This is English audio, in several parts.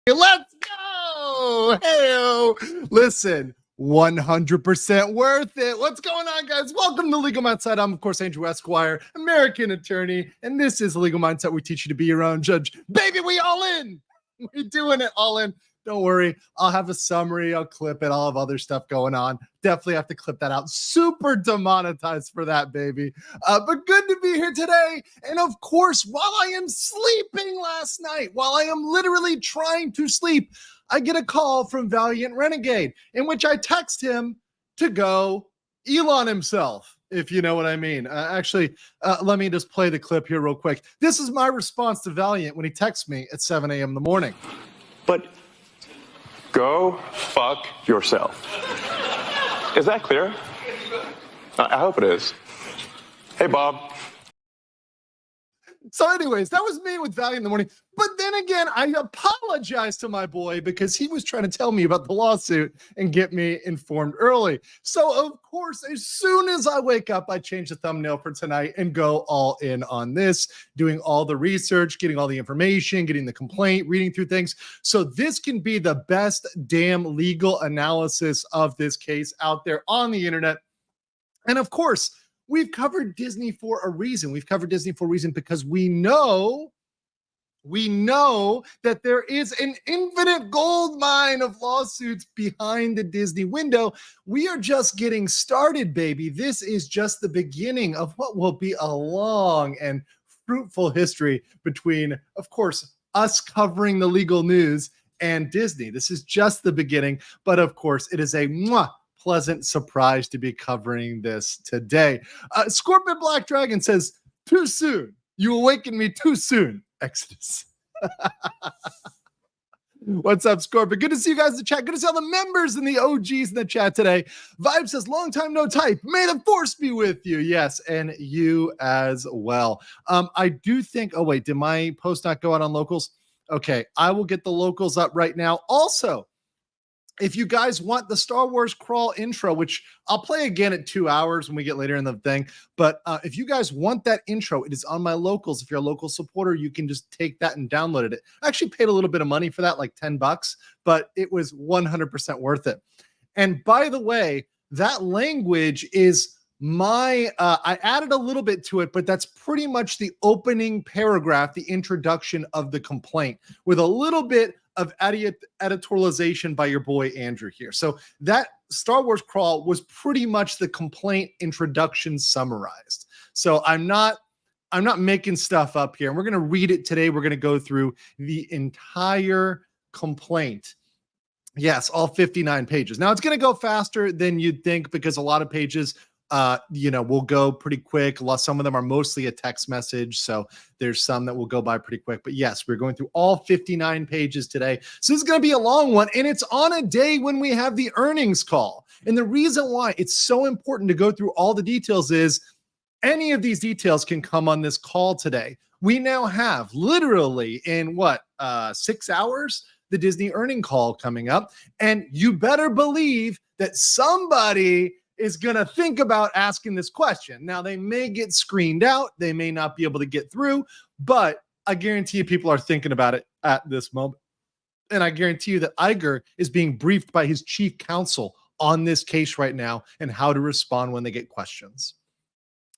Let's go! Hey-o. Listen, 100% worth it. What's going on, guys? Welcome to Legal Mindset. I'm, of course, Andrew Esquire, American attorney, and this is Legal Mindset. We teach you to be your own judge. Baby, we all in. We're doing it all in. Don't worry. I'll have a summary. I'll clip it. I'll have other stuff going on. Definitely have to clip that out. Super demonetized for that, baby. But good to be here today. And of course, while I am sleeping last night, while I am literally trying to sleep, I get a call from Valiant Renegade in which I text him to go Elon himself, if you know what I mean. Let me just play the clip here real quick. This is my response to Valiant when he texts me at 7 a.m. in the morning. But go fuck yourself. Is that clear? I hope it is. Hey, Bob. So anyways, that was me with Valiant in the morning. But then again, I apologize to my boy because he was trying to tell me about the lawsuit and get me informed early. So of course, as soon as I wake up, I change the thumbnail for tonight and go all in on this, doing all the research, getting all the information, getting the complaint, reading through things. So this can be the best damn legal analysis of this case out there on the internet. And of course, we've covered Disney for a reason. We've covered Disney for a reason because we know that there is an infinite gold mine of lawsuits behind the Disney window. We are just getting started, baby. This is just the beginning of what will be a long and fruitful history between, of course, us covering the legal news and Disney. This is just the beginning, but of course, it is a pleasant surprise to be covering this today. Scorpion Black Dragon says, too soon. You awakened me too soon. Exodus. What's up, Scorpion? Good to see you guys in the chat. Good to see all the members and the OGs in the chat today. Vibe says, long time no type. May the force be with you. Yes, and you as well. I do think, oh wait, did my post not go out on locals? Okay, I will get the locals up right now. Also, if you guys want the Star Wars crawl intro, which I'll play again at 2 hours when we get later in the thing, but if you guys want that intro, it is on my locals. If you're a local supporter, you can just take that and download it. I actually paid a little bit of money for that, like $10, but it was 100% worth it. And by the way, that language is I added a little bit to it, but that's pretty much the opening paragraph, the introduction of the complaint, with a little bit of editorialization by your boy Andrew here. So that Star Wars crawl was pretty much the complaint introduction summarized. So I'm not making stuff up here. And we're going to read it today. We're going to go through the entire complaint. Yes, all 59 pages. Now it's going to go faster than you'd think because a lot of pages will go pretty quick. Some of them are mostly a text message, so there's some that will go by pretty quick. But yes, we're going through all 59 pages today. So this is going to be a long one, and it's on a day when we have the earnings call. And the reason why it's so important to go through all the details is any of these details can come on this call today. We now have literally in 6 hours, the Disney earning call coming up, and you better believe that somebody is going to think about asking this question. Now, they may get screened out. They may not be able to get through, but I guarantee you people are thinking about it at this moment. And I guarantee you that Iger is being briefed by his chief counsel on this case right now and how to respond when they get questions.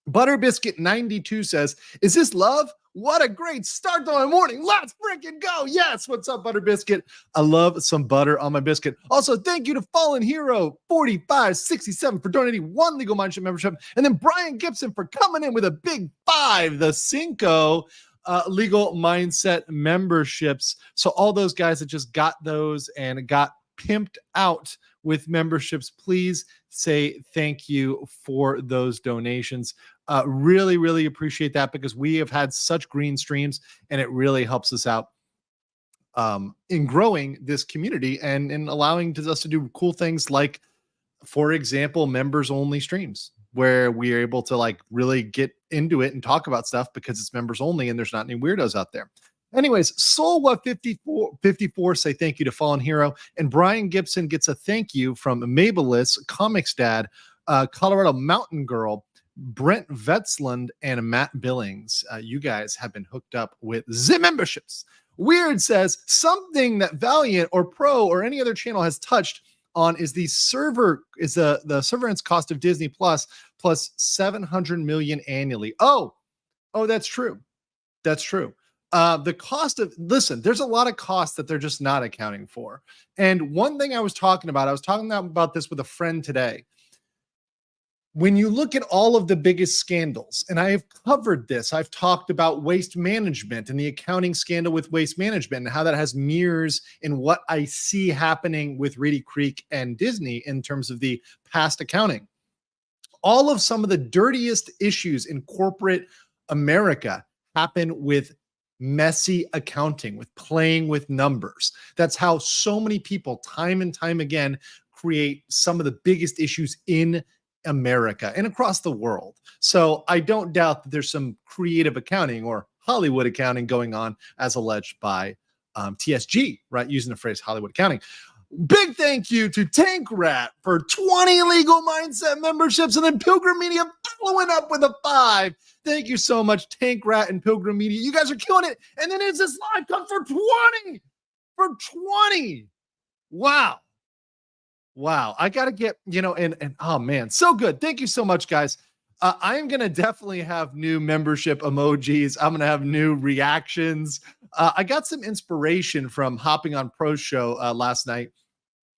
Butterbiscuit92 says, is this love? What a great start to my morning. Let's freaking go. Yes. What's up, Butterbiscuit? I love some butter on my biscuit. Also, thank you to Fallen Hero 4567 for donating 1 Legal Mindset membership. And then Brian Gibson for coming in with a big 5, the Cinco Legal Mindset memberships. So all those guys that just got those and got pimped out with memberships, please say thank you for those donations. Really, really appreciate that because we have had such green streams and it really helps us out in growing this community and in allowing us to do cool things like, for example, members only streams where we are able to really get into it and talk about stuff because it's members only and there's not any weirdos out there. Anyways, Solwa54 say thank you to Fallen Hero, and Brian Gibson gets a thank you from Mabelis, Comics Dad, Colorado Mountain Girl, Brent Vetzland, and Matt Billings. You guys have been hooked up with the memberships. Weird says something that Valiant or Pro or any other channel has touched on is the severance cost of Disney Plus 700 million annually. Oh, that's true. That's true. The cost of, listen, there's a lot of costs that they're just not accounting for. And one thing I was talking about this with a friend today. When you look at all of the biggest scandals, and I have covered this, I've talked about waste management and the accounting scandal with waste management and how that has mirrors in what I see happening with Reedy Creek and Disney in terms of the past accounting. All of some of the dirtiest issues in corporate America happen with messy accounting, with playing with numbers. That's how so many people time and time again create some of the biggest issues in America and across the world. So I don't doubt that there's some creative accounting or Hollywood accounting going on as alleged by TSG, right? Using the phrase Hollywood accounting. Big thank you to Tank Rat for 20 Legal Mindset memberships, and then Pilgrim Media following up with a 5. Thank you so much, Tank Rat and Pilgrim Media. You guys are killing it. And then it's this live come for 20. For 20. Wow. I got to get, and oh man, so good. Thank you so much, guys. I am going to definitely have new membership emojis. I'm going to have new reactions. I got some inspiration from hopping on Pro's show last night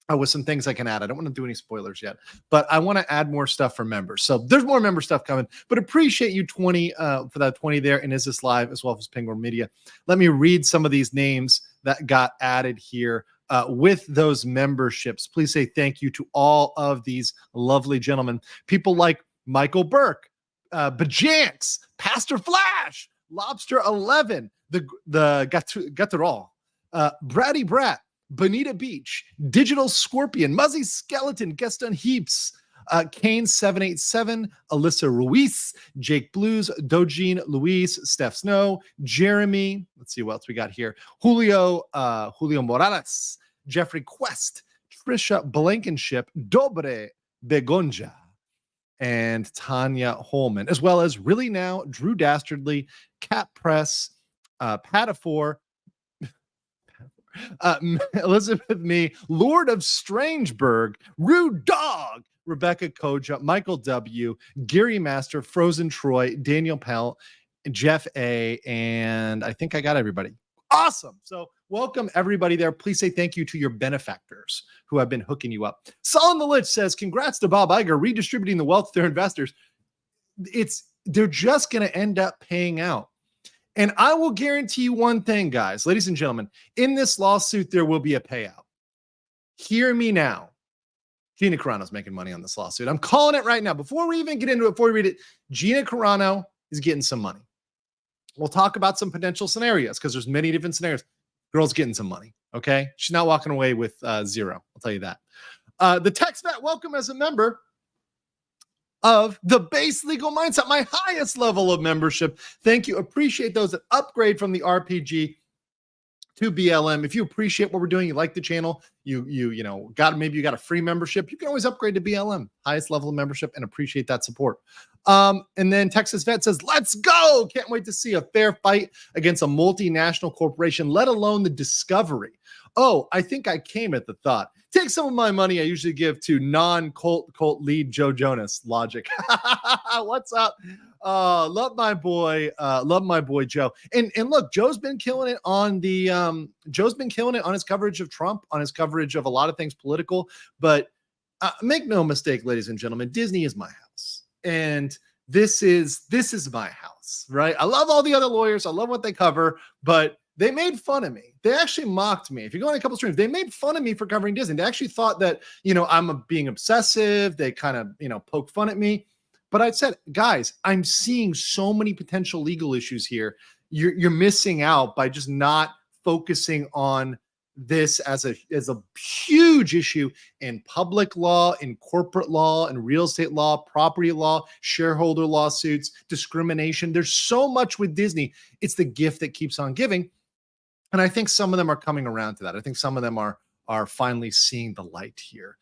with some things I can add. I don't want to do any spoilers yet, but I want to add more stuff for members. So there's more member stuff coming, but appreciate you 20 for that 20 there. And Is This Live as well as Penguin Media. Let me read some of these names that got added here. With those memberships, please say thank you to all of these lovely gentlemen. People like Michael Burke, Bajanks, Pastor Flash, Lobster 11, the Gatterall, Bratty Brat, Bonita Beach, Digital Scorpion, Muzzy Skeleton, Gaston Heaps, Kane 787, Alyssa Ruiz, Jake Blues, Dojin Luis, Steph Snow, Jeremy. Let's see what else we got here. Julio Morales, Jeffrey Quest, Trisha Blankenship, Dobre Begonja, and Tanya Holman, as well as Really Now, Drew Dastardly, Cat Press, Patafor, Elizabeth Me, Lord of Strangeburg, Rude Dog, Rebecca Koja, Michael W., Gary Master, Frozen Troy, Daniel Pell, Jeff A., and I think I got everybody. Awesome. So welcome everybody there. Please say thank you to your benefactors who have been hooking you up. Solon the Lich says, congrats to Bob Iger redistributing the wealth to their investors. They're just going to end up paying out. And I will guarantee you one thing, guys, ladies and gentlemen, in this lawsuit, there will be a payout. Hear me now. Gina Carano's making money on this lawsuit. I'm calling it right now. Before we even get into it, before we read it, Gina Carano is getting some money. We'll talk about some potential scenarios because there's many different scenarios. Girl's getting some money, okay? She's not walking away with zero. I'll tell you that. The Tex Vet, welcome as a member of the Base Legal Mindset, my highest level of membership. Thank you. Appreciate those that upgrade from the RPG to BLM. If you appreciate what we're doing, you like the channel, you got a free membership, you can always upgrade to BLM, highest level of membership, and appreciate that support. And then Texas Vet says, let's go. Can't wait to see a fair fight against a multinational corporation, let alone the discovery. Oh, I think I came at the thought. Take some of my money I usually give to non-cult lead Joe Jonas. Logic. What's up? Love my boy Joe. And look, Joe's been killing it on his coverage of Trump, on his coverage of a lot of things political. But make no mistake, ladies and gentlemen, Disney is my house. And this is my house, right? I love all the other lawyers. I love what they cover, but they made fun of me. They actually mocked me. If you go on a couple streams, they made fun of me for covering Disney. They actually thought that, I'm being obsessive. They kind of, poked fun at me. But I said, guys, I'm seeing so many potential legal issues here. You're missing out by just not focusing on this as a huge issue in public law, in corporate law, in real estate law, property law, shareholder lawsuits, discrimination. There's so much with Disney. It's the gift that keeps on giving. And I think some of them are coming around to that. I think some of them are finally seeing the light here.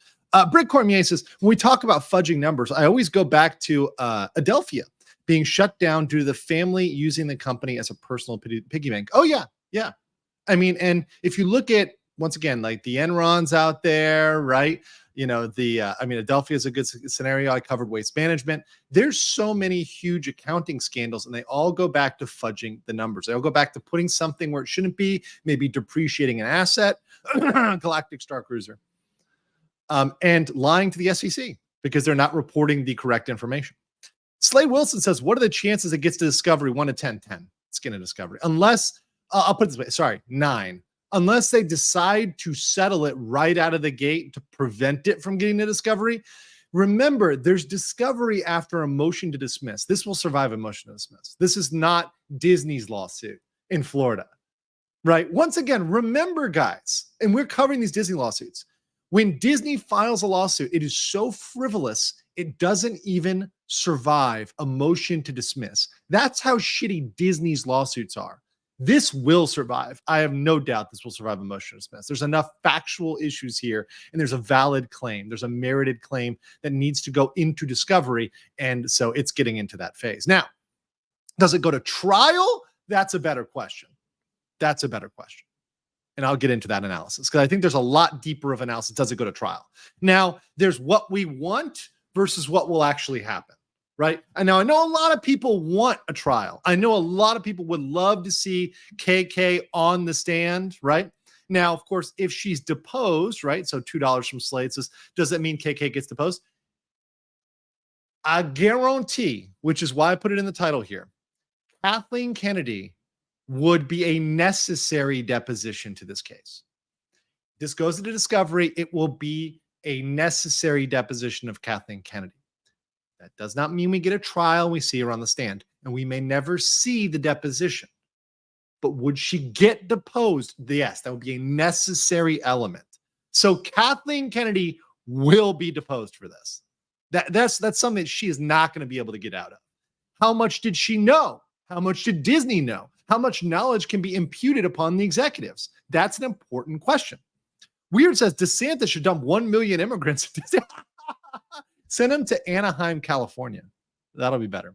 Brick Cormier says, when we talk about fudging numbers, I always go back to Adelphia being shut down due to the family using the company as a personal piggy bank. Oh, yeah. I mean, and if you look at, once again, like the Enrons out there, right? Adelphia is a good scenario. I covered Waste Management. There's so many huge accounting scandals, and they all go back to fudging the numbers. They all go back to putting something where it shouldn't be, maybe depreciating an asset, Galactic Star Cruiser, and lying to the SEC because they're not reporting the correct information. Slade Wilson says, what are the chances it gets to discovery? 1 to 10, 10. It's getting to discovery. Unless, I'll put it this way, sorry, 9. Unless they decide to settle it right out of the gate to prevent it from getting to discovery. Remember, there's discovery after a motion to dismiss. This will survive a motion to dismiss. This is not Disney's lawsuit in Florida, right? Once again, remember, guys, and we're covering these Disney lawsuits. When Disney files a lawsuit, it is so frivolous, it doesn't even survive a motion to dismiss. That's how shitty Disney's lawsuits are. This will survive. I have no doubt this will survive a motion to dismiss. There's enough factual issues here, and there's a valid claim. There's a merited claim that needs to go into discovery, and so it's getting into that phase. Now, does it go to trial? That's a better question. That's a better question. And I'll get into that analysis because I think there's a lot deeper of analysis. Does it go to trial? Now, there's what we want versus what will actually happen. Right? And now I know a lot of people want a trial. I know a lot of people would love to see KK on the stand, right? Now, of course, if she's deposed, right? So $2 from Slade says, does that mean KK gets deposed? I guarantee, which is why I put it in the title here, Kathleen Kennedy would be a necessary deposition to this case. This goes into discovery. It will be a necessary deposition of Kathleen Kennedy. That does not mean we get a trial. We see her on the stand, and we may never see the deposition. But would she get deposed? Yes, that would be a necessary element. So Kathleen Kennedy will be deposed for this. That's something that she is not going to be able to get out of. How much did she know? How much did Disney know? How much knowledge can be imputed upon the executives? That's an important question. Weird says DeSantis should dump 1 million immigrants. Send them to Anaheim, California. That'll be better.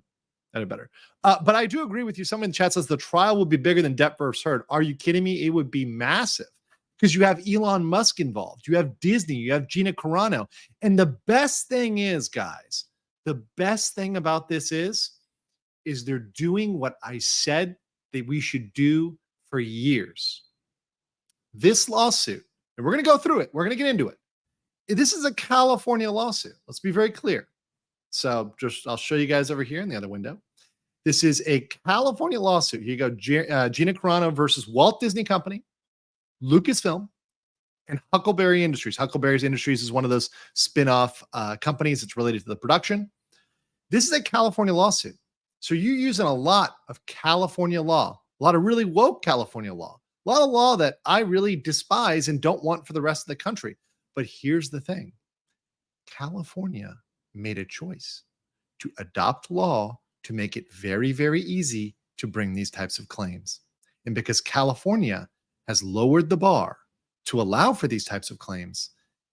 That'll be better. But I do agree with you. Someone in the chat says the trial will be bigger than Depp versus Heard. Are you kidding me? It would be massive because you have Elon Musk involved. You have Disney. You have Gina Carano. And the best thing is, guys, the best thing about this is they're doing what I said that we should do for years. This lawsuit, and we're going to go through it. We're going to get into it. This is a California lawsuit. Let's be very clear. So I'll show you guys over here in the other window. This is a California lawsuit. Here you go. Gina Carano versus Walt Disney Company, Lucasfilm, and Huckleberry Industries. Huckleberry Industries is one of those spin-off companies that's related to the production. This is a California lawsuit. So you're using a lot of California law, a lot of really woke California law, a lot of law that I really despise and don't want for the rest of the country. But here's the thing. California made a choice to adopt law to make it very, very easy to bring these types of claims. And because California has lowered the bar to allow for these types of claims,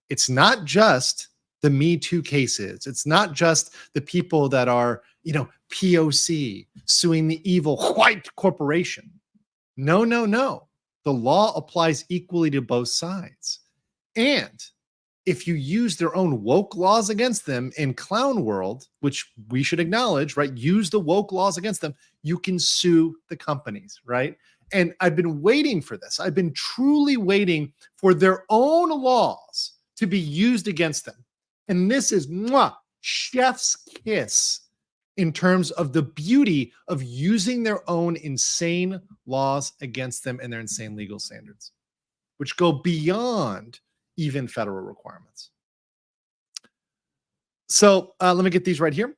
it's not just the Me Too cases. It's not just the people that are, POC suing the evil white corporation. No. The law applies equally to both sides. And if you use their own woke laws against them in clown world, which we should acknowledge, right? Use the woke laws against them, you can sue the companies, right? And I've been waiting for this. I've been truly waiting for their own laws to be used against them. And this is chef's kiss in terms of the beauty of using their own insane laws against them and their insane legal standards, which go beyond even federal requirements. So let me get these right here.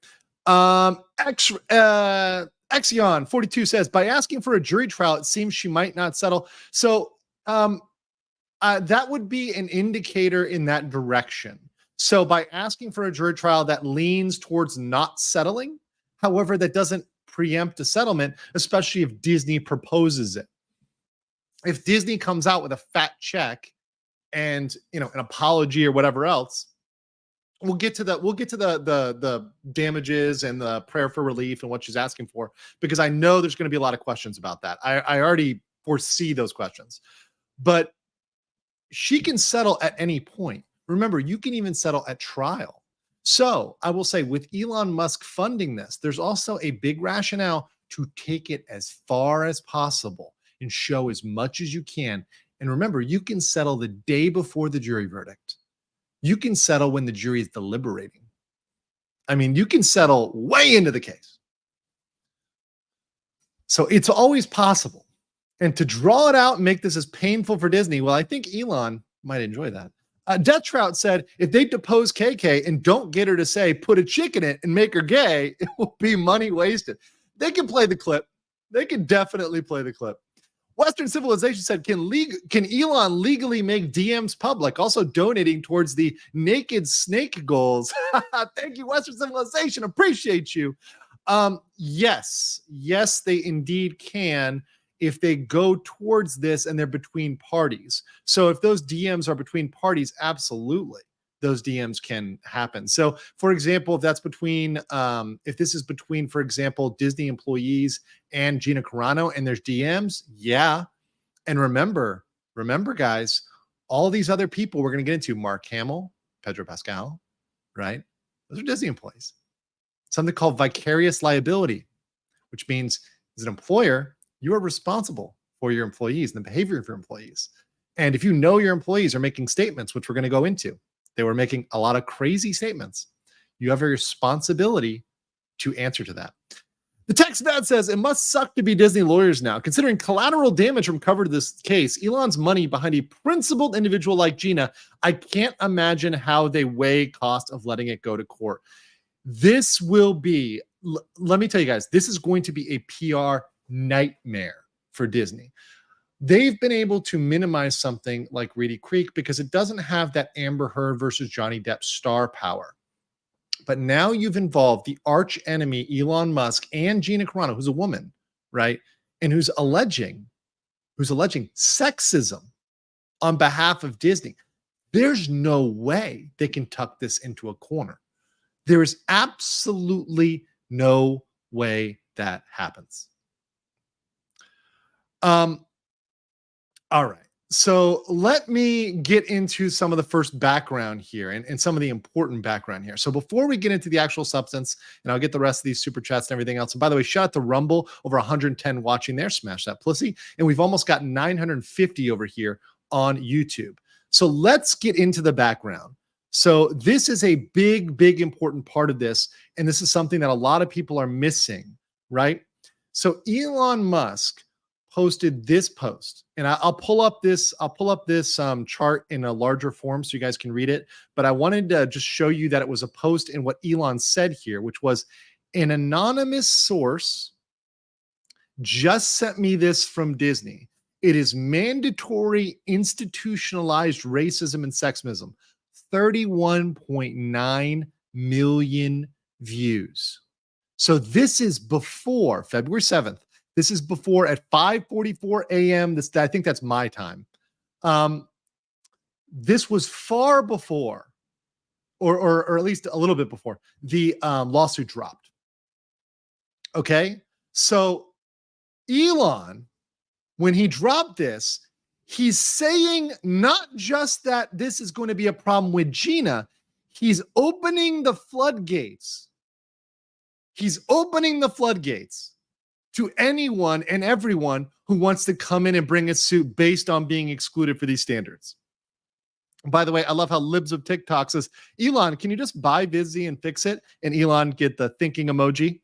Exion42 says, by asking for a jury trial, it seems she might not settle. So that would be an indicator in that direction. So by asking for a jury trial that leans towards not settling, however, that doesn't preempt a settlement, especially if Disney proposes it. If Disney comes out with a fat check and an apology or whatever else, we'll get to the damages and the prayer for relief and what she's asking for, because I know there's going to be a lot of questions about that. I already foresee those questions. But she can settle at any point. Remember, you can even settle at trial. So I will say with Elon Musk funding this, there's also a big rationale to take it as far as possible and show as much as you can. And remember, you can settle the day before the jury verdict. You can settle when the jury is deliberating. I mean, you can settle way into the case. So it's always possible. And to draw it out and make this as painful for Disney, well, I think Elon might enjoy that. Death Trout said, if they depose KK and don't get her to say, put a chick in it and make her gay, it will be money wasted. They can play the clip. They can definitely play the clip. Western Civilization said, can Elon legally make DMs public? Also donating towards the naked snake goals. Thank you, Western Civilization. Appreciate you. Yes, they indeed can, if they go towards this and they're between parties. So if those DMs are between parties, absolutely, those DMs can happen. So for example, if that's between, if this is between, for example, Disney employees and Gina Carano and there's DMs, yeah. And remember guys, all these other people we're going to get into, Mark Hamill, Pedro Pascal, right? Those are Disney employees. Something called vicarious liability, which means as an employer, you are responsible for your employees and the behavior of your employees. And if you know your employees are making statements, which we're going to go into, they were making a lot of crazy statements, you have a responsibility to answer to that. The text dad says, it must suck to be Disney lawyers now. Considering collateral damage from cover to this case, Elon's money behind a principled individual like Gina, I can't imagine how they weigh cost of letting it go to court. This will be, let me tell you guys, this is going to be a PR nightmare for Disney. They've been able to minimize something like Reedy Creek because it doesn't have that Amber Heard versus Johnny Depp star power. But now you've involved the arch enemy, Elon Musk, and Gina Carano, who's a woman, right? And who's alleging sexism on behalf of Disney. There's no way they can tuck this into a corner. There is absolutely no way that happens. All right. So let me get into some of the first background here and some of the important background here. So before we get into the actual substance, and I'll get the rest of these super chats and everything else. And by the way, shout out to Rumble, over 110 watching there. Smash that pussy. And we've almost got 950 over here on YouTube. So let's get into the background. So this is a big, important part of this. And this is something that a lot of people are missing, right? So Elon Musk posted this post, and I'll pull up this chart in a larger form so you guys can read it. But I wanted to just show you that it was a post in what Elon said here, which was an anonymous source just sent me this from Disney. It is mandatory institutionalized racism and sexism. 31.9 million views. So this is before February 7th. This is before at 5:44 a.m. I think that's my time. This was far before, or at least a little bit before the lawsuit dropped. Okay, so Elon, when he dropped this, he's saying not just that this is going to be a problem with Gina, he's opening the floodgates. He's opening the floodgates to anyone and everyone who wants to come in and bring a suit based on being excluded for these standards. By the way, I love how Libs of TikTok says, Elon, can you just buy Vizzy and fix it? And Elon get the thinking emoji.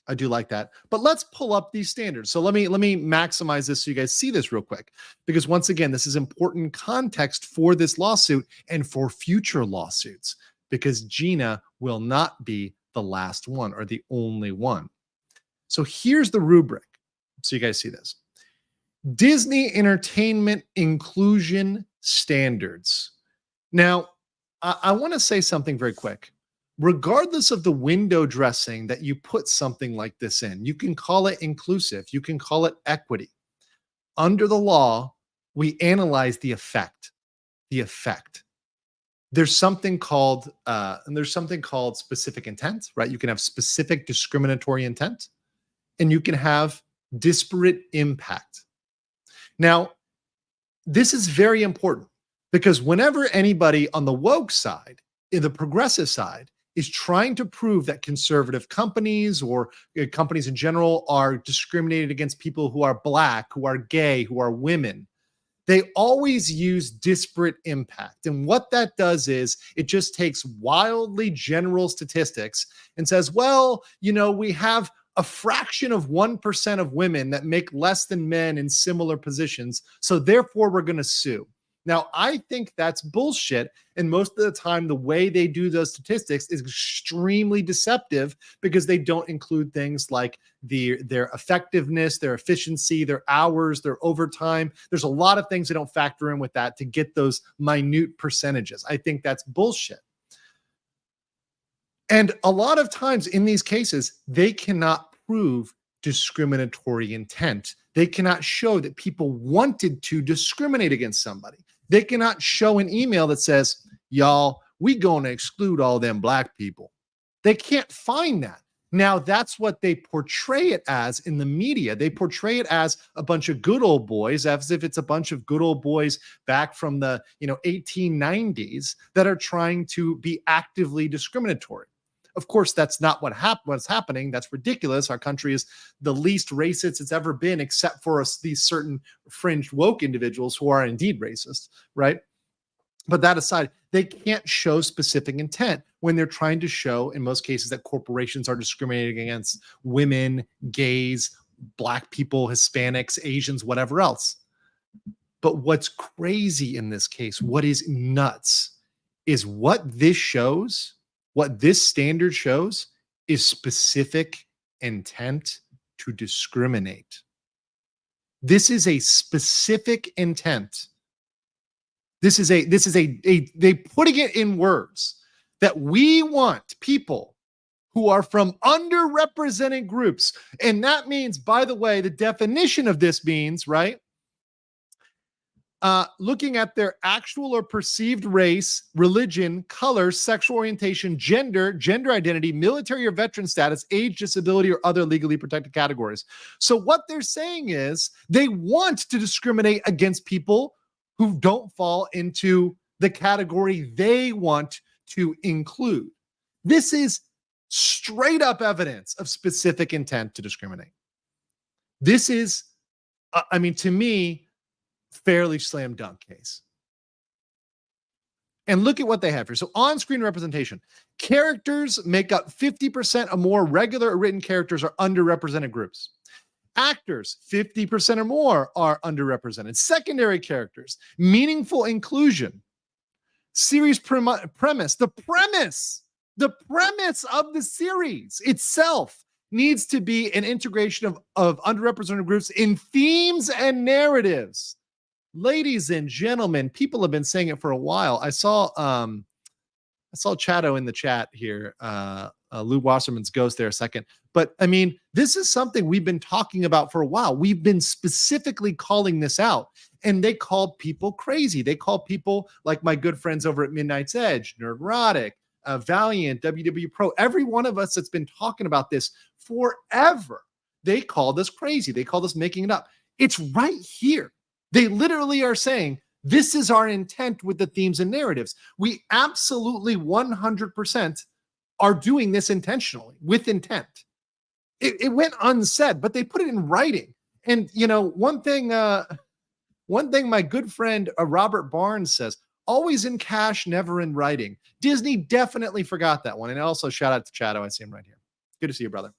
I do like that. But let's pull up these standards. So let me maximize this so you guys see this real quick. Because once again, this is important context for this lawsuit and for future lawsuits. Because Gina will not be the last one or the only one. So here's the rubric. So you guys see this. Disney Entertainment Inclusion Standards. Now, I want to say something very quick. Regardless of the window dressing that you put something like this in, you can call it inclusive. You can call it equity. Under the law, we analyze the effect. The effect. There's something called specific intent, right? You can have specific discriminatory intent. And you can have disparate impact. Now, this is very important because whenever anybody on the woke side, in the progressive side, is trying to prove that conservative companies or companies in general are discriminated against people who are Black, who are gay, who are women, they always use disparate impact. And what that does is it just takes wildly general statistics and says, well, we have a fraction of 1% of women that make less than men in similar positions, so therefore we're going to sue. Now, I think that's bullshit. And most of the time, the way they do those statistics is extremely deceptive because they don't include things like their effectiveness, their efficiency, their hours, their overtime. There's a lot of things they don't factor in with that to get those minute percentages. I think that's bullshit. And a lot of times in these cases, they cannot prove discriminatory intent. They cannot show that people wanted to discriminate against somebody. They cannot show an email that says, y'all, we gonna exclude all them Black people. They can't find that. Now, that's what they portray it as in the media. They portray it as a bunch of good old boys, as if it's a bunch of good old boys back from the 1890s that are trying to be actively discriminatory. Of course, that's not what's happening. That's ridiculous. Our country is the least racist it's ever been, except for these certain fringe woke individuals who are indeed racist, right? But that aside, they can't show specific intent when they're trying to show, in most cases, that corporations are discriminating against women, gays, Black people, Hispanics, Asians, whatever else. But what's crazy in this case, what is nuts, is what this shows. What this standard shows is specific intent to discriminate. This is a specific intent. This is they putting it in words that we want people who are from underrepresented groups. And that means, by the way, the definition of this means, right? Looking at their actual or perceived race, religion, color, sexual orientation, gender identity, military or veteran status, age, disability, or other legally protected categories. So what they're saying is they want to discriminate against people who don't fall into the category they want to include. This is straight up evidence of specific intent to discriminate. This is, to me, fairly slam dunk case. And look at what they have here. So on-screen representation. Characters make up 50% or more regular or written characters are underrepresented groups. Actors, 50% or more are underrepresented. Secondary characters, meaningful inclusion. Series premise. The premise of the series itself needs to be an integration of underrepresented groups in themes and narratives. Ladies and gentlemen, people have been saying it for a while. I saw Chato in the chat here, Lou Wasserman's ghost there a second. But this is something we've been talking about for a while. We've been specifically calling this out, and they called people crazy. They called people like my good friends over at Midnight's Edge, Nerdrotic, Valiant, WW Pro, every one of us that's been talking about this forever. They called us crazy. They called us making it up. It's right here. They literally are saying, this is our intent with the themes and narratives. We absolutely 100% are doing this intentionally, with intent. It went unsaid, but they put it in writing. And, one thing my good friend Robert Barnes says, always in cash, never in writing. Disney definitely forgot that one. And also shout out to Chato. I see him right here. Good to see you, brother.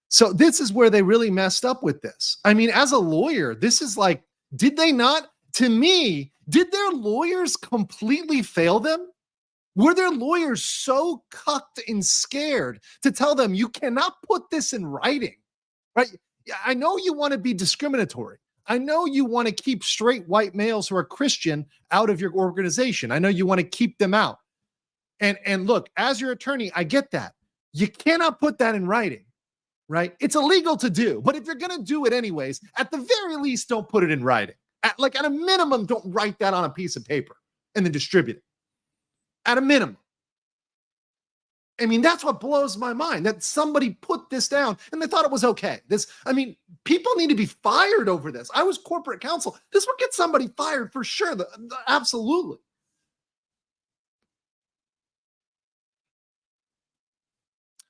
So this is where they really messed up with this. As a lawyer, this is like, did they not, to me, did their lawyers completely fail them? Were their lawyers so cucked and scared to tell them, you cannot put this in writing, right? I know you want to be discriminatory. I know you want to keep straight white males who are Christian out of your organization. I know you want to keep them out. And look, as your attorney, I get that. You cannot put that in writing. Right? It's illegal to do, but if you're going to do it anyways, at the very least, don't put it in writing. At a minimum, don't write that on a piece of paper and then distribute it. At a minimum. I mean, that's what blows my mind, that somebody put this down and they thought it was okay. People need to be fired over this. I was corporate counsel. This would get somebody fired for sure. Absolutely.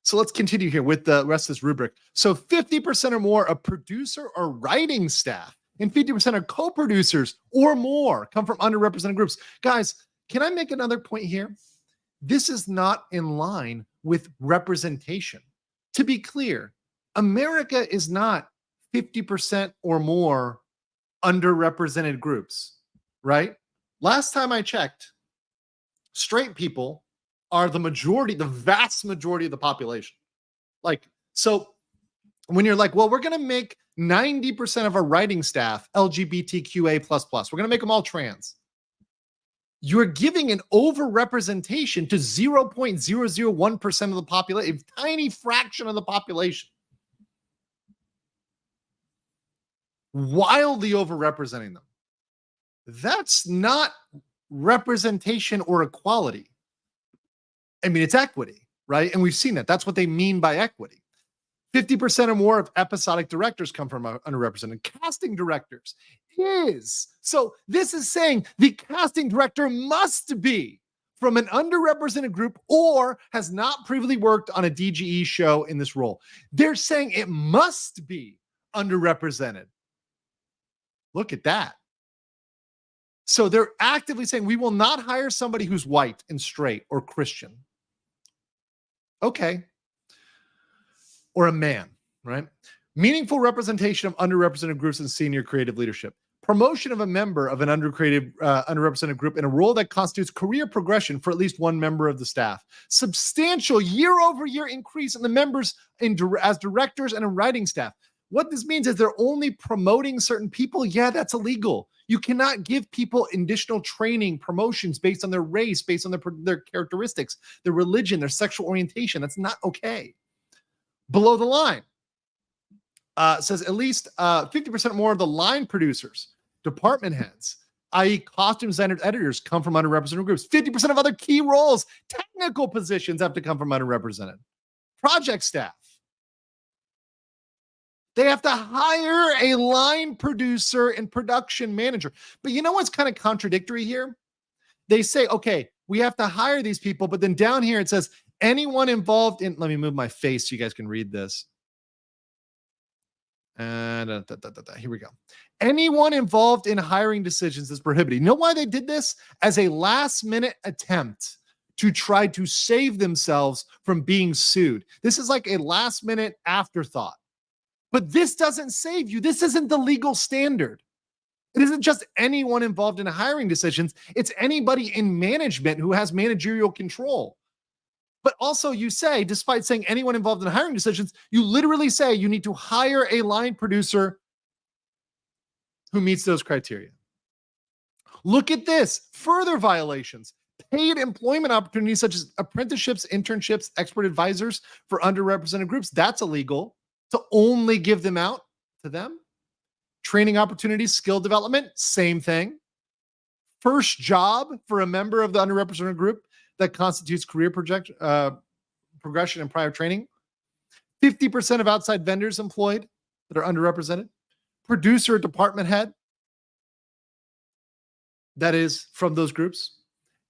So let's continue here with the rest of this rubric. So 50% or more of producer or writing staff and 50% of co-producers or more come from underrepresented groups. Guys, can I make another point here? This is not in line with representation. To be clear, America is not 50% or more underrepresented groups, right? Last time I checked, straight people are the majority, the vast majority of the population. So when you're like, well, we're going to make 90% of our writing staff LGBTQA++, we're going to make them all trans. You're giving an overrepresentation to 0.001% of the population, a tiny fraction of the population. Wildly overrepresenting them. That's not representation or equality. I mean, it's equity, right? And we've seen that. That's what they mean by equity. 50% or more of episodic directors come from underrepresented. Casting directors is. So this is saying the casting director must be from an underrepresented group or has not previously worked on a DGE show in this role. They're saying it must be underrepresented. Look at that. So they're actively saying we will not hire somebody who's white and straight or Christian. Okay. Or a man, right? Meaningful representation of underrepresented groups in senior creative leadership. Promotion of a member of an underrepresented group in a role that constitutes career progression for at least one member of the staff. Substantial year-over-year increase in the members as directors and in writing staff. What this means is they're only promoting certain people. Yeah, that's illegal. You cannot give people additional training, promotions based on their race, based on their characteristics, their religion, their sexual orientation. That's not okay. Below the line, says at least 50% more of the line producers, department heads, i.e. costume designer editors, come from underrepresented groups. 50% of other key roles, technical positions have to come from underrepresented. Project staff. They have to hire a line producer and production manager. But you know what's kind of contradictory here? They say, okay, we have to hire these people, but then down here it says, anyone involved in, let me move my face so you guys can read this. And here we go. Anyone involved in hiring decisions is prohibited. You know why they did this? As a last minute attempt to try to save themselves from being sued. This is like a last minute afterthought. But this doesn't save you. This isn't the legal standard. It isn't just anyone involved in hiring decisions. It's anybody in management who has managerial control. But also you say, despite saying anyone involved in hiring decisions, you literally say you need to hire a line producer who meets those criteria. Look at this. Further violations. Paid employment opportunities such as apprenticeships, internships, expert advisors for underrepresented groups. That's illegal to only give them out to them. Training opportunities, skill development, same thing. First job for a member of the underrepresented group that constitutes career progression and prior training. 50% of outside vendors employed that are underrepresented. Producer, department head that is from those groups.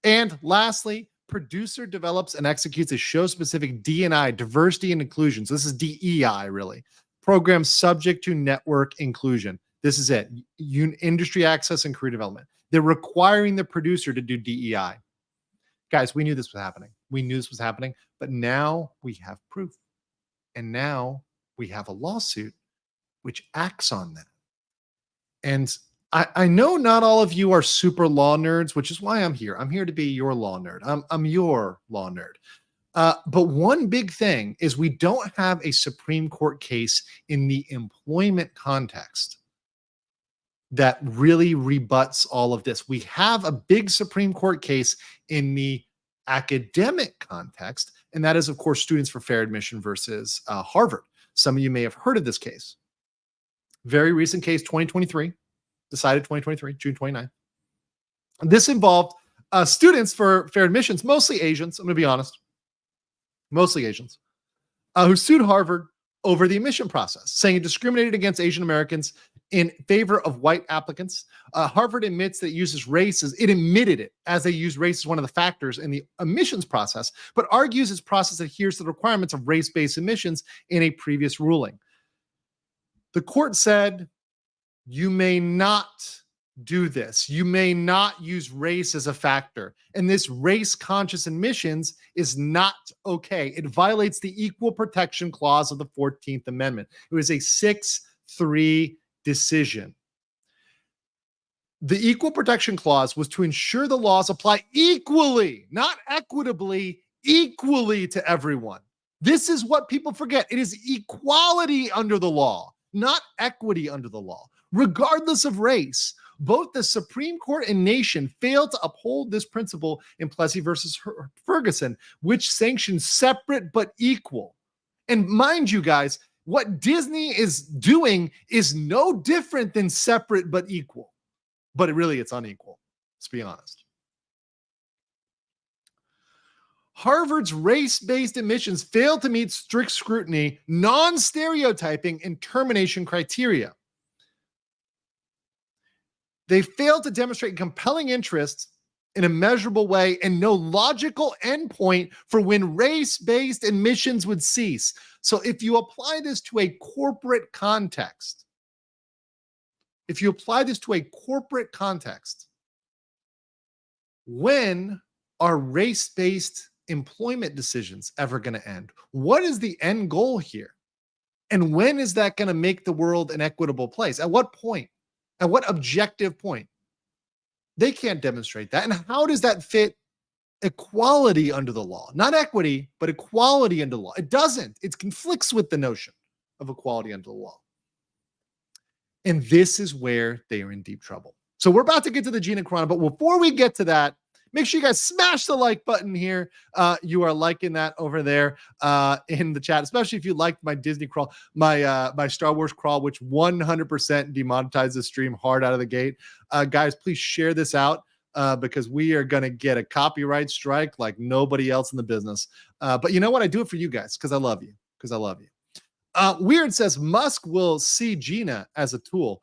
And lastly, producer develops and executes a show-specific D&I, diversity and inclusion. So this is DEI, really. Program subject to network inclusion. This is it. Industry access and career development. They're requiring the producer to do DEI. Guys, we knew this was happening. We knew this was happening, but now we have proof. And now we have a lawsuit which acts on that. And I know not all of you are super law nerds, which is why I'm here. I'm here to be your law nerd. I'm your law nerd. But one big thing is we don't have a Supreme Court case in the employment context that really rebuts all of this. We have a big Supreme Court case in the academic context, and that is, of course, Students for Fair Admission versus Harvard. Some of you may have heard of this case. Very recent case, 2023, decided 2023, June 29th. This involved students for fair admissions, mostly Asians, I'm going to be honest. mostly Asians, who sued Harvard over the admission process, saying it discriminated against Asian Americans in favor of white applicants. Harvard admits that it uses race it admitted it as they use race as one of the factors in the admissions process, but argues its process adheres to the requirements of race-based admissions in a previous ruling. The court said, you may not do this. You may not use race as a factor. And this race-conscious admissions is not okay. It violates the Equal Protection Clause of the 14th Amendment. It was a 6-3 decision. The Equal Protection Clause was to ensure the laws apply equally, not equitably, equally to everyone. This is what people forget. It is equality under the law, not equity under the law, regardless of race. Both the Supreme Court and nation failed to uphold this principle in Plessy versus Ferguson, which sanctions separate but equal. And mind you, guys, what Disney is doing is no different than separate but equal. But it's unequal. Let's be honest. Harvard's race-based admissions failed to meet strict scrutiny, non-stereotyping, and termination criteria. They failed to demonstrate compelling interest in a measurable way and no logical endpoint for when race-based admissions would cease. So if you apply this to a corporate context, when are race-based employment decisions ever going to end? What is the end goal here? And when is that going to make the world an equitable place? At what point? At what objective point? They can't demonstrate that. And how does that fit equality under the law? Not equity, but equality under the law. It doesn't. It conflicts with the notion of equality under the law. And this is where they are in deep trouble. So we're about to get to the Gina Carano, but before we get to that, make sure you guys smash the like button here. You are liking that over there in the chat, especially if you liked my Disney crawl, my Star Wars crawl, which 100% demonetized the stream hard out of the gate. Guys, please share this out because we are going to get a copyright strike like nobody else in the business. But you know what? I do it for you guys because I love you. Weird says Musk will see Gina as a tool.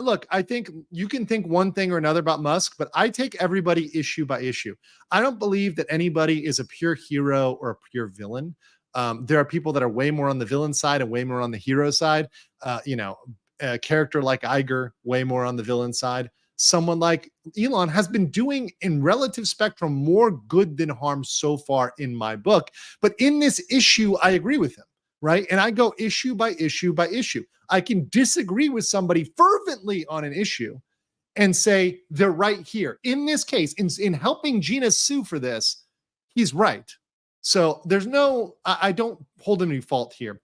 Look, I think you can think one thing or another about Musk, but I take everybody issue by issue. I don't believe that anybody is a pure hero or a pure villain. There are people that are way more on the villain side and way more on the hero side. A character like Iger, way more on the villain side. Someone like Elon has been doing in relative spectrum more good than harm so far in my book. But in this issue, I agree with him. Right. And I go issue by issue by issue. I can disagree with somebody fervently on an issue and say they're right here. In this case, in helping Gina sue for this, he's right. So I don't hold him any fault here.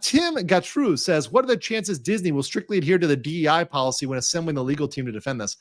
Tim Gatru says, what are the chances Disney will strictly adhere to the DEI policy when assembling the legal team to defend this?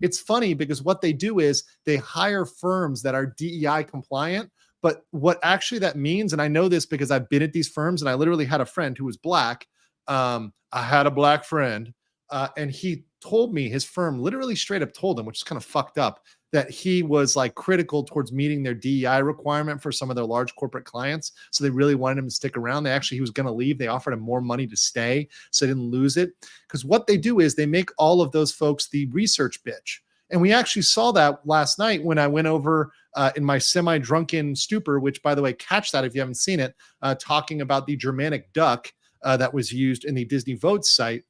It's funny because what they do is they hire firms that are DEI compliant. But what actually that means, and I know this because I've been at these firms and I literally had a friend who was black. I had a black friend and he told me, his firm literally straight up told him, which is kind of fucked up, that he was like critical towards meeting their DEI requirement for some of their large corporate clients. So they really wanted him to stick around. He was going to leave. They offered him more money to stay so they didn't lose it. Because what they do is they make all of those folks the research bitch. And we actually saw that last night when I went over in my semi-drunken stupor, which, by the way, catch that if you haven't seen it, talking about the Germanic duck that was used in the Disney Votes site.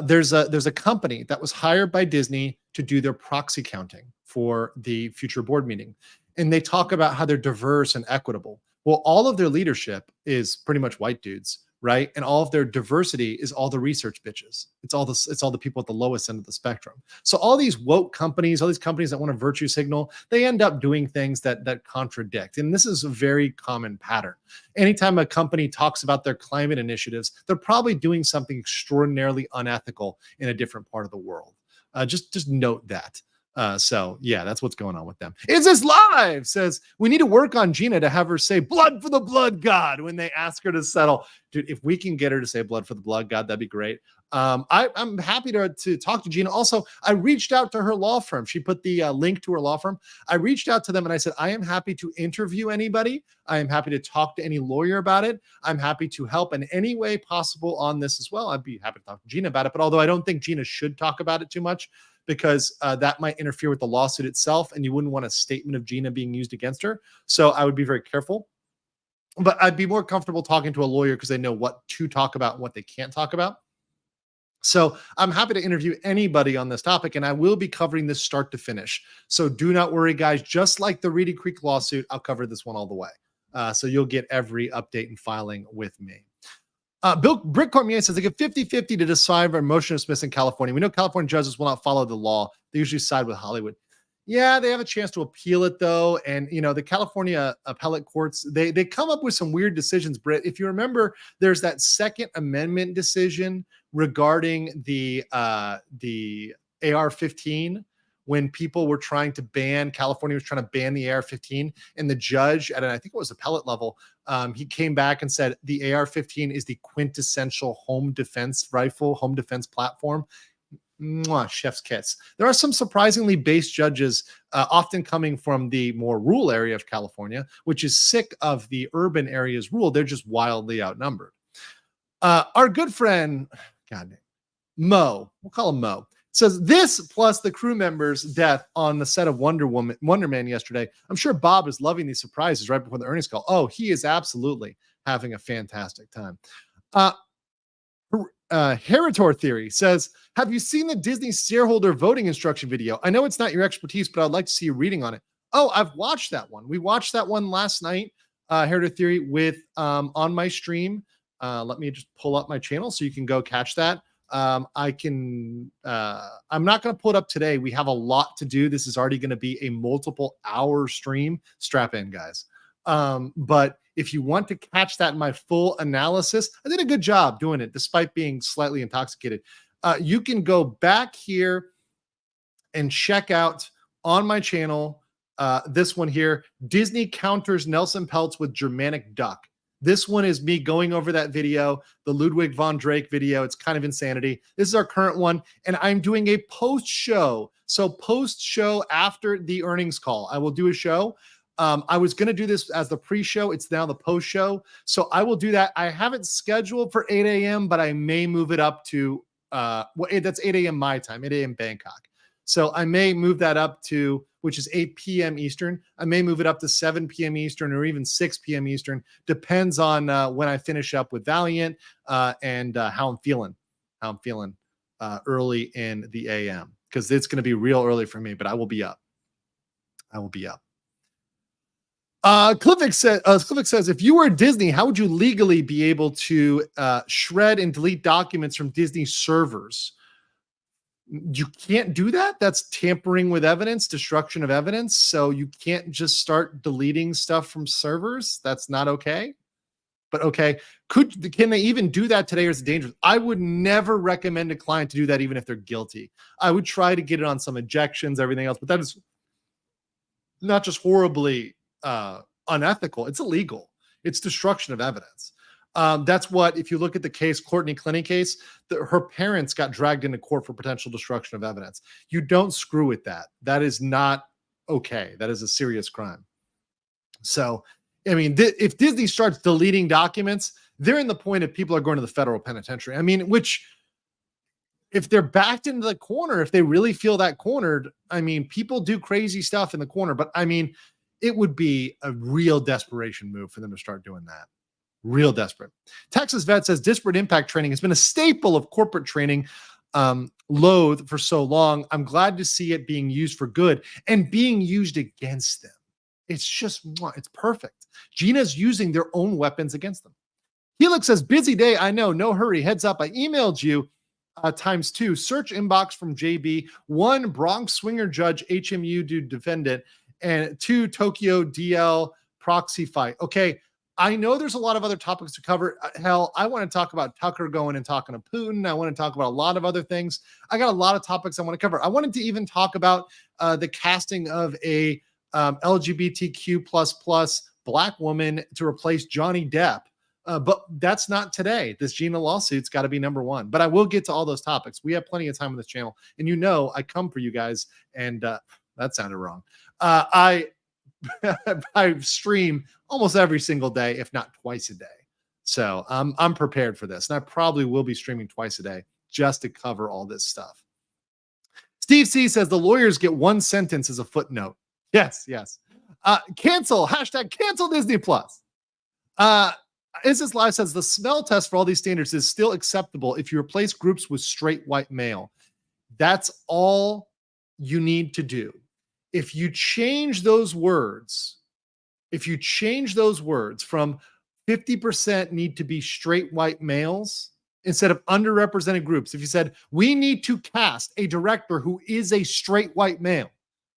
There's a company that was hired by Disney to do their proxy counting for the future board meeting. And they talk about how they're diverse and equitable. Well, all of their leadership is pretty much white dudes, right? And all of their diversity is all the research bitches. It's all the people at the lowest end of the spectrum. So all these woke companies, all these companies that want to virtue signal, they end up doing things that contradict. And this is a very common pattern. Anytime a company talks about their climate initiatives, they're probably doing something extraordinarily unethical in a different part of the world. Just note that. So yeah, that's what's going on with them. Is this live? Says we need to work on Gina to have her say blood for the blood god when they ask her to settle. Dude, if we can get her to say blood for the blood god, that'd be great. I'm happy to talk to Gina. Also, I reached out to her law firm. She put the link to her law firm. I reached out to them and I said, I am happy to interview anybody. I am happy to talk to any lawyer about it. I'm happy to help in any way possible on this as well. I'd be happy to talk to Gina about it. But although I don't think Gina should talk about it too much, because that might interfere with the lawsuit itself, and you wouldn't want a statement of Gina being used against her. So I would be very careful. But I'd be more comfortable talking to a lawyer because they know what to talk about and what they can't talk about. So I'm happy to interview anybody on this topic, and I will be covering this start to finish. So do not worry, guys. Just like the Reedy Creek lawsuit, I'll cover this one all the way. So you'll get every update and filing with me. Bill Brick Cormier says they get 50-50 to decide for motion to dismiss in California. We know California judges will not follow the law. They usually side with Hollywood. Yeah, they have a chance to appeal it though. And the California appellate courts, they come up with some weird decisions, Britt. If you remember, there's that Second Amendment decision regarding the AR-15 when people were trying to California was trying to ban the AR-15, and the judge at I think it was appellate level, he came back and said the AR-15 is the quintessential home defense rifle, home defense platform. Mwah, chef's kiss. There are some surprisingly based judges, often coming from the more rural area of California, which is sick of the urban area's rule. They're just wildly outnumbered. Our good friend, Mo, we'll call him Mo, says this plus the crew member's death on the set of Wonder Man yesterday. I'm sure Bob is loving these surprises right before the earnings call. Oh, he is absolutely having a fantastic time. Heritor Theory says, have you seen the Disney shareholder voting instruction video? I know it's not your expertise, but I'd like to see you reading on it. Oh, I've watched that one. We watched that one last night, Heritor Theory, with on my stream. Let me just pull up my channel so you can go catch that. I'm not going to pull it up today. We have a lot to do. This is already going to be a multiple hour stream. Strap in, guys. But if you want to catch that in my full analysis, I did a good job doing it despite being slightly intoxicated. You can go back here and check out on my channel this one here, Disney counters Nelson Peltz with Germanic duck. This one is me going over that video, the Ludwig von Drake video. It's kind of insanity. This is our current one, and I'm doing a post-show. So post-show after the earnings call, I will do a show. I was going to do this as the pre-show. It's now the post-show. So I will do that. I have it scheduled for 8 a.m., but I may move it up to, that's 8 a.m. my time, 8 a.m. Bangkok. So I may move that up to, which is 8 p.m. Eastern. I may move it up to 7 p.m. Eastern or even 6 p.m. Eastern. Depends on when I finish up with Valiant and how I'm feeling. Early in the a.m. because it's going to be real early for me, but I will be up. Cliffix says, if you were Disney, how would you legally be able to shred and delete documents from Disney servers? You can't do that. That's tampering with evidence, destruction of evidence. So you can't just start deleting stuff from servers. That's not okay. But okay, can they even do that today, or is it dangerous? I would never recommend a client to do that, even if they're guilty. I would try to get it on some ejections, everything else, but that is not just horribly unethical, it's illegal. It's destruction of evidence. That's what, if you look at the case, Courtney Clenny case, her parents got dragged into court for potential destruction of evidence. You don't screw with that. That is not okay. That is a serious crime. So, I mean, if Disney starts deleting documents, they're in the point of people are going to the federal penitentiary. I mean, which, if they're backed into the corner, if they really feel that cornered, I mean, people do crazy stuff in the corner, but I mean, it would be a real desperation move for them to start doing that. Real desperate. Texas Vet says disparate impact training has been a staple of corporate training, loathed for so long. I'm glad to see it being used for good and being used against them. It's just, it's perfect. Gina's using their own weapons against them. Helix says, busy day. I know, no hurry. Heads up. I emailed you ×2. Search inbox from JB. 1, Bronx swinger judge, HMU dude defendant. And 2, Tokyo DL proxy fight. Okay. I know there's a lot of other topics to cover. Hell, I want to talk about Tucker going and talking to Putin. I want to talk about a lot of other things. I got a lot of topics I want to cover. I wanted to even talk about the casting of a LGBTQ++ black woman to replace Johnny Depp But that's not today. This Gina lawsuit's got to be number one. But I will get to all those topics. We have plenty of time on this channel. And you know I come for you guys. And that sounded wrong. I stream almost every single day, if not twice a day. So I'm prepared for this. And I probably will be streaming twice a day just to cover all this stuff. Steve C says the lawyers get one sentence as a footnote. Yes. Cancel. #cancel Disney Plus. Instance Live says the smell test for all these standards is still acceptable if you replace groups with straight white male. That's all you need to do. If you change those words, from 50% need to be straight white males instead of underrepresented groups, if you said, we need to cast a director who is a straight white male,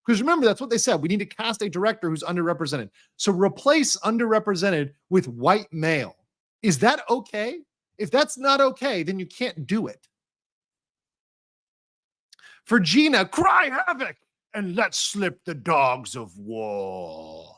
because remember, that's what they said. We need to cast a director who's underrepresented. So replace underrepresented with white male. Is that okay? If that's not okay, then you can't do it. For Gina, cry havoc and let slip the dogs of war.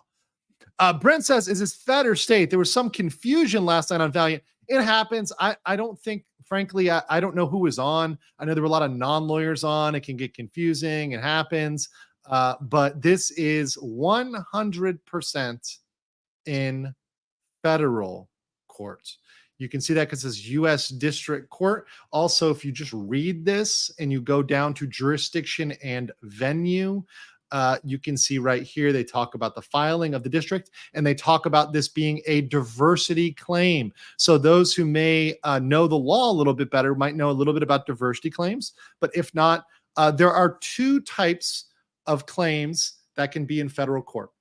Brent says, is this Fed or state? There was some confusion last night on Valiant. It happens. I don't think, frankly, I don't know who was on. I know there were a lot of non-lawyers on. It can get confusing. It happens. But this is 100% in federal court. You can see that because it says U.S. District Court. Also, if you just read this and you go down to jurisdiction and venue, you can see right here, they talk about the filing of the district, and they talk about this being a diversity claim. So those who may know the law a little bit better might know a little bit about diversity claims. But if not, there are two types of claims that can be in federal court.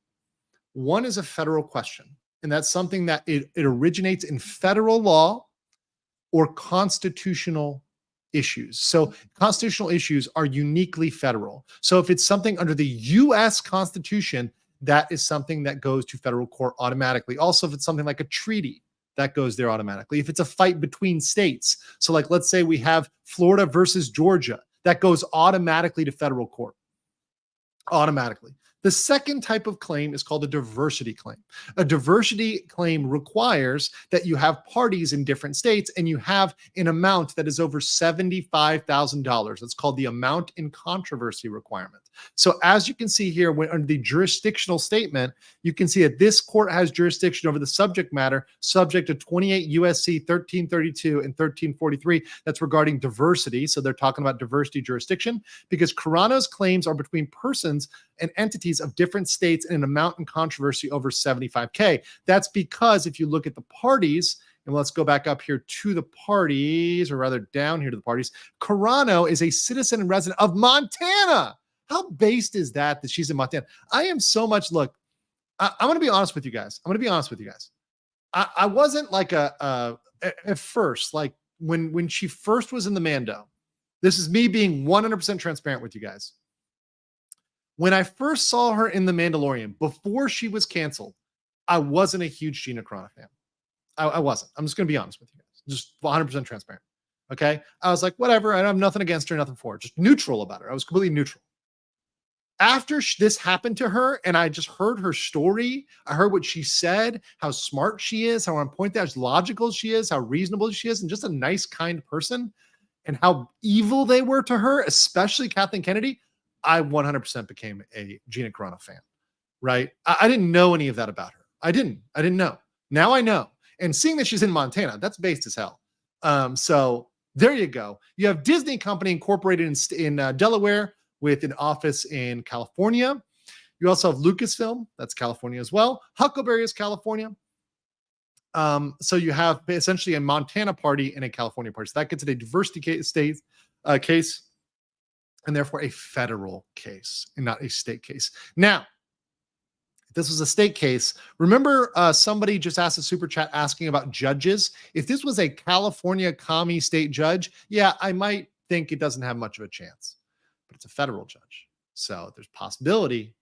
One is a federal question, and that's something that it originates in federal law or constitutional issues. So constitutional issues are uniquely federal. So if it's something under the U.S. Constitution, that is something that goes to federal court automatically. Also, if it's something like a treaty, that goes there automatically. If it's a fight between states, so like let's say we have Florida versus Georgia, that goes automatically to federal court. Automatically. The second type of claim is called a diversity claim. A diversity claim requires that you have parties in different states and you have an amount that is over $75,000. That's called the amount in controversy requirement. So as you can see here, when under the jurisdictional statement, you can see that this court has jurisdiction over the subject matter subject to 28 USC 1332 and 1343. That's regarding diversity. So they're talking about diversity jurisdiction because Carano's claims are between persons and entities of different states in an amount in controversy over 75K. That's because if you look at the parties, and let's go back up here to the parties, or rather down here to the parties, Carano is a citizen and resident of Montana. How based is that she's in Montana? I am so much, look, I'm going to be honest with you guys. I wasn't like at first, like when she first was in the Mando, this is me being 100% transparent with you guys. When I first saw her in The Mandalorian, before she was canceled, I wasn't a huge Gina Carano fan. I wasn't. I'm just going to be honest with you guys. Just 100% transparent. Okay? I was like, whatever. I have nothing against her, nothing for her. Just neutral about her. I was completely neutral. After this happened to her, and I just heard her story, I heard what she said, how smart she is, how on point, how logical she is, how reasonable she is, and just a nice, kind person, and how evil they were to her, especially Kathleen Kennedy, I 100% became a Gina Carano fan, right? I didn't know any of that about her. I didn't know. Now I know. And seeing that she's in Montana, that's based as hell. So there you go. You have Disney Company Incorporated in Delaware with an office in California. You also have Lucasfilm. That's California as well. Huckleberry is California. So you have essentially a Montana party and a California party. So that gets to a diversity case, and therefore a federal case and not a state case. Now, if this was a state case, remember somebody just asked a super chat asking about judges. If this was a California commie state judge, yeah, I might think it doesn't have much of a chance, but it's a federal judge. So there's possibility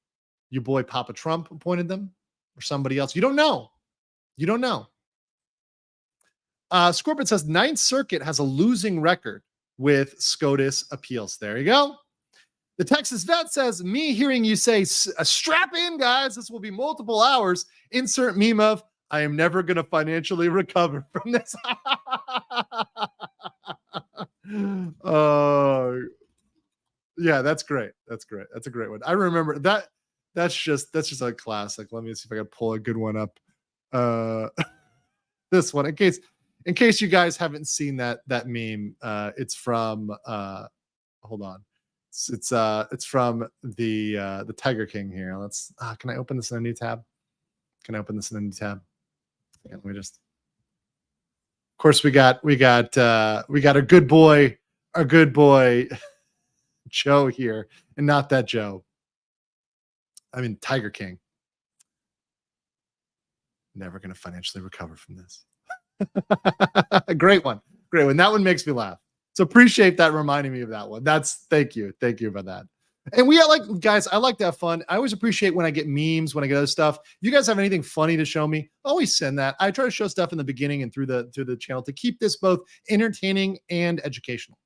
your boy Papa Trump appointed them or somebody else. You don't know. Scorpion says Ninth Circuit has a losing record with SCOTUS appeals. There you go. The Texas vet says, me hearing you say, strap in, guys. This will be multiple hours. Insert meme of, I am never going to financially recover from this. Yeah, that's great. That's great. That's a great one. I remember that. That's just a classic. Let me see if I can pull a good one up. This one, in case you guys haven't seen that meme, it's from hold on. It's from the Tiger King here. Let's can I open this in a new tab? Can I open this in a new tab? Yeah, let me just. Of course, we got a good boy Joe here, and not that Joe. I mean, Tiger King. Never going to financially recover from this. Great one. That one makes me laugh. So appreciate that reminding me of that one. Thank you about that. And guys, I like to have fun. I always appreciate when I get memes, when I get other stuff. If you guys have anything funny to show me, always send that. I try to show stuff in the beginning and through the channel to keep this both entertaining and educational.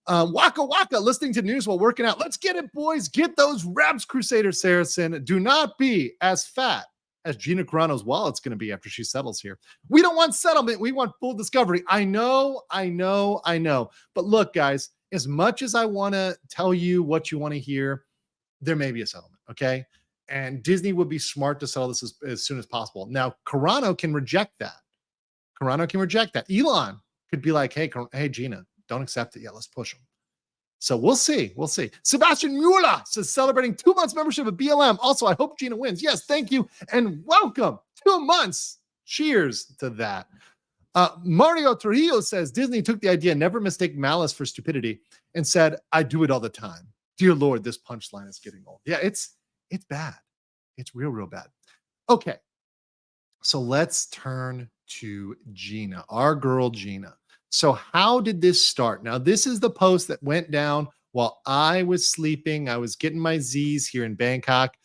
Waka Waka, listening to news while working out. Let's get it, boys. Get those reps, Crusader Saracen. Do not be as fat as Gina Carano's wallet's going to be after she settles here. We don't want settlement. We want full discovery. I know. But look, guys, as much as I want to tell you what you want to hear, there may be a settlement, okay? And Disney would be smart to settle this as soon as possible. Now, Carano can reject that. Elon could be like, hey, Gina, don't accept it yet. Let's push them. So we'll see. Sebastian Mueller says celebrating 2 months membership of BLM. Also, I hope Gina wins. Yes, thank you. And welcome. 2 months. Cheers to that. Mario Trujillo says Disney took the idea, never mistake malice for stupidity, and said, I do it all the time. Dear Lord, this punchline is getting old. Yeah, it's bad. It's real bad. Okay. So let's turn to Gina, our girl Gina. So how did this start? Now, this is the post that went down while I was sleeping. I was getting my Z's here in Bangkok.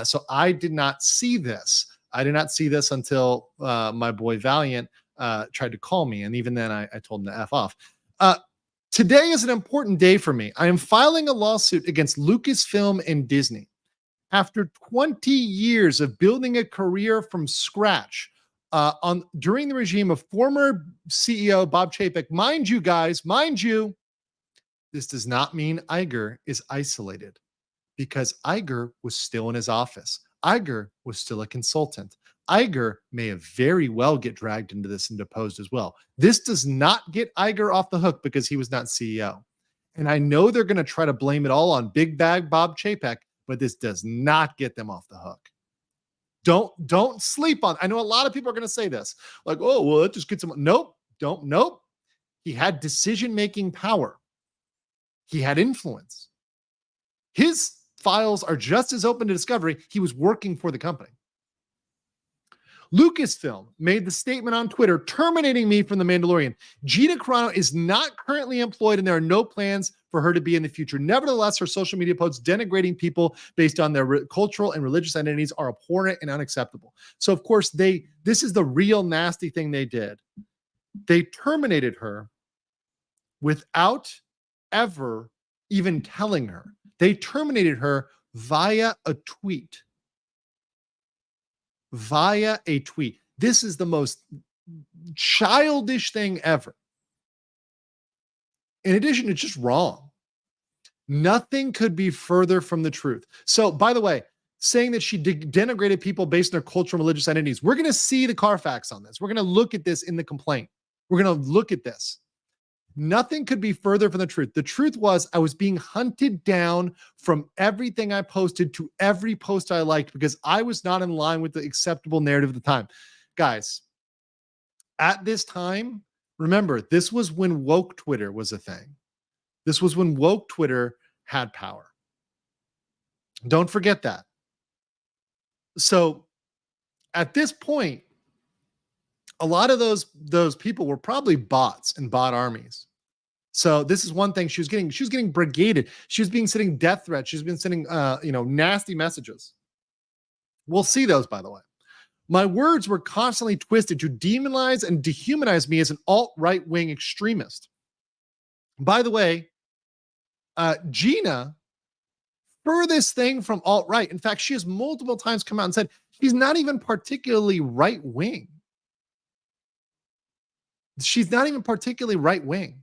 So I did not see this. Until my boy Valiant tried to call me. And even then I told him to F off. Today is an important day for me. I am filing a lawsuit against Lucasfilm and Disney. After 20 years of building a career from scratch, during the regime of former CEO Bob Chapek, mind you, this does not mean Iger is isolated, because Iger was still in his office. Iger was still a consultant. Iger may have very well get dragged into this and deposed as well. This does not get Iger off the hook because he was not CEO. And I know they're going to try to blame it all on big bag Bob Chapek, but this does not get them off the hook. Don't sleep on. I know a lot of people are going to say this, like, oh, well, it just gets him. Nope. He had decision-making power. He had influence. His files are just as open to discovery. He was working for the company. Lucasfilm made the statement on Twitter terminating me from The Mandalorian. Gina Carano is not currently employed, and there are no plans for her to be in the future. Nevertheless, her social media posts denigrating people based on their cultural and religious identities are abhorrent and unacceptable. So, of course, this is the real nasty thing they did. They terminated her without ever even telling her. They terminated her via a tweet. This is the most childish thing ever. In addition, it's just wrong. Nothing could be further from the truth. So, by the way, saying that she denigrated people based on their cultural and religious identities, we're going to see the Carfax on this. We're going to look at this in the complaint. We're going to look at this. Nothing could be further from the truth. The truth was I was being hunted down from everything I posted to every post I liked because I was not in line with the acceptable narrative at the time. Guys, at this time, remember, this was when woke Twitter was a thing. This was when woke Twitter had power. Don't forget that. So at this point, a lot of those people were probably bots and bot armies. So this is one thing she was getting brigaded. She was being sending death threats. She's been sending nasty messages. We'll see those, by the way. My words were constantly twisted to demonize and dehumanize me as an alt-right wing extremist. By the way, Gina furthest thing from alt-right. In fact, she has multiple times come out and said she's not even particularly right-wing. She's not even particularly right-wing.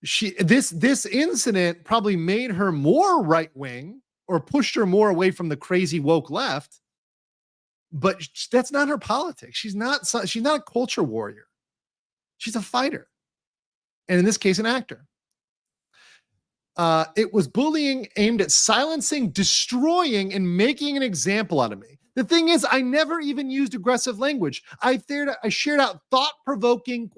This incident probably made her more right-wing or pushed her more away from the crazy woke left, but that's not her politics. She's not a culture warrior. She's a fighter, and in this case, an actor. It was bullying aimed at silencing, destroying, and making an example out of me. The thing is, I never even used aggressive language. I shared out thought-provoking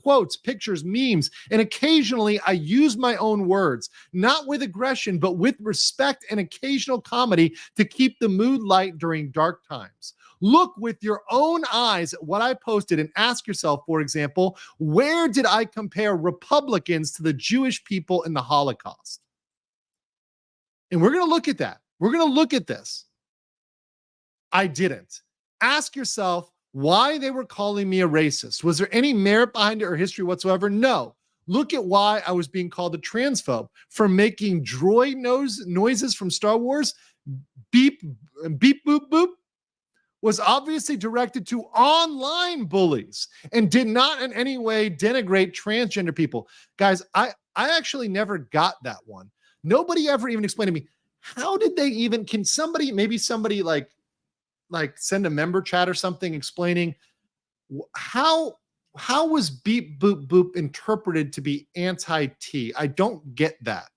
quotes, pictures, memes, and occasionally I used my own words, not with aggression, but with respect and occasional comedy to keep the mood light during dark times. Look with your own eyes at what I posted and ask yourself, for example, where did I compare Republicans to the Jewish people in the Holocaust? And we're going to look at that. We're going to look at this. I didn't. Ask yourself why they were calling me a racist. Was there any merit behind it or history whatsoever? No. Look at why I was being called a transphobe for making droid noises from Star Wars. Beep, beep, boop, boop. Was obviously directed to online bullies and did not in any way denigrate transgender people. Guys, I actually never got that one. Nobody ever even explained to me, how did they even, can somebody, maybe somebody like send a member chat or something explaining how was beep, boop, boop interpreted to be anti-T? I don't get that.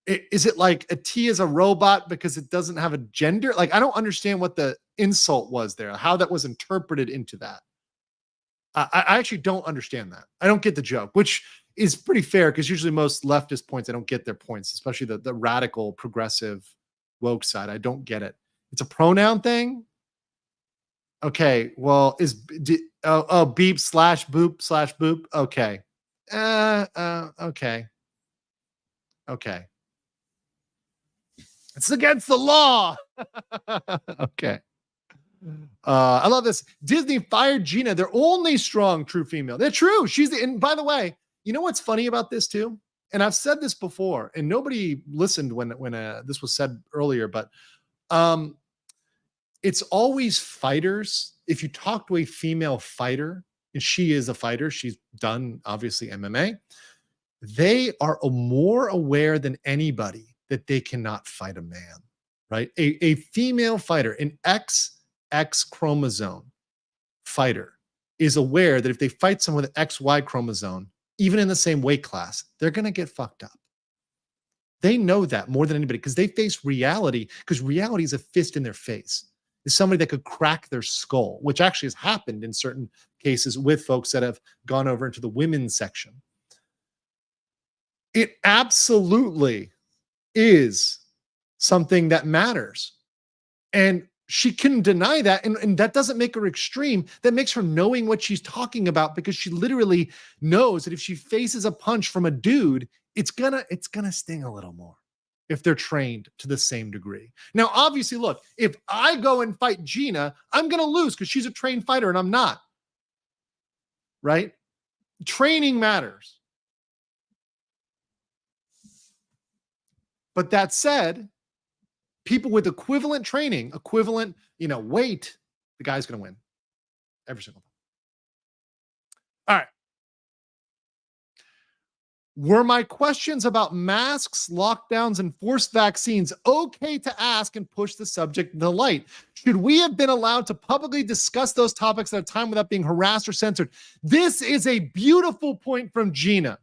Is it like a T is a robot because it doesn't have a gender? Like, I don't understand what the insult was there, how that was interpreted into that. I actually don't understand that. I don't get the joke, which is pretty fair because usually most leftist points, I don't get their points, especially the radical, progressive, woke side. I don't get it. It's a pronoun thing? Okay, well, beep slash boop. Okay. Okay. It's against the law. Okay. I love this. Disney fired Gina, their only strong true female. They're true. And by the way, you know what's funny about this too? And I've said this before, and nobody listened when this was said earlier, but it's always fighters. If you talk to a female fighter, and she is a fighter, she's done obviously MMA, they are more aware than anybody that they cannot fight a man, right? A female fighter, an XX chromosome fighter, is aware that if they fight someone with an XY chromosome, even in the same weight class, they're going to get fucked up. They know that more than anybody because they face reality, because reality is a fist in their face. Is somebody that could crack their skull, which actually has happened in certain cases with folks that have gone over into the women's section. It absolutely is something that matters. And she couldn't deny that. And that doesn't make her extreme. That makes her knowing what she's talking about, because she literally knows that if she faces a punch from a dude, it's gonna sting a little more if they're trained to the same degree. Now, obviously, look, if I go and fight Gina, I'm going to lose because she's a trained fighter and I'm not. Right? Training matters. But that said, people with equivalent training, equivalent, weight, the guy's going to win every single time. All right. Were my questions about masks, lockdowns, and forced vaccines okay to ask and push the subject in the light? Should we have been allowed to publicly discuss those topics at a time without being harassed or censored? This is a beautiful point from Gina.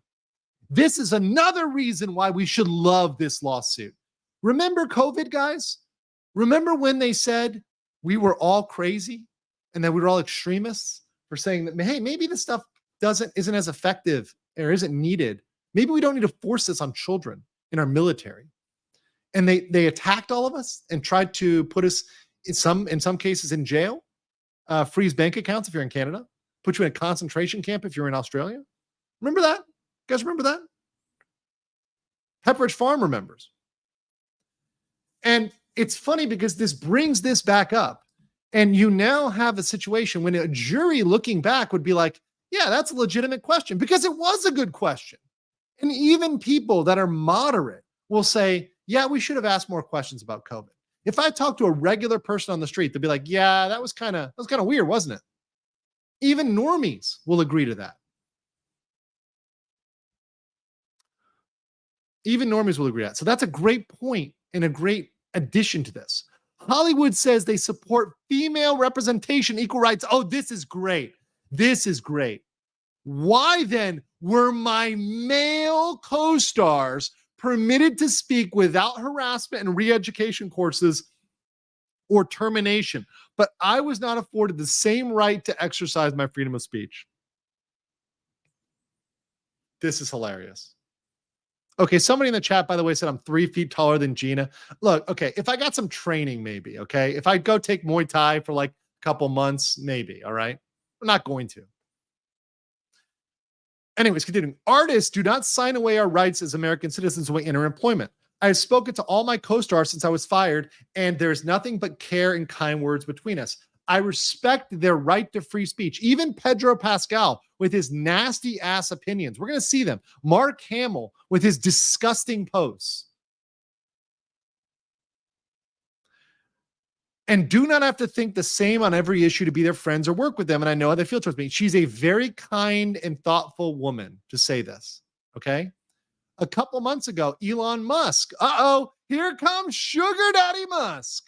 This is another reason why we should love this lawsuit. Remember COVID, guys? Remember when they said we were all crazy and that we were all extremists for saying that, hey, maybe this stuff isn't as effective or isn't needed. Maybe we don't need to force this on children in our military. And they attacked all of us and tried to put us in some cases in jail, freeze bank accounts if you're in Canada, put you in a concentration camp if you're in Australia. Remember that? You guys remember that? Pepperidge Farm remembers. And it's funny because this brings this back up. And you now have a situation when a jury looking back would be like, yeah, that's a legitimate question, because it was a good question. And even people that are moderate will say, yeah, we should have asked more questions about COVID. If I talk to a regular person on the street, they'll be like, yeah, that was kind of weird, wasn't it? Even normies will agree to that. Even normies will agree to that. So that's a great point and a great addition to this. Hollywood says they support female representation, equal rights. Oh, this is great. This is great. Why then were my male co-stars permitted to speak without harassment and re-education courses or termination, but I was not afforded the same right to exercise my freedom of speech? This is hilarious. Okay, somebody in the chat, by the way, said I'm 3 feet taller than Gina. Look, okay, if I got some training, maybe, okay? If I go take Muay Thai for like a couple months, maybe, all right? I'm not going to. Anyways, continuing. Artists do not sign away our rights as American citizens when we enter employment. I have spoken to all my co-stars since I was fired, and there's nothing but care and kind words between us. I respect their right to free speech. Even Pedro Pascal with his nasty ass opinions. We're going to see them. Mark Hamill with his disgusting posts. And do not have to think the same on every issue to be their friends or work with them. And I know how they feel towards me. She's a very kind and thoughtful woman to say this. Okay. A couple months ago, Elon Musk. Here comes Sugar Daddy Musk.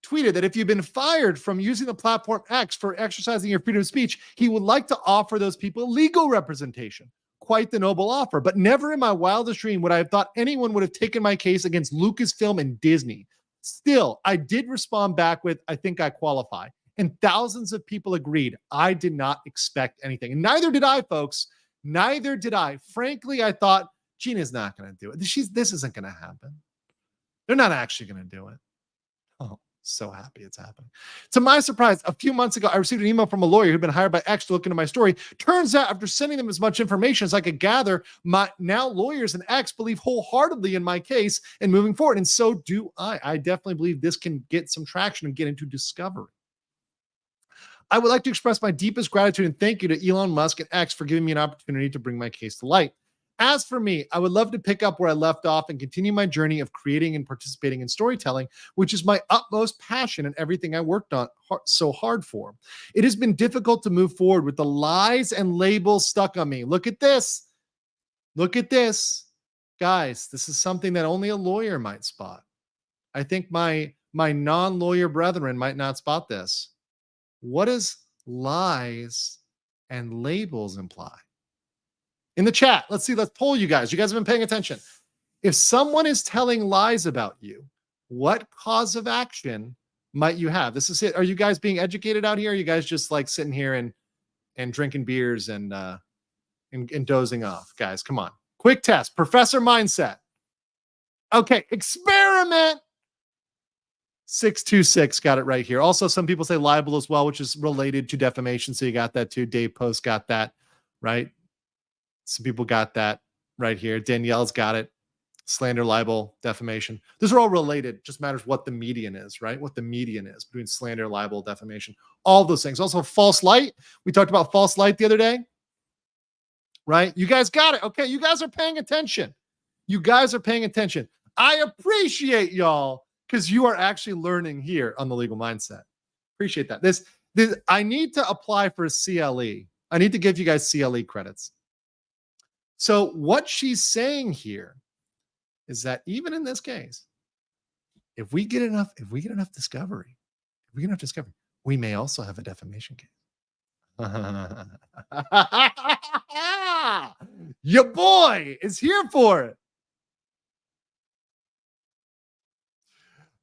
Tweeted that if you've been fired from using the platform X for exercising your freedom of speech, he would like to offer those people legal representation. Quite the noble offer, but never in my wildest dream would I have thought anyone would have taken my case against Lucasfilm and Disney. Still, I did respond back with, I think I qualify. And thousands of people agreed. I did not expect anything. And neither did I, folks. Neither did I. Frankly, I thought, Gina's not going to do it. This isn't going to happen. They're not actually going to do it. Oh, so happy it's happening. To my surprise, a few months ago, I received an email from a lawyer who'd been hired by X to look into my story. Turns out, after sending them as much information as I could gather, my now lawyers and X believe wholeheartedly in my case and moving forward. And so do I. I definitely believe this can get some traction and get into discovery. I would like to express my deepest gratitude and thank you to Elon Musk and X for giving me an opportunity to bring my case to light. As for me, I would love to pick up where I left off and continue my journey of creating and participating in storytelling, which is my utmost passion and everything I worked on so hard for. It has been difficult to move forward with the lies and labels stuck on me. Look at this. Look at this. Guys, this is something that only a lawyer might spot. I think my non-lawyer brethren might not spot this. What does lies and labels imply? In the chat, let's poll you guys. You guys have been paying attention. If someone is telling lies about you, what cause of action might you have? This is it. Are you guys being educated out here? Are you guys just like sitting here and drinking beers and dozing off? Guys, come on. Quick test. Professor Mindset. Okay, experiment. 626 got it right here. Also, some people say libel as well, which is related to defamation. So you got that too. Dave Post got that, right? Some people got that right here. Danielle's got it. Slander, libel, defamation. Those are all related. Just matters what the median is, right? What the median is between slander, libel, defamation. All those things. Also, false light. We talked about false light the other day, right? You guys got it. Okay, you guys are paying attention. You guys are paying attention. I appreciate y'all because you are actually learning here on the Legal Mindset. Appreciate that. This I need to apply for a CLE. I need to give you guys CLE credits. So what she's saying here is that even in this case, if we get enough discovery, we may also have a defamation case. Your boy is here for it.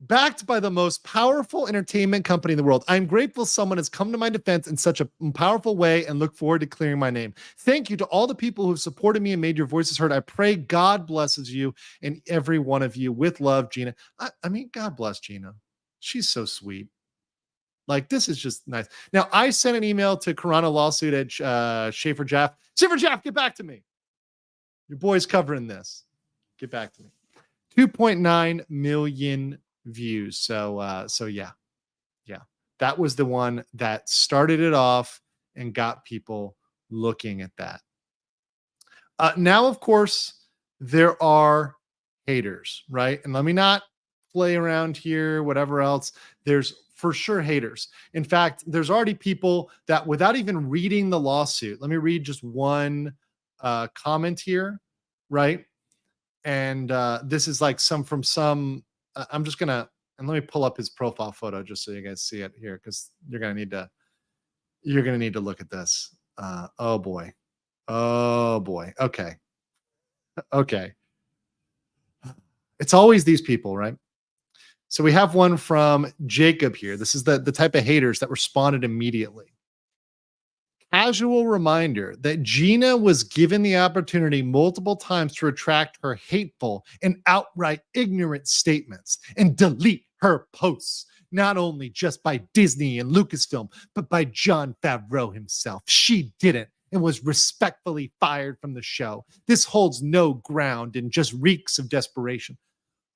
Backed by the most powerful entertainment company in the world, I'm grateful someone has come to my defense in such a powerful way and look forward to clearing my name. Thank you to all the people who have supported me and made your voices heard. I pray God blesses you and every one of you. With love, Gina. I mean, God bless Gina. She's so sweet. Like, this is just nice. Now, I sent an email to Carano lawsuit at Schaefer Jaff. Schaefer Jaff, get back to me. Your boy's covering this. Get back to me. 2.9 million views. So yeah. That was the one that started it off and got people looking at that. Now, of course, there are haters, right? And let me not play around here, whatever else. There's for sure haters. In fact, there's already people that without even reading the lawsuit, let me read just one comment here, right? And this is like I'm just gonna, and let me pull up his profile photo just so you guys see it here, because you're gonna need to look at this. Oh boy. Okay. It's always these people, right? So we have one from Jacob here. This is the type of haters that responded immediately. Casual reminder that Gina was given the opportunity multiple times to retract her hateful and outright ignorant statements and delete her posts, not only just by Disney and Lucasfilm, but by Jon Favreau himself. She didn't and was respectfully fired from the show. This holds no ground and just reeks of desperation.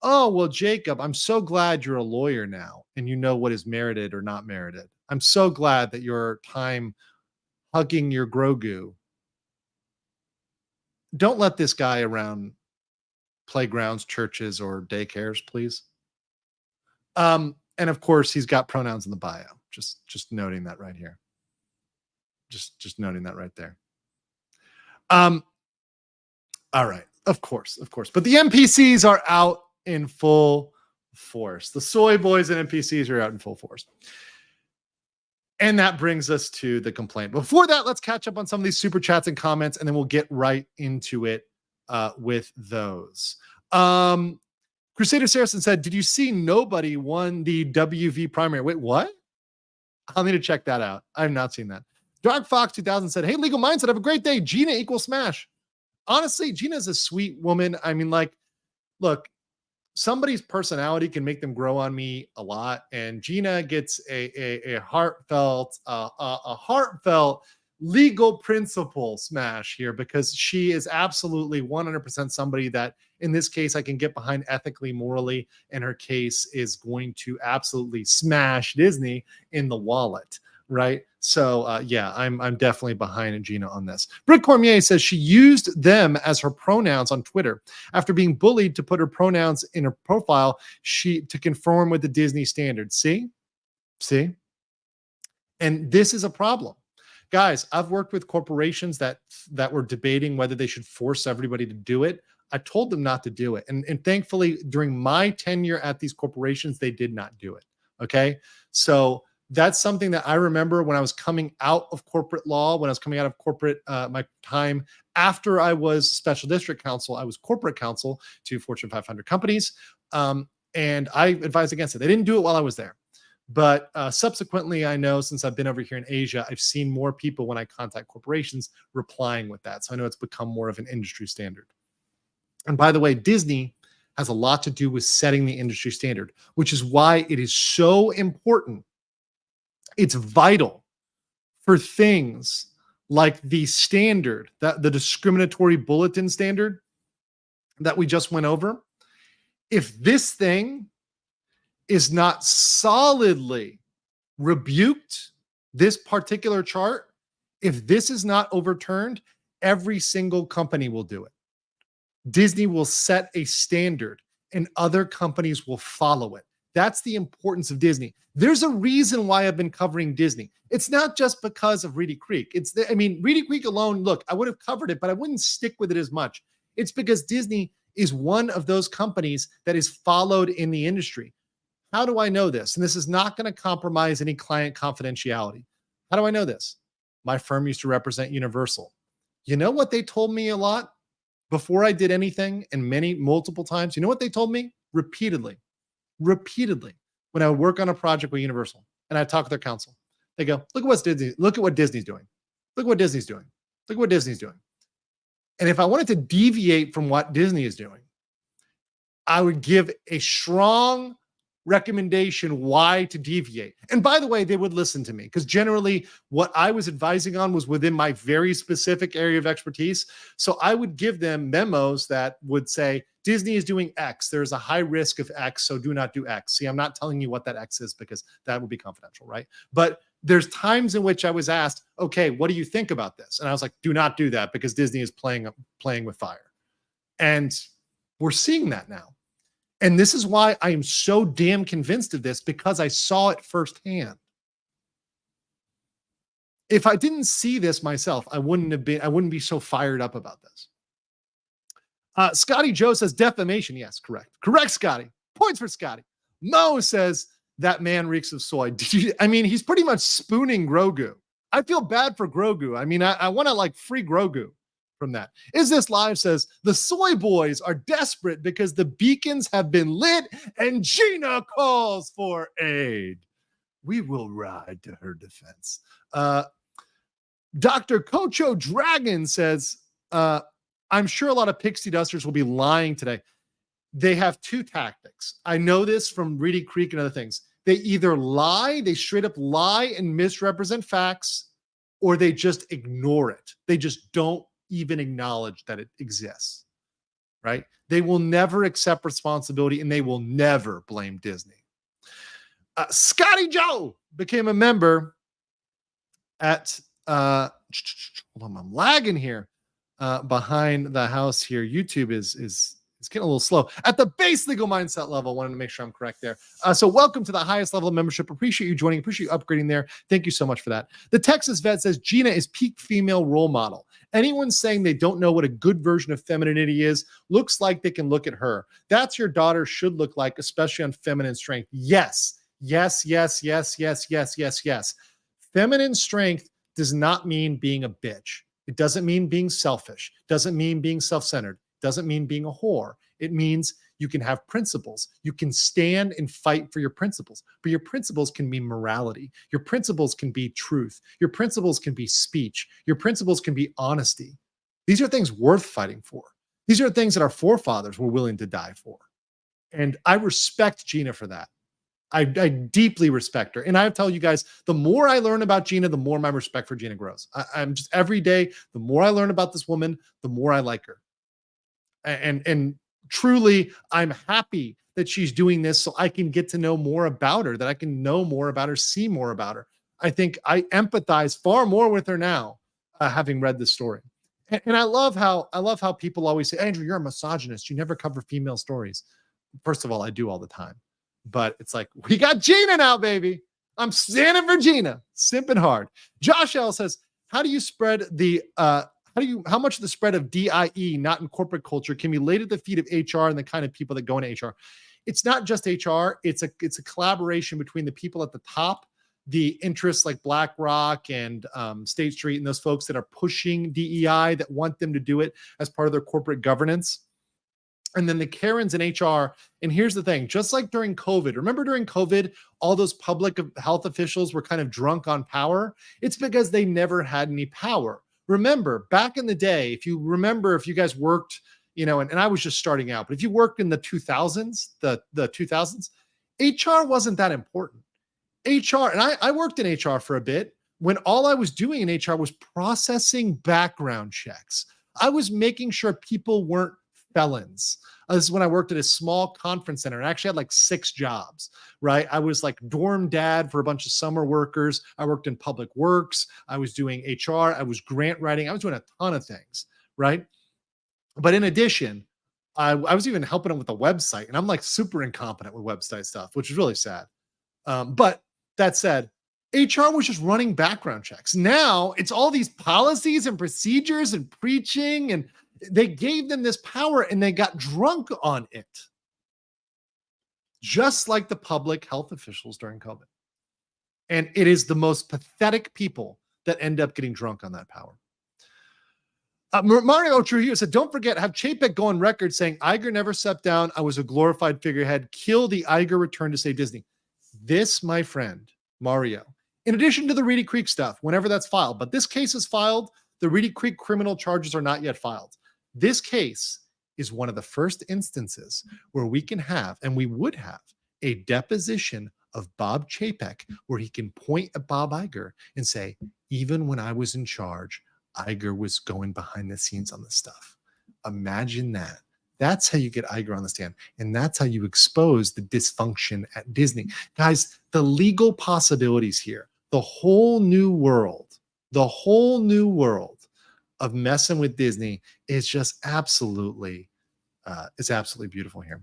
Oh, well, Jacob, I'm so glad you're a lawyer now and you know what is merited or not merited. I'm so glad that your time hugging your Grogu. Don't let this guy around playgrounds, churches, or daycares, please. And of course, he's got pronouns in the bio. Just noting that right here. Just noting that right there. All right. Of course. But the NPCs are out in full force. The soy boys and NPCs are out in full force. And that brings us to the complaint. Before that, let's catch up on some of these super chats and comments, and then we'll get right into it with those. Crusader Saracen said, did you see nobody won the WV primary? Wait, what? I'll need to check that out. I have not seen that. Dark Fox 2000 said, hey, Legal Mindset, have a great day. Gina equals smash. Honestly, Gina's a sweet woman. I mean, like, look, somebody's personality can make them grow on me a lot. And Gina gets a heartfelt legal principle smash here because she is absolutely 100% somebody that, in this case, I can get behind ethically, morally, and her case is going to absolutely smash Disney in the wallet. Right. So, yeah, I'm definitely behind Gina on this. Britt Cormier says she used them as her pronouns on Twitter after being bullied to put her pronouns in her profile. To conform with the Disney standards. See? And this is a problem. Guys, I've worked with corporations that were debating whether they should force everybody to do it. I told them not to do it. And thankfully, during my tenure at these corporations, they did not do it. Okay. So that's something that I remember when I was coming out of corporate law, when I was coming out of corporate, my time after I was special district counsel, I was corporate counsel to Fortune 500 companies. And I advised against it. They didn't do it while I was there. But subsequently, I know since I've been over here in Asia, I've seen more people when I contact corporations replying with that. So I know it's become more of an industry standard. And by the way, Disney has a lot to do with setting the industry standard, which is why it is so important. It's vital for things like the standard, that the discriminatory bulletin standard that we just went over. If this thing is not solidly rebuked, this particular chart, if this is not overturned, every single company will do it. Disney will set a standard and other companies will follow it. That's the importance of Disney. There's a reason why I've been covering Disney. It's not just because of Reedy Creek. Reedy Creek alone, look, I would have covered it, but I wouldn't stick with it as much. It's because Disney is one of those companies that is followed in the industry. How do I know this? And this is not going to compromise any client confidentiality. How do I know this? My firm used to represent Universal. You know what they told me a lot before I did anything, and multiple times? You know what they told me? Repeatedly, when I would work on a project with Universal and I talk with their counsel, they go, look at what Disney's doing. Look at what Disney's doing. Look at what Disney's doing. And if I wanted to deviate from what Disney is doing, I would give a strong recommendation why to deviate. And by the way, they would listen to me because generally what I was advising on was within my very specific area of expertise. So I would give them memos that would say, Disney is doing X. There's a high risk of X, so do not do X. See, I'm not telling you what that X is because that would be confidential, right? But there's times in which I was asked, okay, what do you think about this? And I was like, do not do that because Disney is playing with fire. And we're seeing that now. And this is why I am so damn convinced of this, because I saw it firsthand. If I didn't see this myself, I wouldn't be so fired up about this. Scotty Joe says defamation. Yes, correct. Correct, Scotty. Points for Scotty. Mo says that man reeks of soy. He's pretty much spooning Grogu. I feel bad for Grogu. I want to like free Grogu from that. Is This Live says the soy boys are desperate because the beacons have been lit and Gina calls for aid. We will ride to her defense. Dr. Cocho Dragon says, I'm sure a lot of pixie dusters will be lying today. They have two tactics. I know this from Reedy Creek and other things. They either lie, they straight up lie and misrepresent facts, or they just ignore it. They just don't even acknowledge that it exists, right? They will never accept responsibility and they will never blame Disney. Scotty Joe became a member at, hold on, I'm lagging here. Behind the house here. YouTube is getting a little slow. At the base legal mindset level, wanted to make sure I'm correct there. So welcome to the highest level of membership. Appreciate you joining. Appreciate you upgrading there. Thank you so much for that. The Texas vet says Gina is peak female role model. Anyone saying they don't know what a good version of femininity is looks like they can look at her. That's your daughter should look like, especially on feminine strength. Yes. Feminine strength does not mean being a bitch. It doesn't mean being selfish. Doesn't mean being self-centered. Doesn't mean being a whore. It means you can have principles. You can stand and fight for your principles. But your principles can be morality. Your principles can be truth. Your principles can be speech. Your principles can be honesty. These are things worth fighting for. These are things that our forefathers were willing to die for. And I respect Gina for that. I deeply respect her. And I tell you guys, the more I learn about Gina, the more my respect for Gina grows. I'm just every day, the more I learn about this woman, the more I like her. And truly, I'm happy that she's doing this so I can get to know more about her, that I can know more about her, see more about her. I think I empathize far more with her now, having read this story. And I love how people always say, Andrew, you're a misogynist. You never cover female stories. First of all, I do all the time. But it's like, we got Gina now, baby. I'm standing for Gina, simping hard. Josh L says, how much of the spread of DIE, not in corporate culture, can be laid at the feet of HR and the kind of people that go into HR? It's not just HR. It's a collaboration between the people at the top, the interests like BlackRock and State Street and those folks that are pushing DEI, that want them to do it as part of their corporate governance. And then the Karens in HR. And here's the thing, just like during COVID, remember during COVID, all those public health officials were kind of drunk on power? It's because they never had any power. Remember, back in the day, if you guys worked, and I was just starting out, but if you worked in the 2000s, the 2000s, HR wasn't that important. HR, and I worked in HR for a bit, when all I was doing in HR was processing background checks. I was making sure people weren't felons. This is when I worked at a small conference center. I actually had like 6 jobs, right? I was like dorm dad for a bunch of summer workers. I worked in public works. I was doing HR. I was grant writing. I was doing a ton of things, right? But in addition, I was even helping them with the website, and I'm like super incompetent with website stuff, which is really sad. But that said, HR was just running background checks. Now it's all these policies and procedures and preaching, and they gave them this power and they got drunk on it. Just like the public health officials during COVID. And it is the most pathetic people that end up getting drunk on that power. Mario Trujillo said, don't forget, have Chapek go on record saying Iger never stepped down. I was a glorified figurehead. Kill the Iger return to save Disney. This, my friend, Mario, in addition to the Reedy Creek stuff, whenever that's filed, but this case is filed, the Reedy Creek criminal charges are not yet filed. This case is one of the first instances where we can have, and we would have, a deposition of Bob Chapek where he can point at Bob Iger and say, even when I was in charge, Iger was going behind the scenes on this stuff. Imagine that. That's how you get Iger on the stand. And that's how you expose the dysfunction at Disney. Guys, the legal possibilities here the whole new world of messing with Disney is just absolutely is absolutely beautiful here.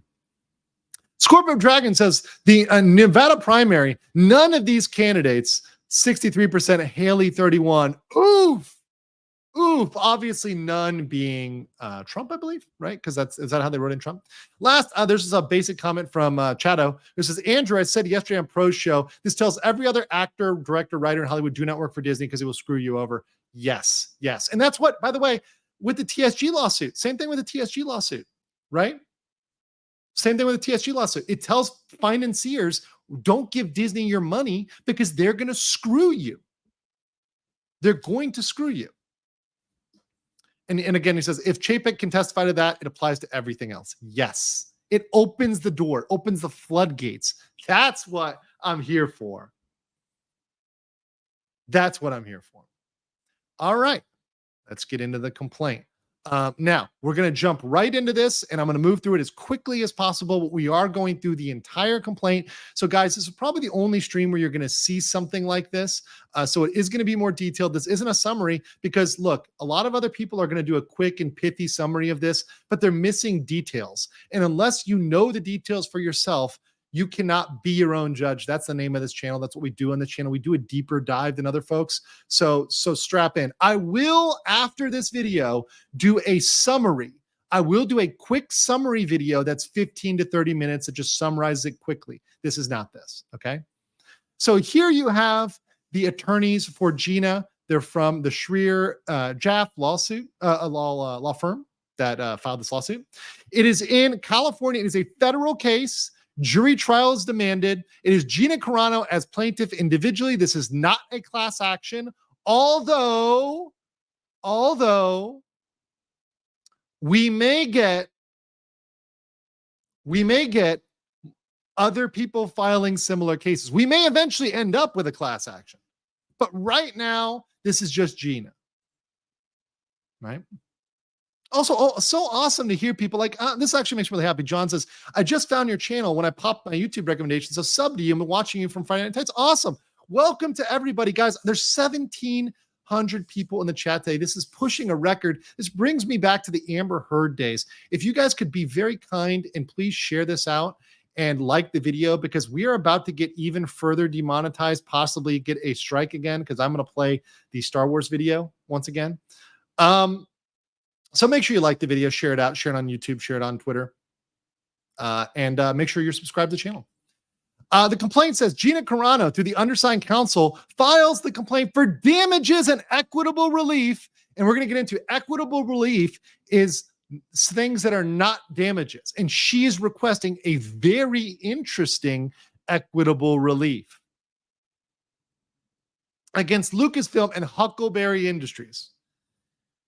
Scorpio Dragon says the Nevada primary, none of these candidates, 63%, Haley 31. Oof. Obviously none being Trump, I believe, right? Because is that how they wrote in Trump? Last, there's just a basic comment from Chado who says, Andrew, I said yesterday on Pro's show, this tells every other actor, director, writer in Hollywood, do not work for Disney because it will screw you over. Yes. And that's what, by the way, with the TSG lawsuit, same thing with the TSG lawsuit, right? Same thing with the TSG lawsuit. It tells financiers, don't give Disney your money because they're going to screw you. They're going to screw you. And again, he says, if Chapek can testify to that, it applies to everything else. Yes. It opens the door, opens the floodgates. That's what I'm here for. That's what I'm here for. All right. Let's get into the complaint. Now, we're going to jump right into this, and I'm going to move through it as quickly as possible. But we are going through the entire complaint. So, guys, this is probably the only stream where you're going to see something like this. So it is going to be more detailed. This isn't a summary because, look, a lot of other people are going to do a quick and pithy summary of this, but they're missing details. And unless you know the details for yourself, you cannot be your own judge. That's the name of this channel. That's what we do on the channel. We do a deeper dive than other folks. So strap in. I will, after this video, do a summary. I will do a quick summary video that's 15 to 30 minutes that just summarizes it quickly. This is not this, okay? So here you have the attorneys for Gina. They're from the Schreier Jaff lawsuit, law firm that filed this lawsuit. It is in California. It is a federal case. Jury trial is demanded. It is Gina Carano as plaintiff individually. This is not a class action, although we may get other people filing similar cases. We may eventually end up with a class action, but right now this is just Gina, right? Also, so awesome to hear people like, this actually makes me really happy. John says, I just found your channel when I popped my YouTube recommendations. So sub to you. I'm watching you from Friday Night Tights. Awesome. Welcome to everybody, guys. There's 1,700 people in the chat today. This is pushing a record. This brings me back to the Amber Heard days. If you guys could be very kind and please share this out and like the video, because we are about to get even further demonetized, possibly get a strike again, because I'm going to play the Star Wars video once again. So make sure you like the video, share it out, share it on YouTube, share it on Twitter, and make sure you're subscribed to the channel. The complaint says Gina Carano, through the undersigned counsel, files the complaint for damages and equitable relief. And we're going to get into equitable relief is things that are not damages. And she is requesting a very interesting equitable relief against Lucasfilm and Huckleberry Industries.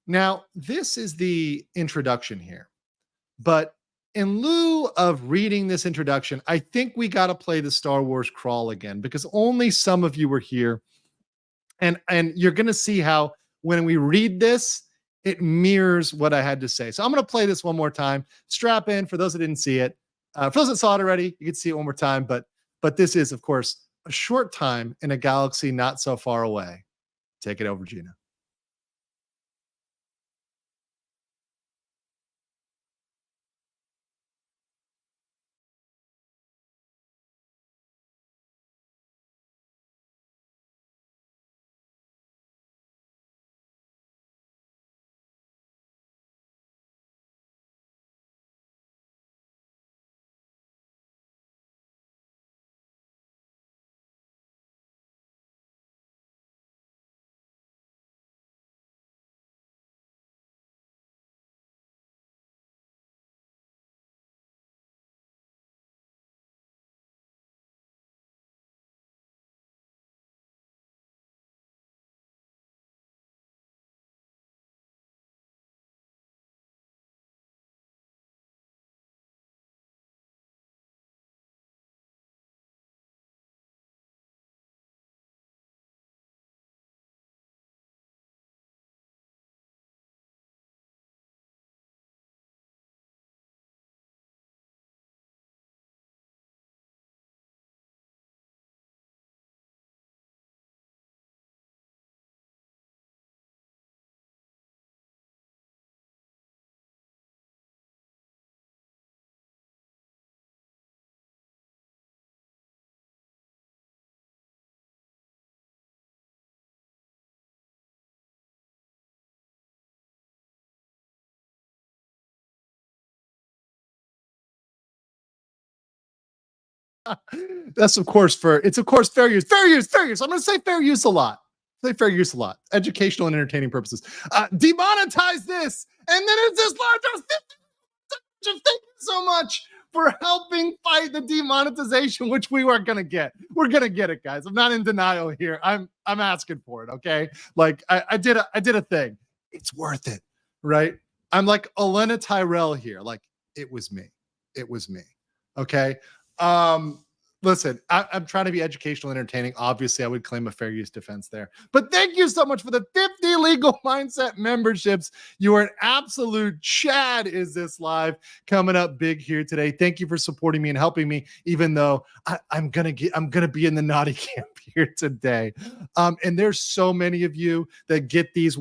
Now, this is the introduction here, but in lieu of reading this introduction, I think we got to play the Star Wars crawl again, because only some of you were here, and you're going to see how when we read this, it mirrors what I had to say. So I'm going to play this one more time. Strap in for those that didn't see it. For those that saw it already, you can see it one more time, but this is, of course, a short time in a galaxy not so far away. Take it over, Gina. That's of course fair use. Fair use. I'm going to say fair use a lot. Educational and entertaining purposes. Demonetize this. And then it's this large. Thank you so much for helping fight the demonetization, which we weren't going to get. We're going to get it, guys. I'm not in denial here. I'm asking for it. Okay. Like I did a thing. It's worth it. Right. I'm like Elena Tyrell here. Like it was me. Okay. Listen, I'm trying to be educational, entertaining. Obviously, I would claim a fair use defense there. But thank you so much for the 50 Legal Mindset memberships. You are an absolute Chad. Is this live coming up big here today? Thank you for supporting me and helping me, even though I'm gonna be in the naughty camp here today. And there's so many of you that get these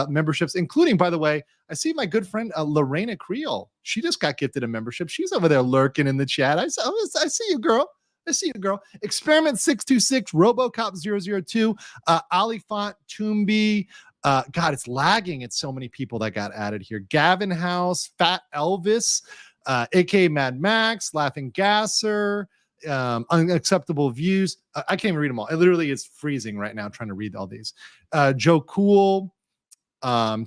memberships, including, by the way, I see my good friend Lorena Creel. She just got gifted a membership. She's over there lurking in the chat. I see you, girl. Experiment 626, RoboCop 002, Alifant, Toombi. God, it's lagging. It's so many people that got added here. Gavin House, Fat Elvis, aka Mad Max, Laughing Gasser, Unacceptable Views. I can't even read them all. It literally is freezing right now trying to read all these. Joe Cool,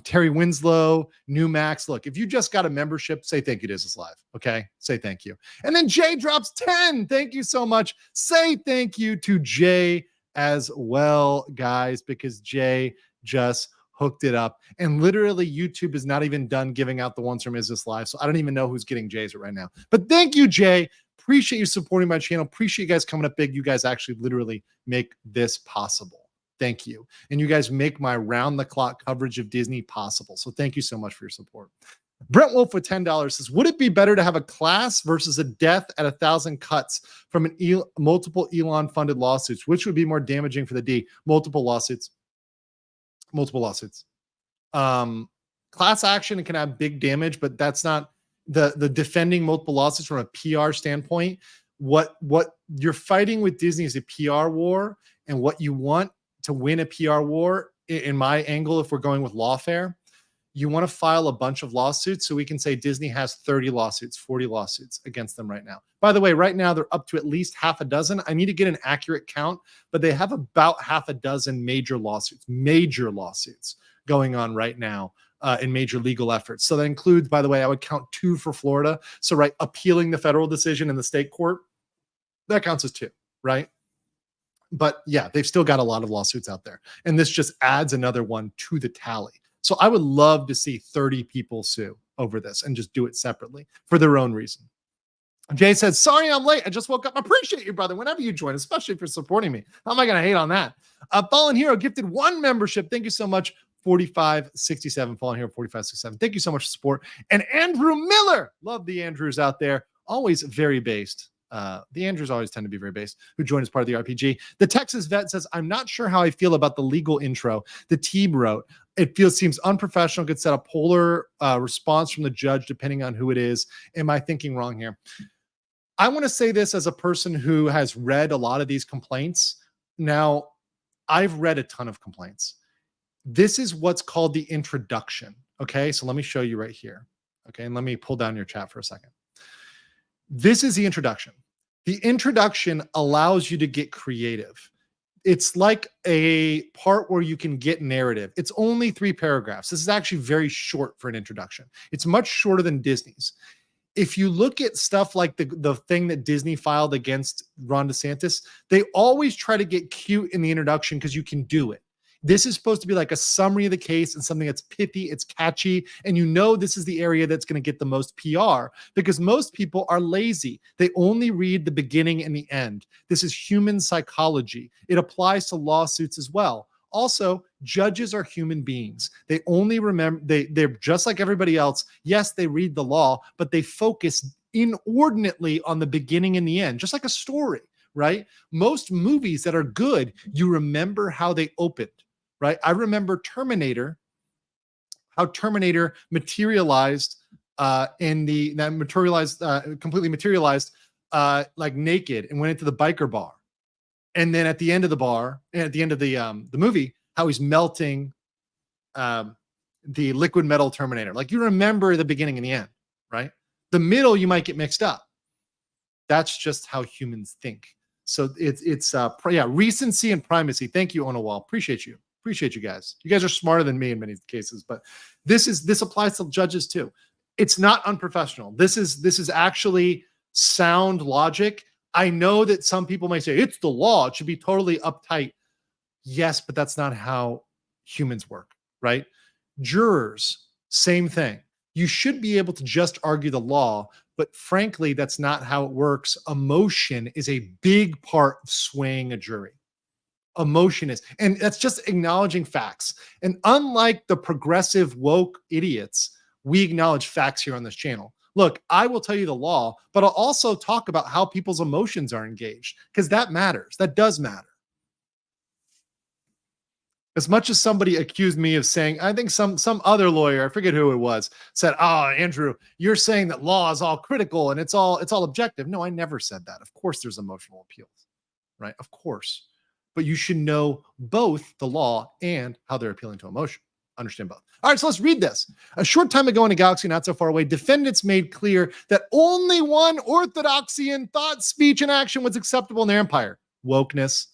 Terry Winslow, New Max. Look, if you just got a membership, say thank you to This Live. Okay, say thank you. And then Jay drops 10. Thank you so much. Say thank you to Jay as well, guys, because Jay just hooked it up. And literally, YouTube is not even done giving out the ones from Is This Live, so I don't even know who's getting Jay's right now. But thank you, Jay. Appreciate you supporting my channel. Appreciate you guys coming up big. You guys actually literally make this possible. Thank you. And you guys make my round-the-clock coverage of Disney possible. So thank you so much for your support. Brent Wolf with $10 says, would it be better to have a class versus a death at 1,000 cuts from multiple Elon-funded lawsuits? Which would be more damaging for the D? Multiple lawsuits. Class action can have big damage, but that's not the defending multiple lawsuits from a PR standpoint. What you're fighting with Disney is a PR war, and what you want to win a PR war, in my angle, if we're going with lawfare, you want to file a bunch of lawsuits so we can say Disney has 30 lawsuits, 40 lawsuits against them right now. By the way, right now they're up to at least half a dozen. I need to get an accurate count, but they have about half a dozen major lawsuits going on right now in major legal efforts. So that includes, by the way, I would count 2 for Florida. So right, appealing the federal decision in the state court, that counts as 2, right? But yeah, they've still got a lot of lawsuits out there. And this just adds another one to the tally. So I would love to see 30 people sue over this and just do it separately for their own reason. Jay says, sorry, I'm late. I just woke up. I appreciate you, brother, whenever you join, especially for supporting me. How am I going to hate on that? Fallen Hero gifted 1 membership. Thank you so much. 4567, Fallen Hero 4567. Thank you so much for support. And Andrew Miller, love the Andrews out there. Always very based. The Andrews always tend to be very based, who joined as part of the RPG. The Texas vet says, I'm not sure how I feel about the legal intro the team wrote. It seems unprofessional, could set a polar response from the judge depending on who it is. Am I thinking wrong here? I want to say this as a person who has read a lot of these complaints. Now, I've read a ton of complaints. This is what's called the introduction. Okay, so let me show you right here. Okay, and let me pull down your chat for a second. This is the introduction. The introduction allows you to get creative. It's like a part where you can get narrative. It's only 3 paragraphs. This is actually very short for an introduction. It's much shorter than Disney's. If you look at stuff like the thing that Disney filed against Ron DeSantis, they always try to get cute in the introduction because you can do it. This is supposed to be like a summary of the case and something that's pithy, it's catchy, and you know this is the area that's going to get the most PR because most people are lazy. They only read the beginning and the end. This is human psychology. It applies to lawsuits as well. Also, judges are human beings. They only remember, they're just like everybody else. Yes, they read the law, but they focus inordinately on the beginning and the end, just like a story, right? Most movies that are good, you remember how they opened. Right? I remember Terminator, how Terminator materialized completely materialized like naked and went into the biker bar. And then at the end of the bar, and at the end of the movie, how he's melting the liquid metal Terminator. Like you remember the beginning and the end, right? The middle you might get mixed up. That's just how humans think. So it's recency and primacy. Thank you, Onawal. Appreciate you. Appreciate you guys. You guys are smarter than me in many cases, but this applies to judges too. It's not unprofessional. This is actually sound logic. I know that some people may say it's the law. It should be totally uptight. Yes, but that's not how humans work, right? Jurors, same thing. You should be able to just argue the law, but frankly, that's not how it works. Emotion is a big part of swaying a jury. Emotion is, and that's just acknowledging facts. And unlike the progressive woke idiots, we acknowledge facts here on this channel. Look, I will tell you the law, but I'll also talk about how people's emotions are engaged, because that matters. That does matter. As much as somebody accused me of saying, I think some other lawyer, I forget who it was, said, "Oh, Andrew, you're saying that law is all critical and it's all objective." No, I never said that. Of course there's emotional appeals, right? Of course. But you should know both the law and how they're appealing to emotion. Understand both. All right, so let's read this. A short time ago in a galaxy not so far away, defendants made clear that only one orthodoxy in thought, speech, and action was acceptable in their empire: wokeness.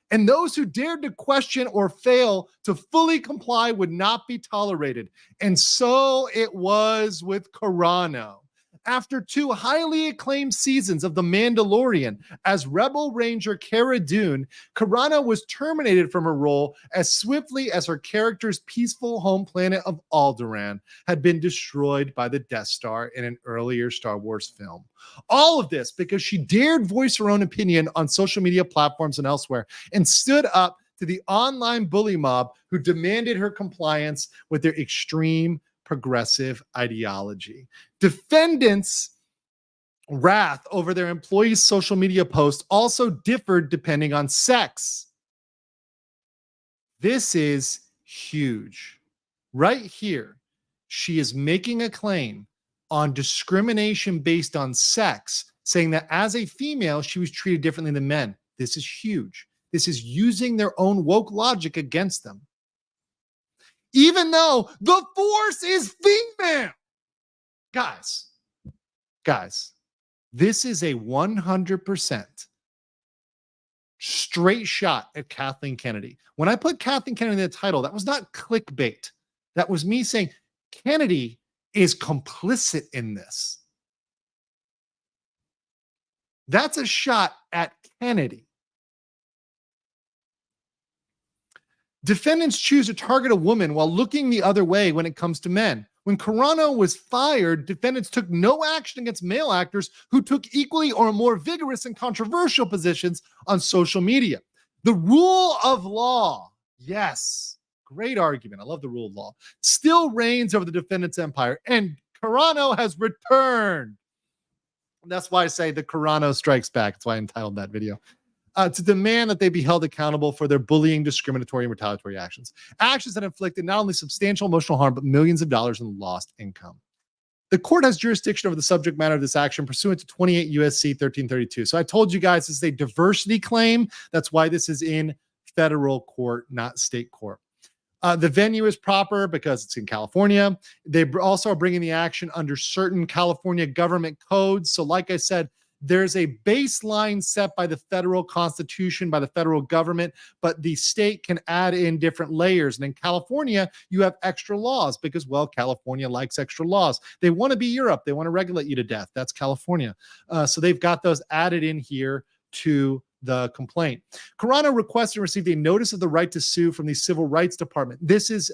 And those who dared to question or fail to fully comply would not be tolerated. And so it was with Carano. After 2 highly acclaimed seasons of The Mandalorian as Rebel Ranger Cara Dune, Carano was terminated from her role as swiftly as her character's peaceful home planet of Alderaan had been destroyed by the Death Star in an earlier Star Wars film. All of this because she dared voice her own opinion on social media platforms and elsewhere, and stood up to the online bully mob who demanded her compliance with their extreme progressive ideology. Defendants' wrath over their employees' social media posts also differed depending on sex. This is huge. Right here, she is making a claim on discrimination based on sex, saying that as a female, she was treated differently than men. This is huge. This is using their own woke logic against them. Even though the Force is female. Guys, this is a 100% straight shot at Kathleen Kennedy. When I put Kathleen Kennedy in the title, that was not clickbait. That was me saying Kennedy is complicit in this. That's a shot at Kennedy. Defendants choose to target a woman while looking the other way when it comes to men. When Carano was fired, defendants took no action against male actors who took equally or more vigorous and controversial positions on social media. The rule of law, yes, great argument. I love the rule of law, still reigns over the defendant's empire, and Carano has returned. That's why I say the Carano strikes back. That's why I entitled that video. To demand that they be held accountable for their bullying, discriminatory, and retaliatory actions. Actions that inflicted not only substantial emotional harm, but millions of dollars in lost income. The court has jurisdiction over the subject matter of this action pursuant to 28 U.S.C. 1332. So I told you guys this is a diversity claim. That's why this is in federal court, not state court. The venue is proper because it's in California. They also are bringing the action under certain California government codes. So like I said, there's a baseline set by the federal constitution, by the federal government, but the state can add in different layers. And in California, you have extra laws because, well, California likes extra laws. They want to be Europe. They want to regulate you to death. That's California. So they've got those added in here to the complaint. Carano requested and received a notice of the right to sue from the Civil Rights Department. This is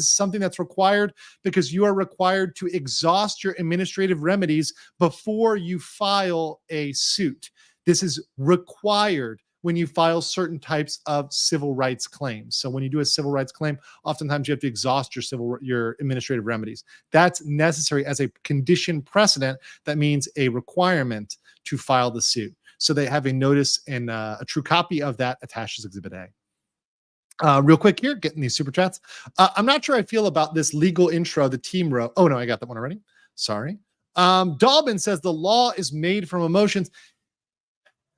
something that's required because you are required to exhaust your administrative remedies before you file a suit. This is required when you file certain types of civil rights claims. So when you do a civil rights claim, oftentimes you have to exhaust your administrative remedies. That's necessary as a condition precedent. That means a requirement to file the suit. So they have a notice and a true copy of that attached as Exhibit A. Real quick here, getting these super chats. I'm not sure I feel about this legal intro the team wrote. Oh, no, I got that one already. Sorry. Dalbin says the law is made from emotions.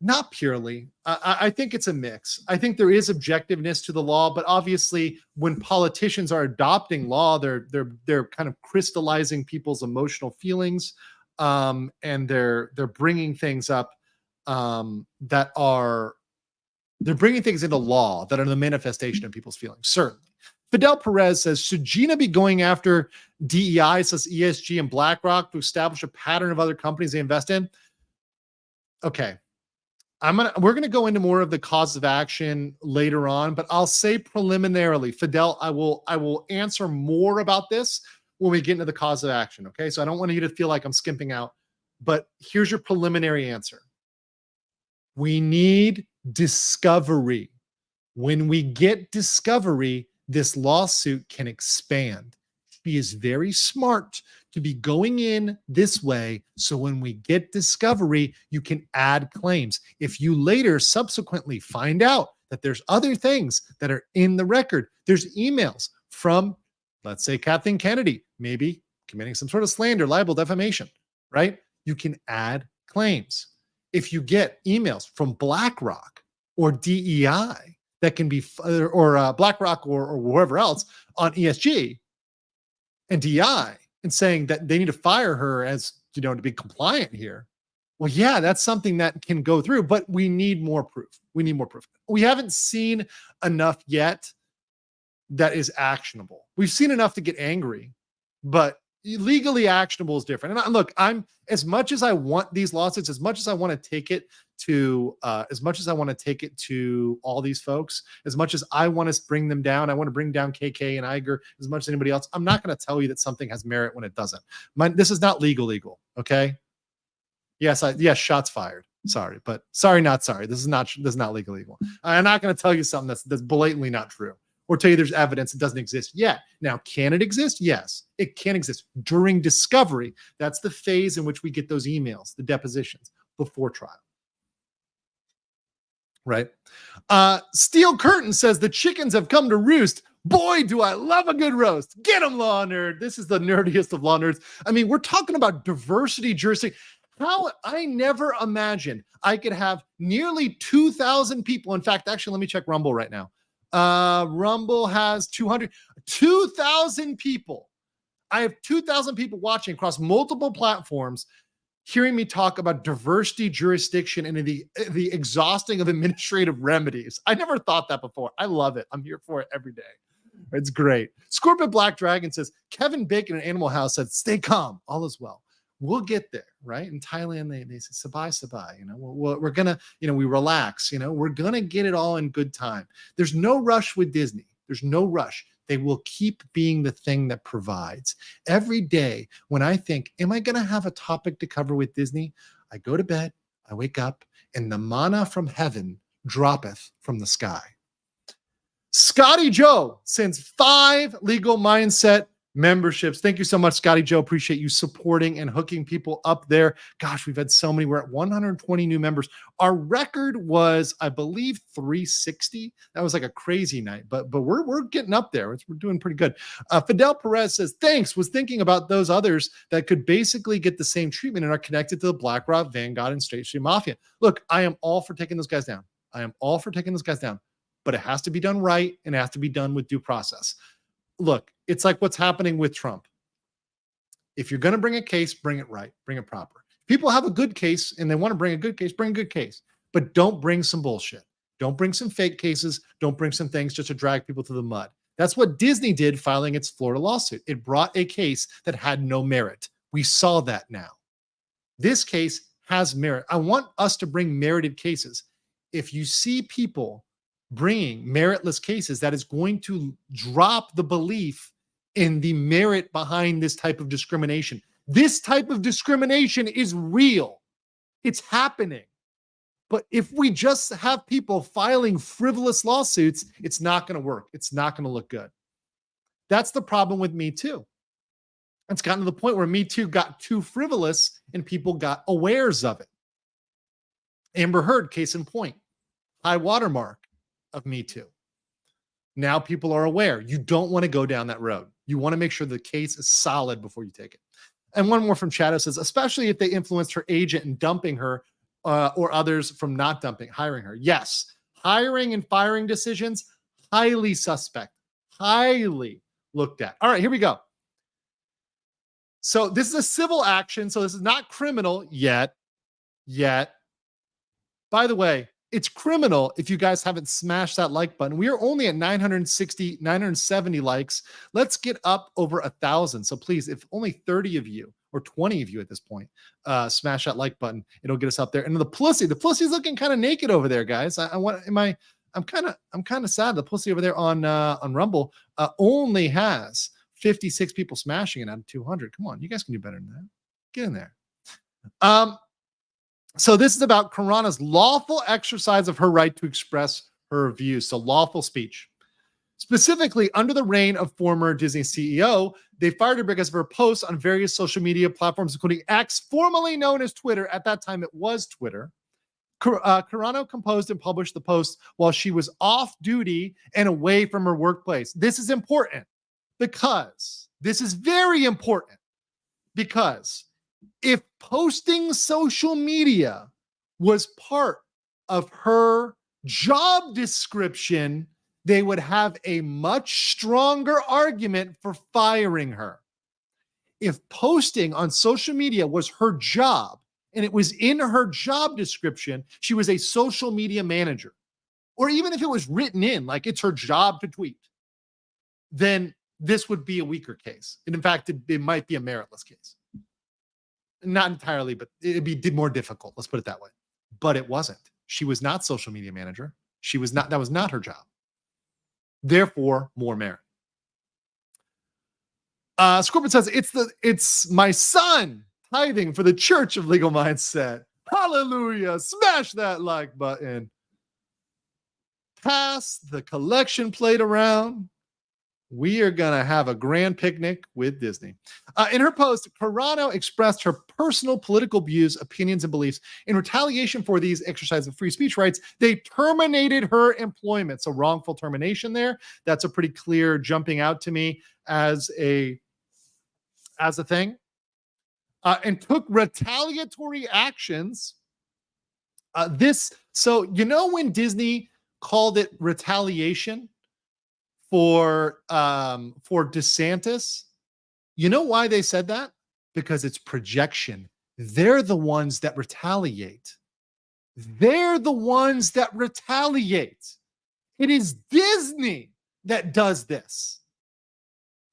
Not purely. I think it's a mix. I think there is objectiveness to the law, but obviously when politicians are adopting law, they're kind of crystallizing people's emotional feelings. and they're bringing things up that are they're bringing things into law that are the manifestation of people's feelings. Certainly. Fidel Perez says, should Gina be going after DEI, says ESG and BlackRock, to establish a pattern of other companies they invest in? Okay. We're gonna go into more of the cause of action later on, but I'll say preliminarily, Fidel, I will answer more about this when we get into the cause of action. Okay. So I don't want you to feel like I'm skimping out, but here's your preliminary answer. We need discovery. When we get discovery, this lawsuit can expand. She is very smart to be going in this way. So when we get discovery, you can add claims. If you later subsequently find out that there's other things that are in the record, there's emails from, let's say, Kathleen Kennedy, maybe committing some sort of slander, libel, defamation, right? You can add claims. If you get emails from BlackRock or DEI that can be, or BlackRock or whoever else on ESG and DEI and saying that they need to fire her as, to be compliant here. Well, yeah, that's something that can go through, but we need more proof. We need more proof. We haven't seen enough yet that is actionable. We've seen enough to get angry, but legally actionable is different. And look, I'm, as much as I want these lawsuits, as much as I want to take it to all these folks, as much as I want to bring them down, I want to bring down KK and Iger as much as anybody else. I'm not going to tell you that something has merit when it doesn't. This is not legal. Okay. Yes, shots fired. Sorry, but sorry, not sorry. This is not legal. I'm not going to tell you something that's blatantly not true, or tell you there's evidence it doesn't exist yet. Now, can it exist? Yes, it can exist during discovery. That's the phase in which we get those emails, the depositions before trial. Right? Steel Curtain says the chickens have come to roost. Boy, do I love a good roast. Get them, law nerd. This is the nerdiest of law nerds. I mean, we're talking about diversity jurisdiction. How I never imagined I could have nearly 2,000 people. In fact, actually, let me check Rumble right now. Rumble has 2,000 people. I have 2,000 people watching across multiple platforms, hearing me talk about diversity jurisdiction and the exhausting of administrative remedies. I never thought that before. I love it. I'm here for it every day. It's great. Scorpion Black Dragon says, Kevin Bacon in Animal House said, stay calm. All is well. We'll get there, right? In Thailand, they say, sabai. We're going to, we relax, we're going to get it all in good time. There's no rush with Disney. There's no rush. They will keep being the thing that provides. Every day when I think, am I going to have a topic to cover with Disney? I go to bed, I wake up, and the manna from heaven droppeth from the sky. Scotty Joe sends 5 Legal Mindset memberships. Thank you so much, Scotty Joe. Appreciate you supporting and hooking people up there. Gosh, we've had so many. We're at 120 new members. Our record was, I believe, 360. That was like a crazy night, but we're getting up there. We're doing pretty good. Fidel Perez says, thanks. Was thinking about those others that could basically get the same treatment and are connected to the BlackRock, Vanguard, and State Street Mafia. Look, I am all for taking those guys down. But it has to be done right, and it has to be done with due process. Look, it's like what's happening with Trump. If you're going to bring a case, bring it right, bring it proper. People have a good case and they want to bring a good case, bring a good case, but don't bring some bullshit. Don't bring some fake cases. Don't bring some things just to drag people through the mud. That's what Disney did filing its Florida lawsuit. It brought a case that had no merit. We saw that now. This case has merit. I want us to bring merited cases. If you see people bringing meritless cases, that is going to drop the belief in the merit behind this type of discrimination. This type of discrimination is real. It's happening. But if we just have people filing frivolous lawsuits, it's not going to work. It's not going to look good. That's the problem with Me Too. It's gotten to the point where Me Too got too frivolous and people got awares of it. Amber Heard, case in point, high watermark of Me Too. Now people are aware. You don't want to go down that road. You want to make sure the case is solid before you take it. And one more from Shadow says, especially if they influenced her agent in dumping her or others from not hiring her. Yes, hiring and firing decisions, highly suspect, highly looked at. All right, here we go. So this is a civil action. So this is not criminal yet. By the way, it's criminal if you guys haven't smashed that like button. We are only at 970 likes. Let's get up over 1,000. So please, if only 30 of you or 20 of you at this point smash that like button, it'll get us up there. And the pussy is looking kind of naked over there, guys. I'm kind of sad. The pussy over there on Rumble only has 56 people smashing it out of 200. Come on, you guys can do better than that. Get in there. So this is about Carano's lawful exercise of her right to express her views. So lawful speech. Specifically, under the reign of former Disney CEO, they fired her because of her posts on various social media platforms, including X, formerly known as Twitter. At that time, it was Twitter. Carano composed and published the post while she was off duty and away from her workplace. This is important because this is very important because if posting social media was part of her job description, they would have a much stronger argument for firing her. If posting on social media was her job and it was in her job description, she was a social media manager, or even if it was written in, like it's her job to tweet, then this would be a weaker case. And in fact, it might be a meritless case. Not entirely, but it'd be more difficult. Let's put it that way. But it wasn't. She was not social media manager. That was not her job. Therefore, more merit. Scorpion says, it's my son tithing for the Church of Legal Mindset. Hallelujah. Smash that like button. Pass the collection plate around. We are going to have a grand picnic with Disney. In her post, Carano expressed her personal political views, opinions, and beliefs. In retaliation for these exercise of free speech rights, they terminated her employment. So wrongful termination there. That's a pretty clear jumping out to me as a thing. And took retaliatory actions. So you know when Disney called it retaliation for DeSantis, you know why they said that? Because it's projection. They're the ones that retaliate. They're the ones that retaliate. It is Disney that does this.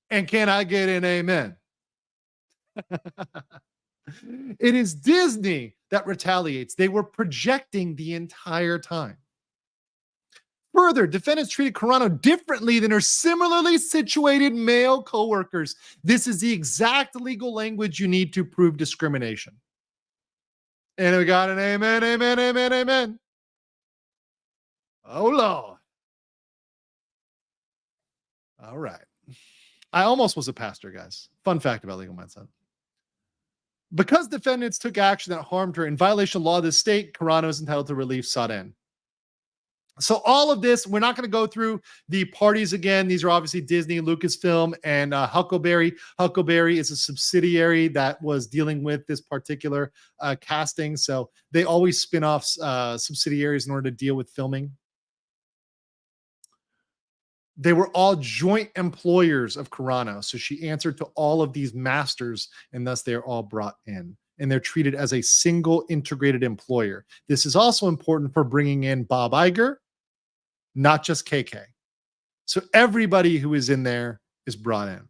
And can I get an amen? It is Disney that retaliates. They were projecting the entire time. Further, defendants treated Carano differently than her similarly situated male coworkers. This is the exact legal language you need to prove discrimination. And we got an amen, amen, amen, amen. Oh, Lord. All right. I almost was a pastor, guys. Fun fact about Legal Mindset. Because defendants took action that harmed her in violation of law of the state, Carano is entitled to relief sought in. So all of this, we're not going to go through the parties again. These are obviously Disney, Lucasfilm, and Huckleberry. Huckleberry is a subsidiary that was dealing with this particular casting. So they always spin off subsidiaries in order to deal with filming. They were all joint employers of Carano. So she answered to all of these masters, and thus they are all brought in. And they're treated as a single integrated employer. This is also important for bringing in Bob Iger, not just KK. So everybody who is in there is brought in.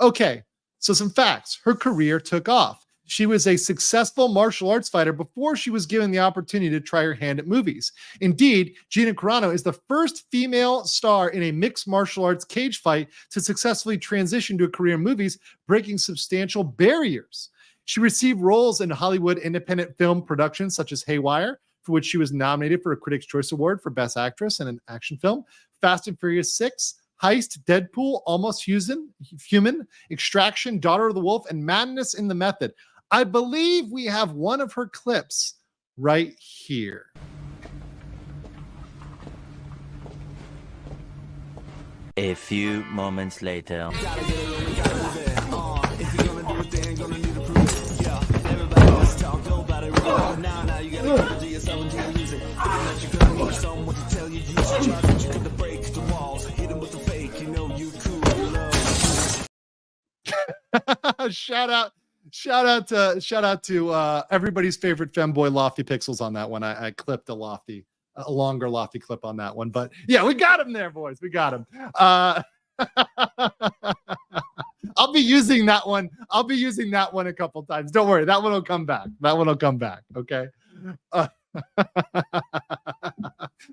Okay, so some facts. Her career took off. She was a successful martial arts fighter before she was given the opportunity to try her hand at movies. Indeed, Gina Carano is the first female star in a mixed martial arts cage fight to successfully transition to a career in movies, breaking substantial barriers. She received roles in Hollywood independent film productions such as Haywire, for which she was nominated for a Critics' Choice Award for Best Actress in an Action Film, Fast and Furious 6, Heist, Deadpool, Almost Human, Extraction, Daughter of the Wolf, and Madness in the Method. I believe we have one of her clips right here. A few moments later. Shout out to everybody's favorite femboy Lofty Pixels on that one. I clipped a longer Lofty clip on that one, but yeah, we got him there, boys. We got him. I'll be using that one. A couple times. Don't worry, that one will come back. Okay.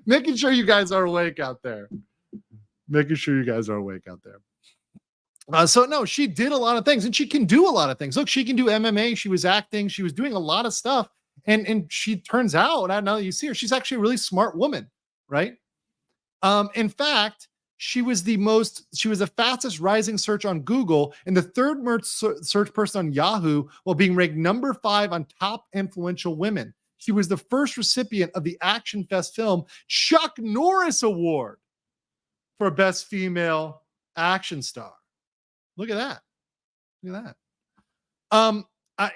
Making sure you guys are awake out there. So no, she did a lot of things, and she can do a lot of things. Look, she can do MMA. She was acting. She was doing a lot of stuff, and she turns out, now that you see her, she's actually a really smart woman, right? In fact, she was the fastest rising search on Google and the third search person on Yahoo, while being ranked number 5 on top influential women. She was the first recipient of the Action Fest film Chuck Norris Award for Best Female Action Star. Look at that.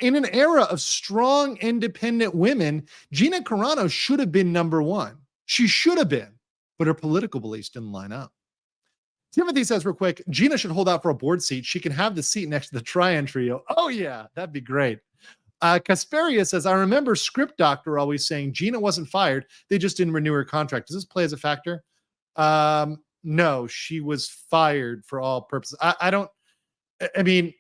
In an era of strong, independent women, Gina Carano should have been number 1. She should have been, but her political beliefs didn't line up. Timothy says real quick, Gina should hold out for a board seat. She can have the seat next to the Tryon trio. Oh yeah, that'd be great. Casperia says, I remember Script Doctor always saying Gina wasn't fired. They just didn't renew her contract. Does this play as a factor? No, she was fired for all purposes. We're going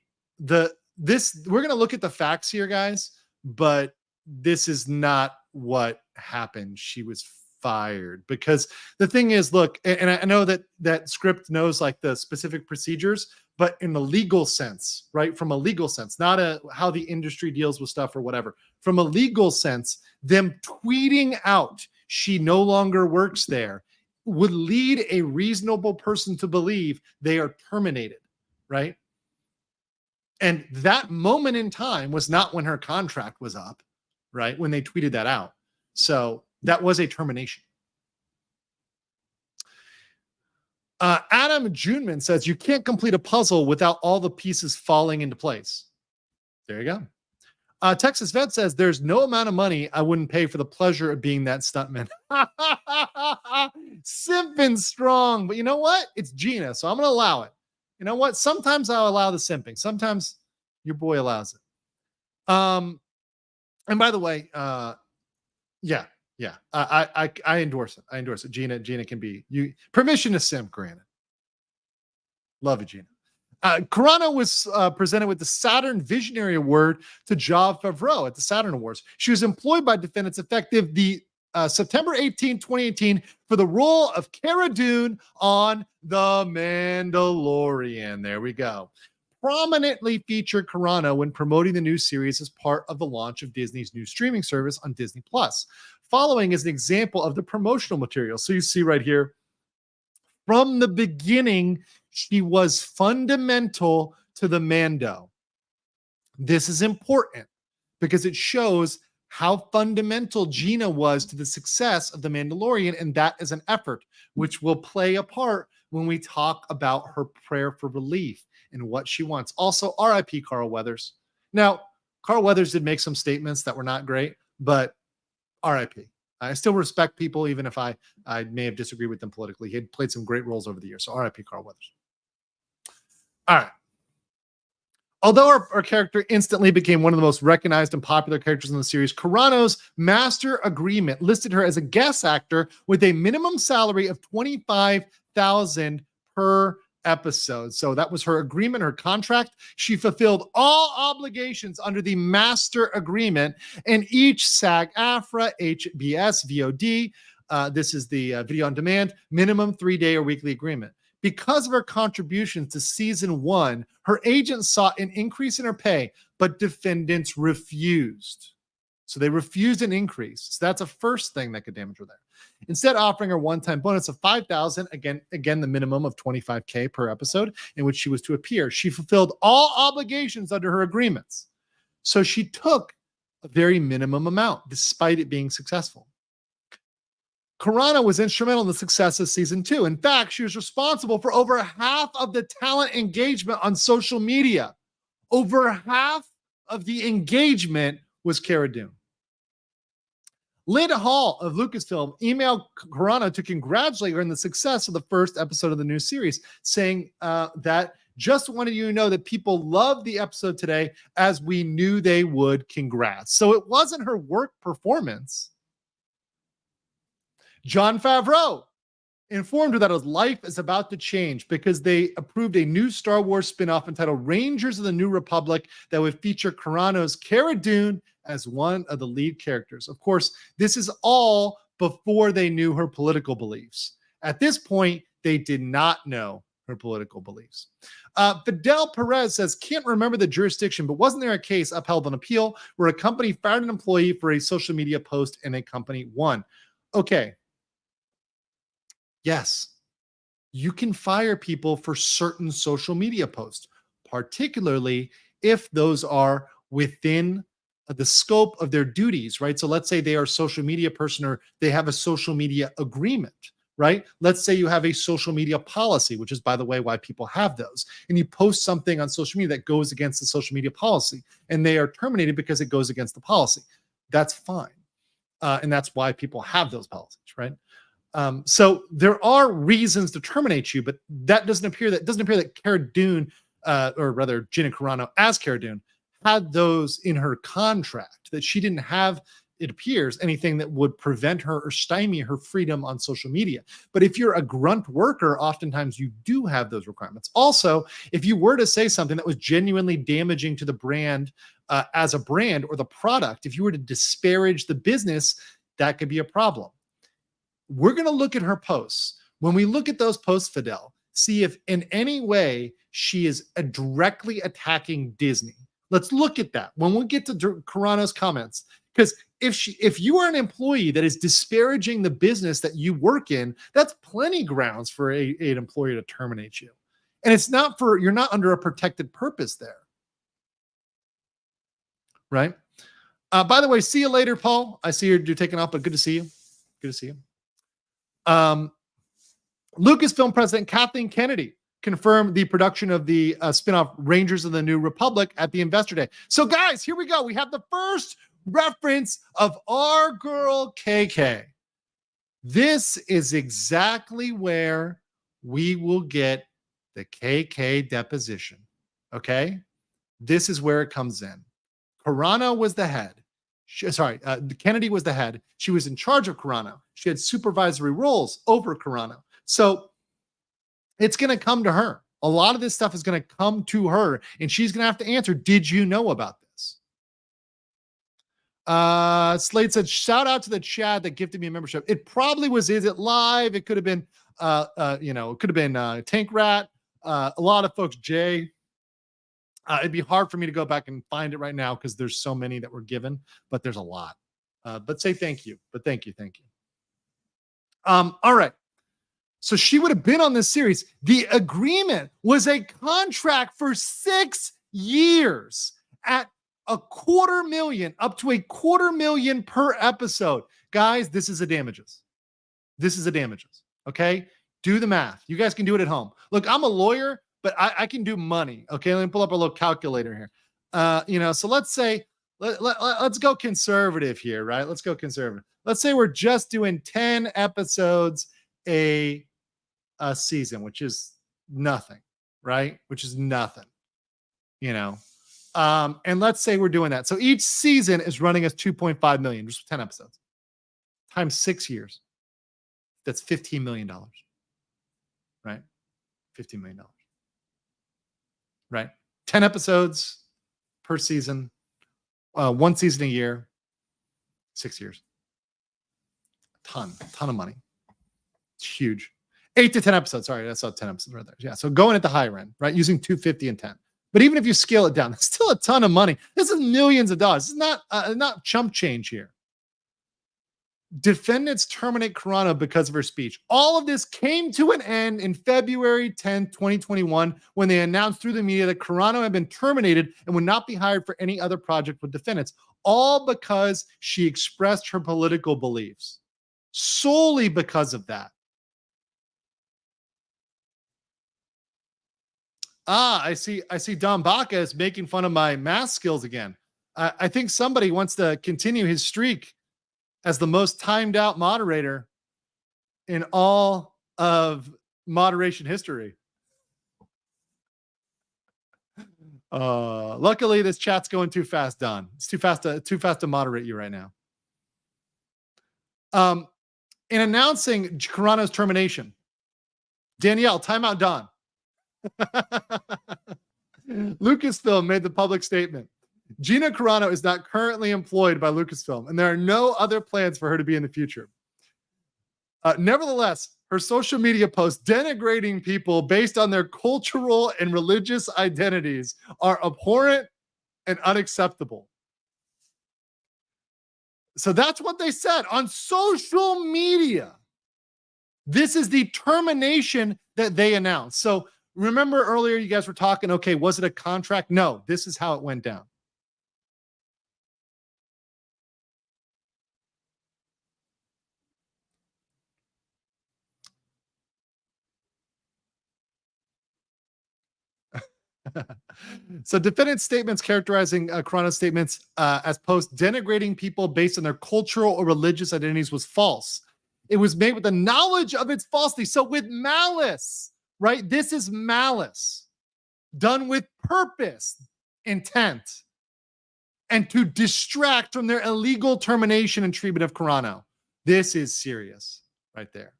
to look at the facts here, guys, but this is not what happened. She was fired because the thing is, look, and I know that Script knows like the specific procedures, but in the legal sense, right? From a legal sense, not how the industry deals with stuff or whatever. From a legal sense, them tweeting out she no longer works there would lead a reasonable person to believe they are terminated, right? And that moment in time was not when her contract was up, right? When they tweeted that out. So that was a termination. Adam Juneman says, you can't complete a puzzle without all the pieces falling into place. There you go. Texas Vet says, there's no amount of money I wouldn't pay for the pleasure of being that stuntman. Simping strong. But you know what? It's Gina, so I'm going to allow it. You know what? Sometimes I'll allow the simping. Sometimes your boy allows it. And by the way, yeah. I endorse it. Gina can be permission to simp granted. Love it, Gina. Carano was presented with the Saturn Visionary Award to Job Favreau at the Saturn Awards. She was employed by defendants effective the September 18, 2018 for the role of Cara Dune on The Mandalorian. There we go. Prominently featured Carano when promoting the new series as part of the launch of Disney's new streaming service on Disney+. Following is an example of the promotional material. So you see right here, from the beginning, she was fundamental to the Mando. This is important because it shows how fundamental Gina was to the success of The Mandalorian, and that is an effort which will play a part when we talk about her prayer for relief and what she wants. Also, R.I.P. Carl Weathers. Now, Carl Weathers did make some statements that were not great, but R.I.P. I still respect people, even if I may have disagreed with them politically. He had played some great roles over the years. So R.I.P. Carl Weathers. All right. Although our character instantly became one of the most recognized and popular characters in the series, Carano's master agreement listed her as a guest actor with a minimum salary of $25,000 per episode. So that was her agreement, her contract. She fulfilled all obligations under the master agreement, and each SAG-AFTRA, HBS, VOD, this is the video on demand, minimum 3-day or weekly agreement. Because of her contributions to season 1, her agent sought an increase in her pay, but defendants refused. So they refused an increase. So that's a first thing that could damage her there. Instead, offering her one-time bonus of $5,000, again, the minimum of $25K per episode in which she was to appear. She fulfilled all obligations under her agreements. So she took a very minimum amount, despite it being successful. Carano was instrumental in the success of season 2. In fact, she was responsible for over half of the talent engagement on social media. Over half of the engagement was Cara Dune. Linda Hall of Lucasfilm emailed Carano to congratulate her on the success of the first episode of the new series, saying that Just wanted you to know that people loved the episode today as we knew they would. Congrats. So it wasn't her work performance. Jon Favreau informed her that his life is about to change because they approved a new Star Wars spinoff entitled Rangers of the New Republic that would feature Carano's Cara Dune as one of the lead characters. Of course, this is all before they knew her political beliefs. At this point, they did not know her political beliefs. Fidel Perez says, can't remember the jurisdiction, but wasn't there a case upheld on appeal where a company fired an employee for a social media post and a company won? Okay. Yes, you can fire people for certain social media posts, particularly if those are within the scope of their duties, right? So let's say they are a social media person or they have a social media agreement, right? Let's say you have a social media policy, which is, by the way, why people have those. And you post something on social media that goes against the social media policy, and they are terminated because it goes against the policy. That's fine. And that's why people have those policies, right? So there are reasons to terminate you, but that doesn't appear that Cara Dune, or rather Gina Carano as Cara Dune, had those in her contract, that she didn't have, it appears, anything that would prevent her or stymie her freedom on social media. But if you're a grunt worker, oftentimes you do have those requirements. Also, if you were to say something that was genuinely damaging to the brand as a brand or the product, if you were to disparage the business, that could be a problem. We're going to look at her posts. When we look at those posts, Fidel, see if in any way she is directly attacking Disney. Let's look at that when we get to Carano's comments. Because if you are an employee that is disparaging the business that you work in, that's plenty grounds for an employer to terminate you. And it's not for, you're not under a protected purpose there. Right? By the way, see you later, Paul. I see you're taking off, but good to see you. Good to see you. Lucasfilm president Kathleen Kennedy confirmed the production of the spinoff Rangers of the New Republic at the Investor Day. So guys, here we go. We have the first reference of our girl KK. This is exactly where we will get the KK deposition. Okay? This is where it comes in. Carano was the head. Kennedy was the head. She was in charge of Carano. She had supervisory roles over Carano. So it's going to come to her. A lot of this stuff is going to come to her, and she's going to have to answer, did you know about this? Slade said, shout out to the chat that gifted me a membership. It probably was, is it live? It could have been, it could have been Tank Rat. A lot of folks, Jay. It'd be hard for me to go back and find it right now because there's so many that were given, but there's a lot. But say thank you. But thank you. All right. So she would have been on this series. The agreement was a contract for 6 years at $250,000, up to $250,000 per episode. Guys, this is a damages. Okay? Do the math. You guys can do it at home. Look, I'm a lawyer, but I can do money. Okay, let me pull up a little calculator here. So let's say, let's go conservative here, right? Let's go conservative. Let's say we're just doing 10 episodes a season, which is nothing, right? Which is nothing, and let's say we're doing that. So each season is running us 2.5 million, just 10 episodes times 6 years. That's $15 million, right? $15 million. Right? 10 episodes per season, one season a year, 6 years. A ton of money. It's huge. 8 to 10 episodes. Sorry, that's not 10 episodes right there. Yeah, so going at the higher end, right? Using 250 and 10. But even if you scale it down, that's still a ton of money. This is millions of dollars. This is not chump change here. Defendants terminate Carano because of her speech. All of this came to an end in February 10, 2021, when they announced through the media that Carano had been terminated and would not be hired for any other project with defendants, all because she expressed her political beliefs. Solely because of that. I see Don Baca is making fun of my math skills again. I think somebody wants to continue his streak as the most timed out moderator in all of moderation history. Luckily, this chat's going too fast, Don. It's too fast to moderate you right now. In announcing Carano's termination, Danielle, timeout Don. Lucasfilm made the public statement. Gina Carano is not currently employed by Lucasfilm, and there are no other plans for her to be in the future. Nevertheless, her social media posts denigrating people based on their cultural and religious identities are abhorrent and unacceptable. So that's what they said on social media. This is the termination that they announced. So remember earlier you guys were talking, okay, was it a contract? No, this is how it went down. So defendant's statements characterizing Carano's statements as posts denigrating people based on their cultural or religious identities was false. It was made with the knowledge of its falsity. So with malice, right? This is malice done with purpose, intent, and to distract from their illegal termination and treatment of Carano. This is serious right there.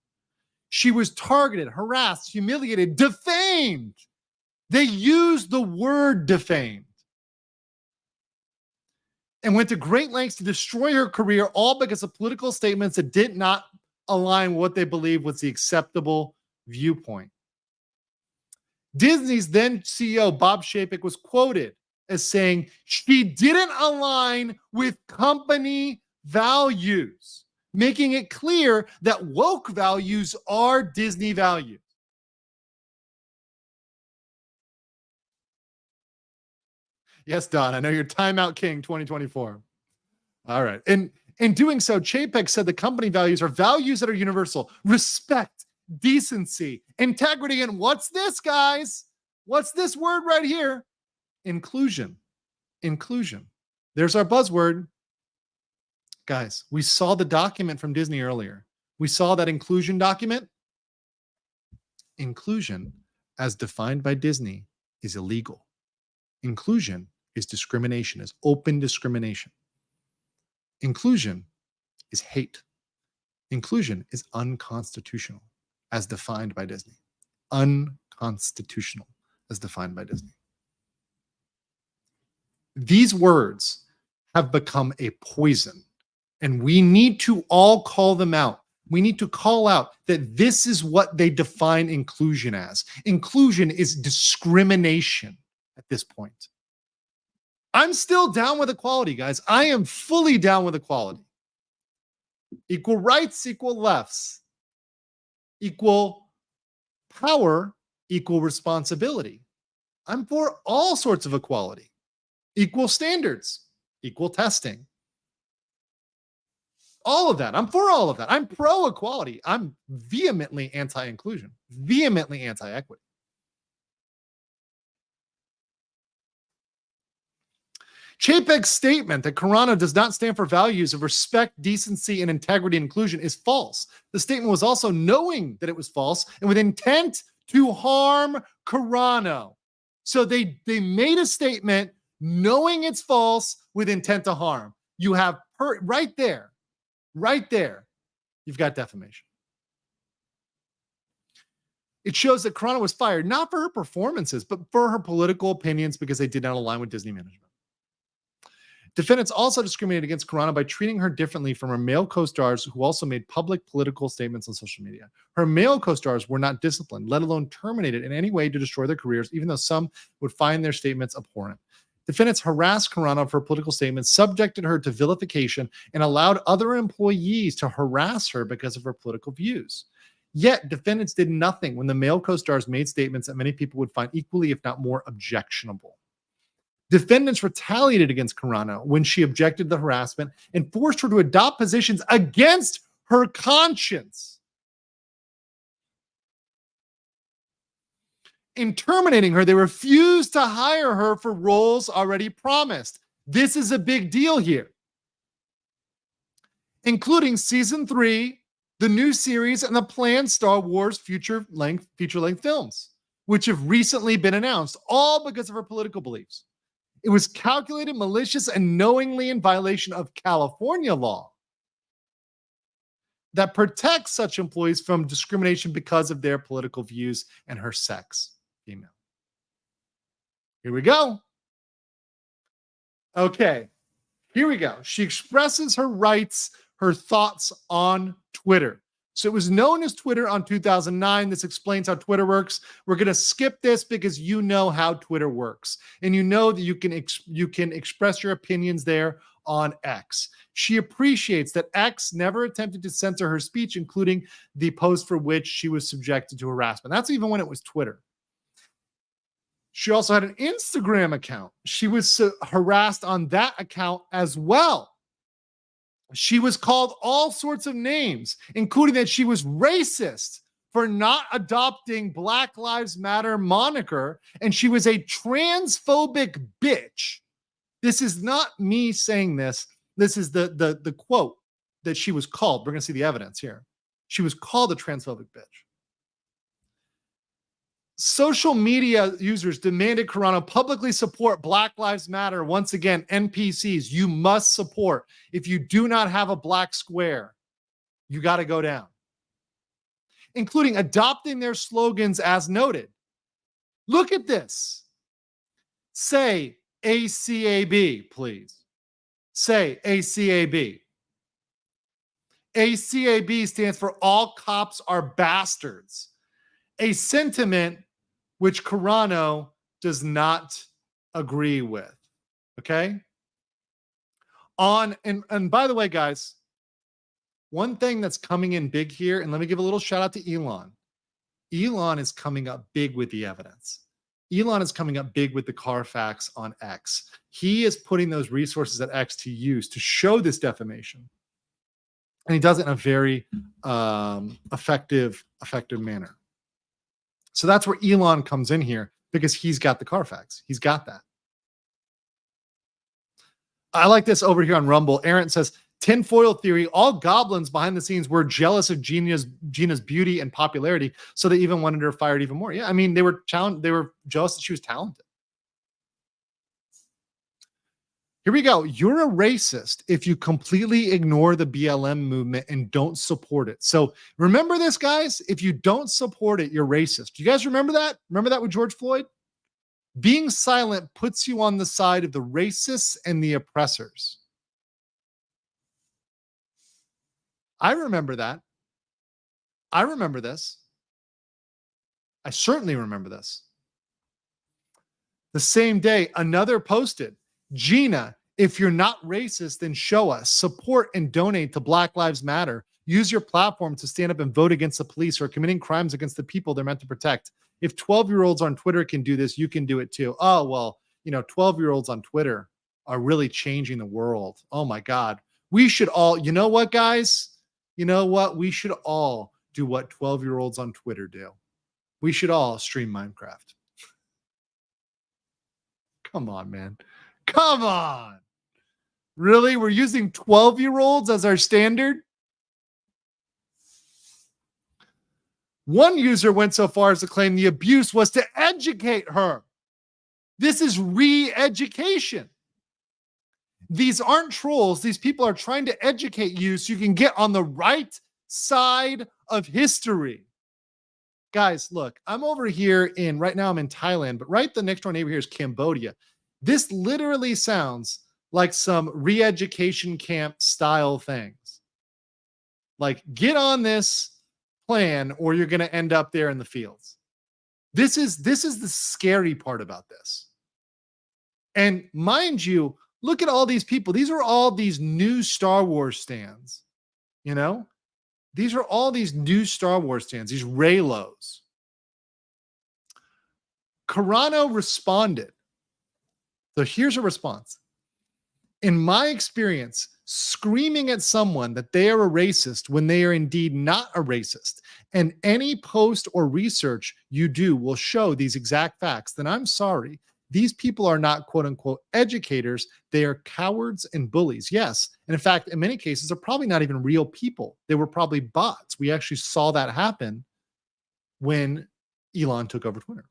She was targeted, harassed, humiliated, defamed. They used the word defamed and went to great lengths to destroy her career, all because of political statements that did not align with what they believed was the acceptable viewpoint. Disney's then CEO, Bob Chapek, was quoted as saying she didn't align with company values, making it clear that woke values are Disney values. Yes, Don, I know you're timeout king 2024. All right. And in doing so, Chapek said the company values are values that are universal: respect, decency, integrity, and what's this, guys? What's this word right here? Inclusion. Inclusion. There's our buzzword. Guys, we saw the document from Disney earlier. We saw that inclusion document. Inclusion, as defined by Disney, is illegal. Inclusion is discrimination, is open discrimination. Inclusion is hate. Inclusion is unconstitutional, as defined by Disney. Unconstitutional, as defined by Disney. These words have become a poison, and we need to all call them out. We need to call out that this is what they define inclusion as. Inclusion is discrimination at this point. I'm still down with equality, guys. I am fully down with equality. Equal rights, equal lefts. Equal power, equal responsibility. I'm for all sorts of equality. Equal standards, equal testing. All of that. I'm for all of that. I'm pro-equality. I'm vehemently anti-inclusion, vehemently anti-equity. Chapek's statement that Carano does not stand for values of respect, decency, and integrity and inclusion is false. The statement was also knowing that it was false and with intent to harm Carano. So they made a statement knowing it's false with intent to harm. You have right there, you've got defamation. It shows that Carano was fired not for her performances, but for her political opinions because they did not align with Disney management. Defendants also discriminated against Carano by treating her differently from her male co-stars who also made public political statements on social media. Her male co-stars were not disciplined, let alone terminated in any way to destroy their careers, even though some would find their statements abhorrent. Defendants harassed Carano for political statements, subjected her to vilification, and allowed other employees to harass her because of her political views. Yet, defendants did nothing when the male co-stars made statements that many people would find equally, if not more, objectionable. Defendants retaliated against Carano when she objected to the harassment and forced her to adopt positions against her conscience. In terminating her, they refused to hire her for roles already promised. This is a big deal here, including season 3, the new series, and the planned Star Wars feature-length films. which have recently been announced, all because of her political beliefs. It was calculated, malicious, and knowingly in violation of California law that protects such employees from discrimination because of their political views and her sex, female. Here we go. Okay, here we go. She expresses her rights, her thoughts on Twitter. So it was known as Twitter on 2009. This explains how Twitter works. We're going to skip this because you know how Twitter works. And you know that you can express your opinions there on X. She appreciates that X never attempted to censor her speech, including the post for which she was subjected to harassment. That's even when it was Twitter. She also had an Instagram account. She was harassed on that account as well. She was called all sorts of names, including that she was racist for not adopting Black Lives Matter moniker, and she was a transphobic bitch. This is not me saying this. This is the quote that she was called. We're going to see the evidence here. She was called a transphobic bitch. Social media users demanded Carano publicly support Black Lives Matter. Once again, NPCs, you must support. If you do not have a black square, you got to go down. Including adopting their slogans as noted. Look at this. Say ACAB, please. Say ACAB. ACAB stands for All Cops Are Bastards. A sentiment which Carano does not agree with. Okay? And by the way, guys, one thing that's coming in big here, and let me give a little shout out to Elon. Elon is coming up big with the evidence. Elon is coming up big with the Carfax on X. He is putting those resources at X to use to show this defamation. And he does it in a very effective manner. So that's where Elon comes in here because he's got the Carfax. He's got that. I like this over here on Rumble. Aaron says, tinfoil theory, all goblins behind the scenes were jealous of Gina's beauty and popularity, so they even wanted her fired even more. Yeah, I mean, they were jealous that she was talented. Here we go. You're a racist if you completely ignore the BLM movement and don't support it. So remember this, guys. If you don't support it, you're racist. You guys remember that? Remember that with George Floyd? Being silent puts you on the side of the racists and the oppressors. I remember that. I remember this. I certainly remember this. The same day, another posted, Gina, if you're not racist, then show us. Support and donate to Black Lives Matter. Use your platform to stand up and vote against the police who are committing crimes against the people they're meant to protect. If 12-year-olds on Twitter can do this, you can do it too. Oh, well, 12-year-olds on Twitter are really changing the world. Oh my God. We should all, you know what, guys? You know what? We should all do what 12-year-olds on Twitter do. We should all stream Minecraft. Come on, man. Come on. Really? We're using 12-year-olds as our standard? One user went so far as to claim the abuse was to educate her. This is re-education. These aren't trolls. These people are trying to educate you so you can get on the right side of history. Guys, look, I'm over here right now I'm in Thailand, but right the next door neighbor here is Cambodia. This literally sounds like some re-education camp style things. Like, get on this plan or you're going to end up there in the fields. This is the scary part about this. And mind you, look at all these people. These are all these new Star Wars stands. These are all these new Star Wars stands, these Raylos. Carano responded. So here's a response. In my experience, screaming at someone that they are a racist when they are indeed not a racist, and any post or research you do will show these exact facts, then I'm sorry. These people are not quote unquote educators. They are cowards and bullies. Yes. And in fact, in many cases, they're probably not even real people. They were probably bots. We actually saw that happen when Elon took over Twitter.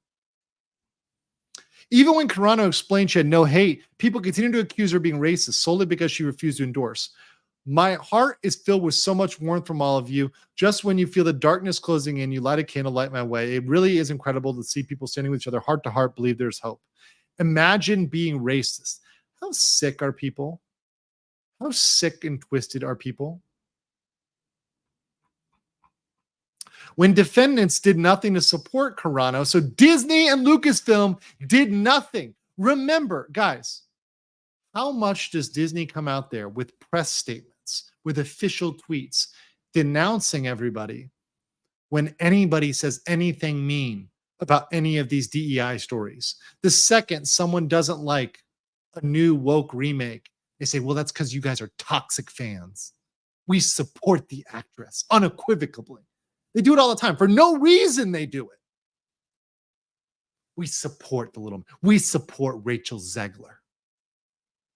Even when Carano explained she had no hate, people continue to accuse her of being racist solely because she refused to endorse. My heart is filled with so much warmth from all of you. Just when you feel the darkness closing in, you light a candle, light my way. It really is incredible to see people standing with each other heart to heart, believe there's hope. Imagine being racist. How sick are people? How sick and twisted are people? When defendants did nothing to support Carano, so Disney and Lucasfilm did nothing. Remember, guys, how much does Disney come out there with press statements, with official tweets, denouncing everybody when anybody says anything mean about any of these DEI stories? The second someone doesn't like a new woke remake, they say, well, that's because you guys are toxic fans. We support the actress unequivocally. They do it all the time. For no reason they do it. We support the little, we support Rachel Zegler.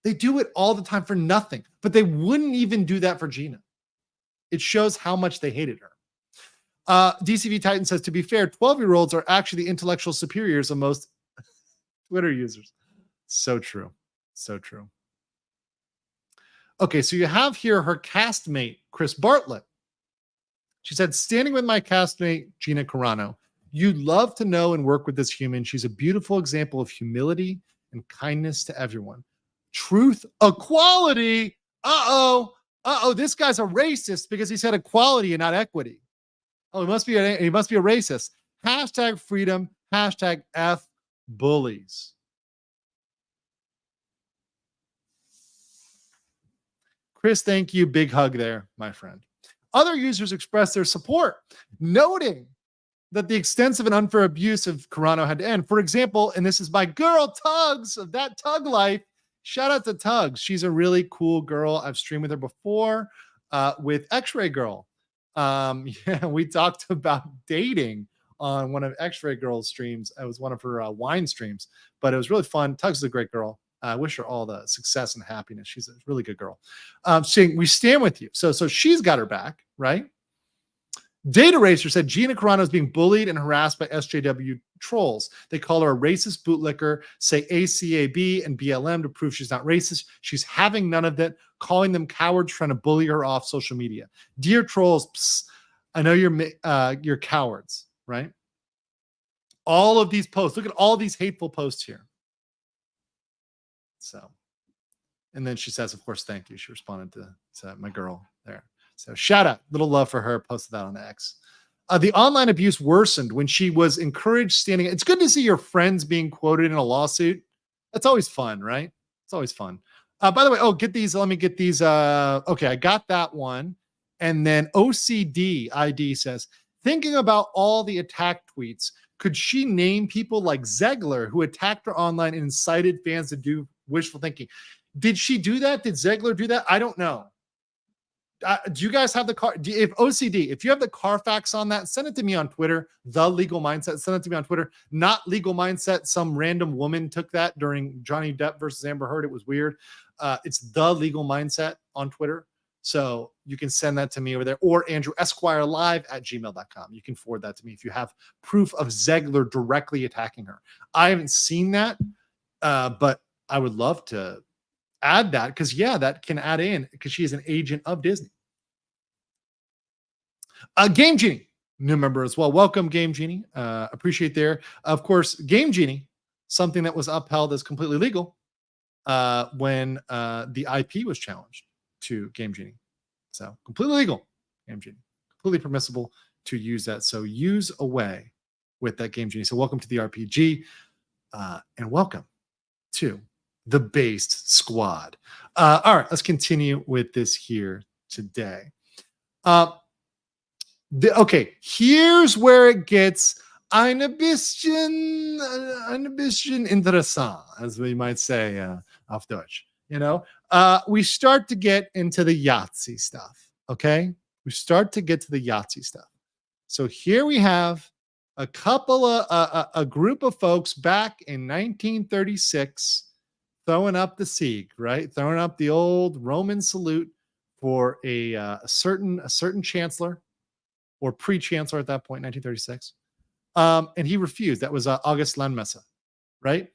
They do it all the time for nothing, but they wouldn't even do that for Gina. It shows how much they hated her. DCV Titan says, to be fair, 12-year-olds are actually the intellectual superiors of most Twitter users. So true. So true. Okay, so you have here her castmate, Chris Bartlett. She said, standing with my castmate, Gina Carano, you'd love to know and work with this human. She's a beautiful example of humility and kindness to everyone. Truth, equality. This guy's a racist because he said equality and not equity. Oh, he must be a racist. Hashtag freedom, hashtag F bullies. Chris, thank you. Big hug there, my friend. Other users expressed their support, noting that the extensive and unfair abuse of Carano had to end. For example, and this is my girl, Tugs, of That Tug Life. Shout out to Tugs. She's a really cool girl. I've streamed with her before with X-Ray Girl. Yeah, we talked about dating on one of X-Ray Girl's streams. It was one of her wine streams, but it was really fun. Tugs is a great girl. I wish her all the success and happiness. She's a really good girl. Saying, we stand with you. So she's got her back, right? Data Racer said Gina Carano is being bullied and harassed by SJW trolls. They call her a racist bootlicker, say ACAB and BLM to prove she's not racist. She's having none of that, calling them cowards trying to bully her off social media. Dear trolls, psst, I know you're cowards, right? All of these posts, look at all these hateful posts here. So, and then she says, of course, thank you. She responded to my girl there. So shout out, little love for her. Posted that on X. The online abuse worsened when she was encouraged standing. It's good to see your friends being quoted in a lawsuit. That's always fun, right? It's always fun. By the way, get these. Let me get these. Okay, I got that one. And then OCD ID says, thinking about all the attack tweets, could she name people like Zegler who attacked her online and incited fans to do wishful thinking? Did she do that? Did Zegler do that? I don't know. Do you guys have the car? If OCD, if you have the Carfax on that, send it to me on Twitter. The Legal Mindset. Send it to me on Twitter. Not Legal Mindset. Some random woman took that during Johnny Depp versus Amber Heard. It was weird. It's The Legal Mindset on Twitter. So you can send that to me over there, or Andrew Esquire Live at gmail.com. You can forward that to me if you have proof of Zegler directly attacking her. I haven't seen that, but I would love to add that because, yeah, that can add in because she is an agent of Disney. Game Genie, new member as well. Welcome, Game Genie. Appreciate there. Of course, Game Genie, something that was upheld as completely legal when the IP was challenged to Game Genie. So completely legal, Game Genie. Completely permissible to use that. So use away with that Game Genie. So welcome to the RPG and welcome to the Based Squad. All right, let's continue with this here today. Okay, here's where it gets ein bisschen interessant, as we might say auf Deutsch. You know, we start to get into the Yahtzee stuff. Okay, we start to get to the Yahtzee stuff. So here we have a couple of a group of folks back in 1936 throwing up the Sieg, right? Throwing up the old Roman salute for a certain chancellor or pre-chancellor at that point, 1936. And he refused. That was August Landmesse, right?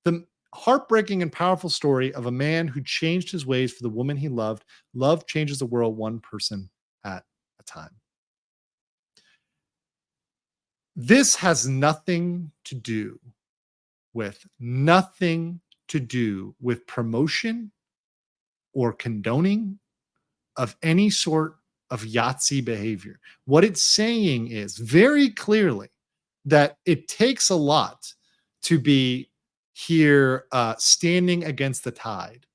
The heartbreaking and powerful story of a man who changed his ways for the woman he loved. Love changes the world one person at a time. This has nothing to do with promotion or condoning of any sort of Yahtzee behavior. What it's saying is very clearly that it takes a lot to be here standing against the tide,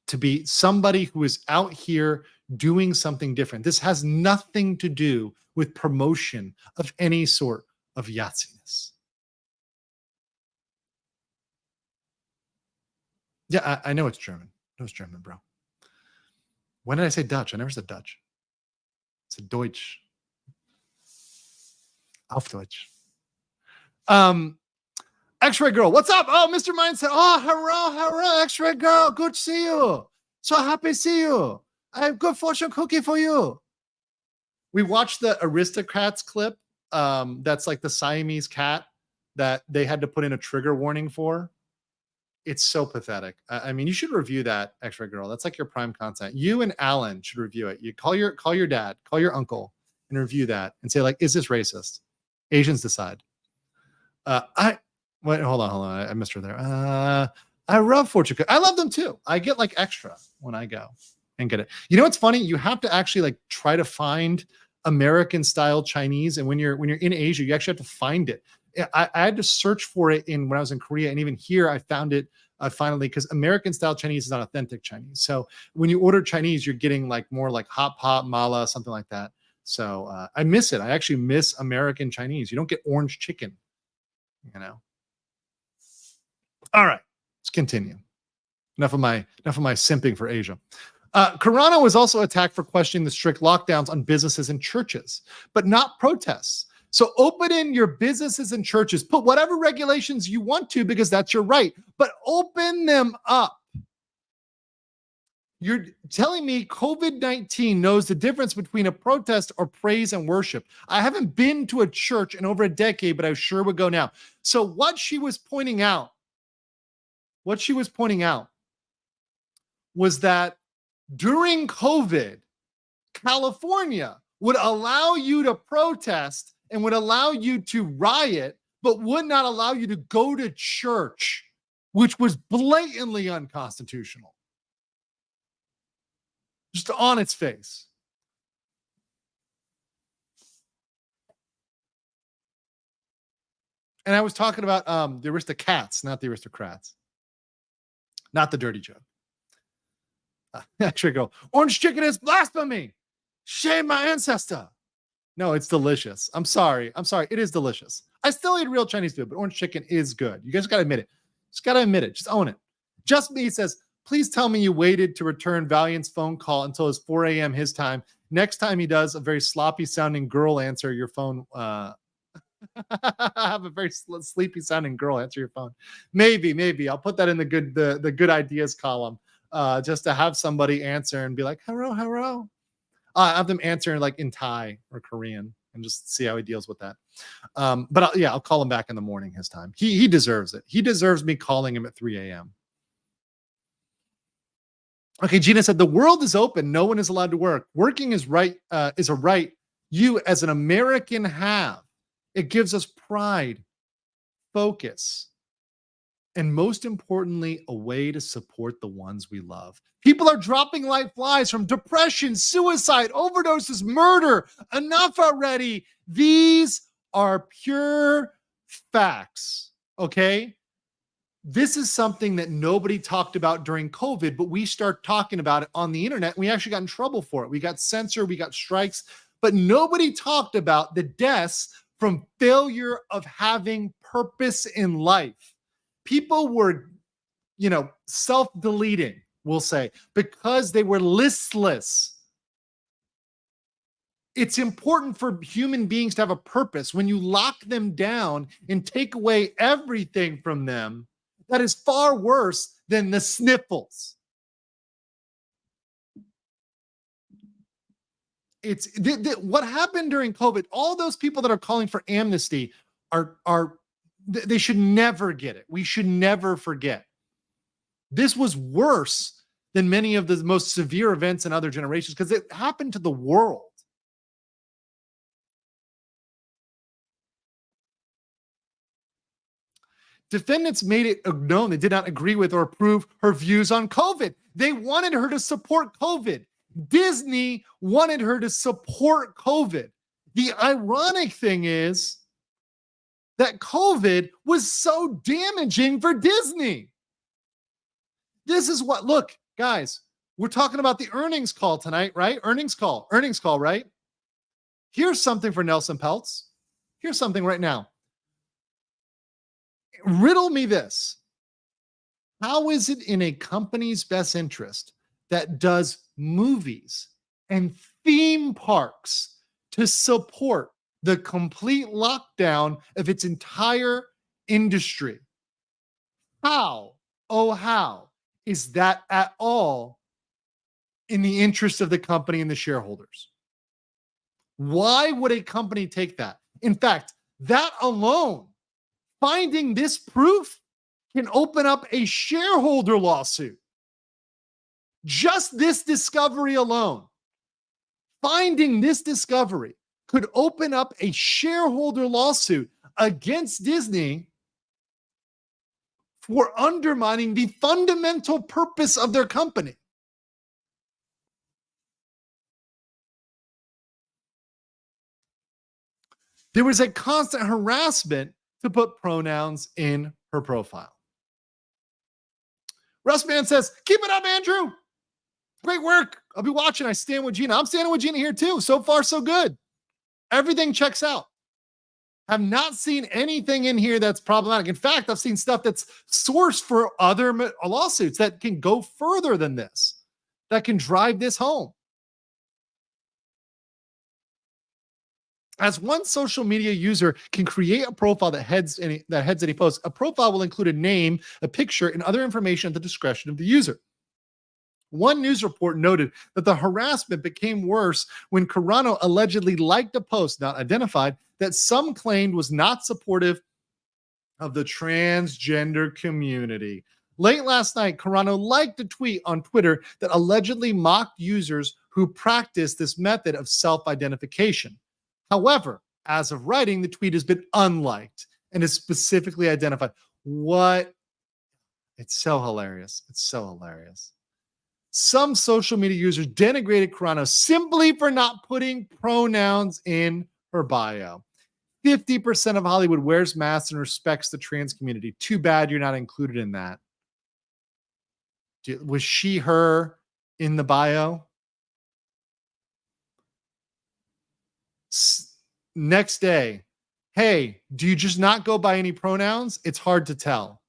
to be somebody who is out here doing something different. This has nothing to do with promotion of any sort of Yahtziness. Yeah, I know it's German. I know it's German, bro. When did I say Dutch? I never said Dutch. I said Deutsch. Auf Deutsch. X-Ray Girl, what's up? Oh, Mr. Mindset. Oh, hello, X-Ray Girl. Good to see you. So happy to see you. I have good fortune cookie for you. We watched the Aristocrats clip. That's like the Siamese cat that they had to put in a trigger warning for. It's so pathetic. I mean, you should review that, X-Ray Girl. That's like your prime content. You and Alan should review it. You call your dad, call your uncle, and review that and say, like, is this racist? Asians decide. Wait, hold on. I missed her there. I love fortune cookies. I love them too. I get like extra when I go and get it. You know what's funny? You have to actually like try to find American style Chinese, and when you're in Asia, you actually have to find it. I had to search for it when I was in Korea, and even here I found it finally, because American style Chinese is not authentic Chinese. So when you order Chinese, you're getting like more like hot pot, mala, something like that. So I miss it. I actually miss American Chinese. You don't get orange chicken, you know. All right, let's continue. Enough of my simping for Asia. Carano was also attacked for questioning the strict lockdowns on businesses and churches, but not protests. So open in your businesses and churches, put whatever regulations you want to, because that's your right, but open them up. You're telling me COVID-19 knows the difference between a protest or praise and worship. I haven't been to a church in over a decade, but I sure would go now. So what she was pointing out was that during COVID, California would allow you to protest and would allow you to riot, but would not allow you to go to church, which was blatantly unconstitutional. Just on its face. And I was talking about the Aristocats, not the Aristocrats. Not the dirty joke. Actually, go, orange chicken is blasphemy. Shame my ancestor. No, it's delicious. I'm sorry. It is delicious. I still eat real Chinese food, but orange chicken is good. You guys got to admit it. Just got to admit it. Just own it. Just Me says, please tell me you waited to return Valiant's phone call until it's 4 a.m. his time. Next time he does, a very sloppy sounding girl answer your phone. Have a very sleepy sounding girl answer your phone. Maybe. I'll put that in the good ideas column. Just to have somebody answer and be like, hello. Have them answer like in Thai or Korean and just see how he deals with that. But I'll call him back in the morning his time. He deserves it. He deserves me calling him at 3 a.m. Okay, Gina said, the world is open. No one is allowed to work. Working is a right you as an American have. It gives us pride, focus, and most importantly, a way to support the ones we love. People are dropping like flies from depression, suicide, overdoses, murder. Enough already. These are pure facts, okay? This is something that nobody talked about during COVID, but we start talking about it on the internet. And we actually got in trouble for it. We got censored, we got strikes, but nobody talked about the deaths from failure of having purpose in life. People were, self-deleting, we'll say, because they were listless. It's important for human beings to have a purpose. When you lock them down and take away everything from them, that is far worse than the sniffles. It's what happened during COVID. All those people that are calling for amnesty are They should never get it. We should never forget. This was worse than many of the most severe events in other generations because it happened to the world. Defendants made it known they did not agree with or approve her views on COVID. They wanted her to support COVID. Disney wanted her to support COVID. The ironic thing is that COVID was so damaging for Disney. This is what, look, guys, we're talking about the earnings call tonight, right? Earnings call, right? Here's something for Nelson Peltz. Here's something right now. Riddle me this. How is it in a company's best interest that does movies and theme parks to support the complete lockdown of its entire industry? How, oh, how is that at all in the interest of the company and the shareholders? Why would a company take that? In fact, that alone, finding this proof, can open up a shareholder lawsuit. Just this discovery alone, finding this discovery could open up a shareholder lawsuit against Disney for undermining the fundamental purpose of their company. There was a constant harassment to put pronouns in her profile. Russman says, keep it up, Andrew. Great work. I'll be watching. I stand with Gina. I'm standing with Gina here too. So far, so good. Everything checks out. Have not seen anything in here that's problematic. In fact, I've seen stuff that's sourced for other lawsuits that can go further than this, that can drive this home. As one social media user can create a profile that heads any post, a profile will include a name, a picture, and other information at the discretion of the user. One news report noted that the harassment became worse when Carano allegedly liked a post, not identified, that some claimed was not supportive of the transgender community. Late last night, Carano liked a tweet on Twitter that allegedly mocked users who practice this method of self-identification. However, as of writing, the tweet has been unliked and is specifically identified. What? It's so hilarious. It's so hilarious. Some social media users denigrated Carano simply for not putting pronouns in her bio. 50% of Hollywood wears masks and respects the trans community. Too bad you're not included in that. Was she, her in the bio? Next day, hey, do you just not go by any pronouns? It's hard to tell.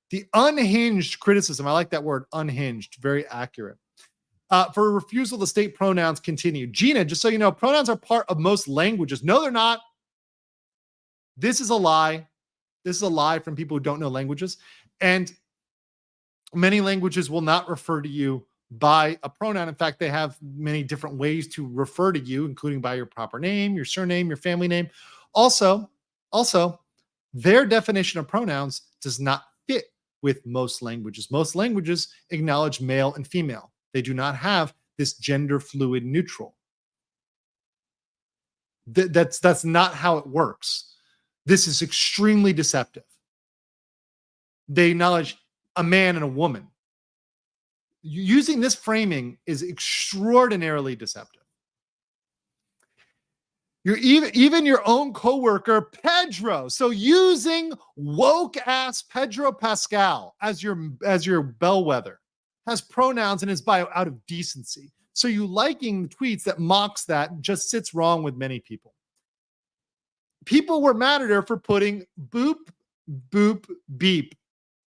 The unhinged criticism, I like that word, unhinged, very accurate. For a refusal to state pronouns continued. Gina, just so you know, pronouns are part of most languages. No, they're not. This is a lie. This is a lie from people who don't know languages. And many languages will not refer to you by a pronoun. In fact, they have many different ways to refer to you, including by your proper name, your surname, your family name. Also, their definition of pronouns does not fit with most languages. Most languages acknowledge male and female. They do not have this gender fluid neutral. That's not how it works. This is extremely deceptive. They acknowledge a man and a woman. Using this framing is extraordinarily deceptive. You're even your own coworker, Pedro. So using woke ass Pedro Pascal as your bellwether has pronouns in his bio out of decency. So you liking tweets that mocks that just sits wrong with many people. People were mad at her for putting boop, boop, beep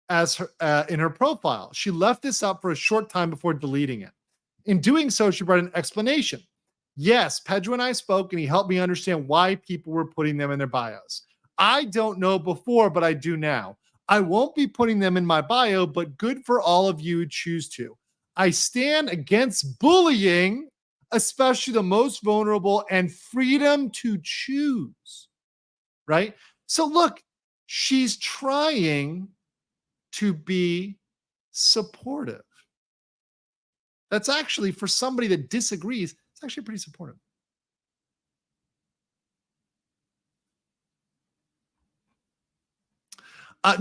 as her, in her profile. She left this up for a short time before deleting it. In doing so, she brought an explanation. Yes, Pedro and I spoke, and he helped me understand why people were putting them in their bios. I don't know before, but I do now. I won't be putting them in my bio, but good for all of you who choose to. I stand against bullying, especially the most vulnerable, and freedom to choose. Right? So look, She's trying to be supportive. That's actually, for somebody that disagrees, it's actually pretty supportive.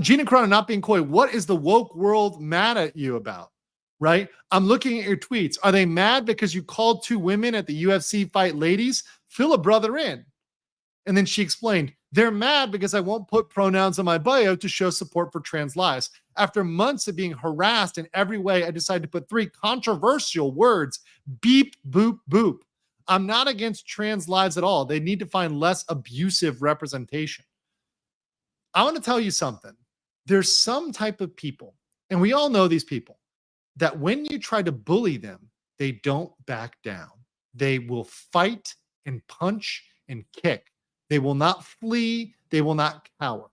Gina Carano not being coy. What is the woke world mad at you about? Right? I'm looking at your tweets. Are they mad because you called two women at the UFC fight ladies? Fill a brother in. And then she explained, they're mad because I won't put pronouns in my bio to show support for trans lives. After months of being harassed in every way, I decided to put 3 controversial words: beep, boop, boop. I'm not against trans lives at all. They need to find less abusive representation. I want to tell you something. There's some type of people, and we all know these people, that when you try to bully them, they don't back down. They will fight and punch and kick. They will not flee. They will not cower.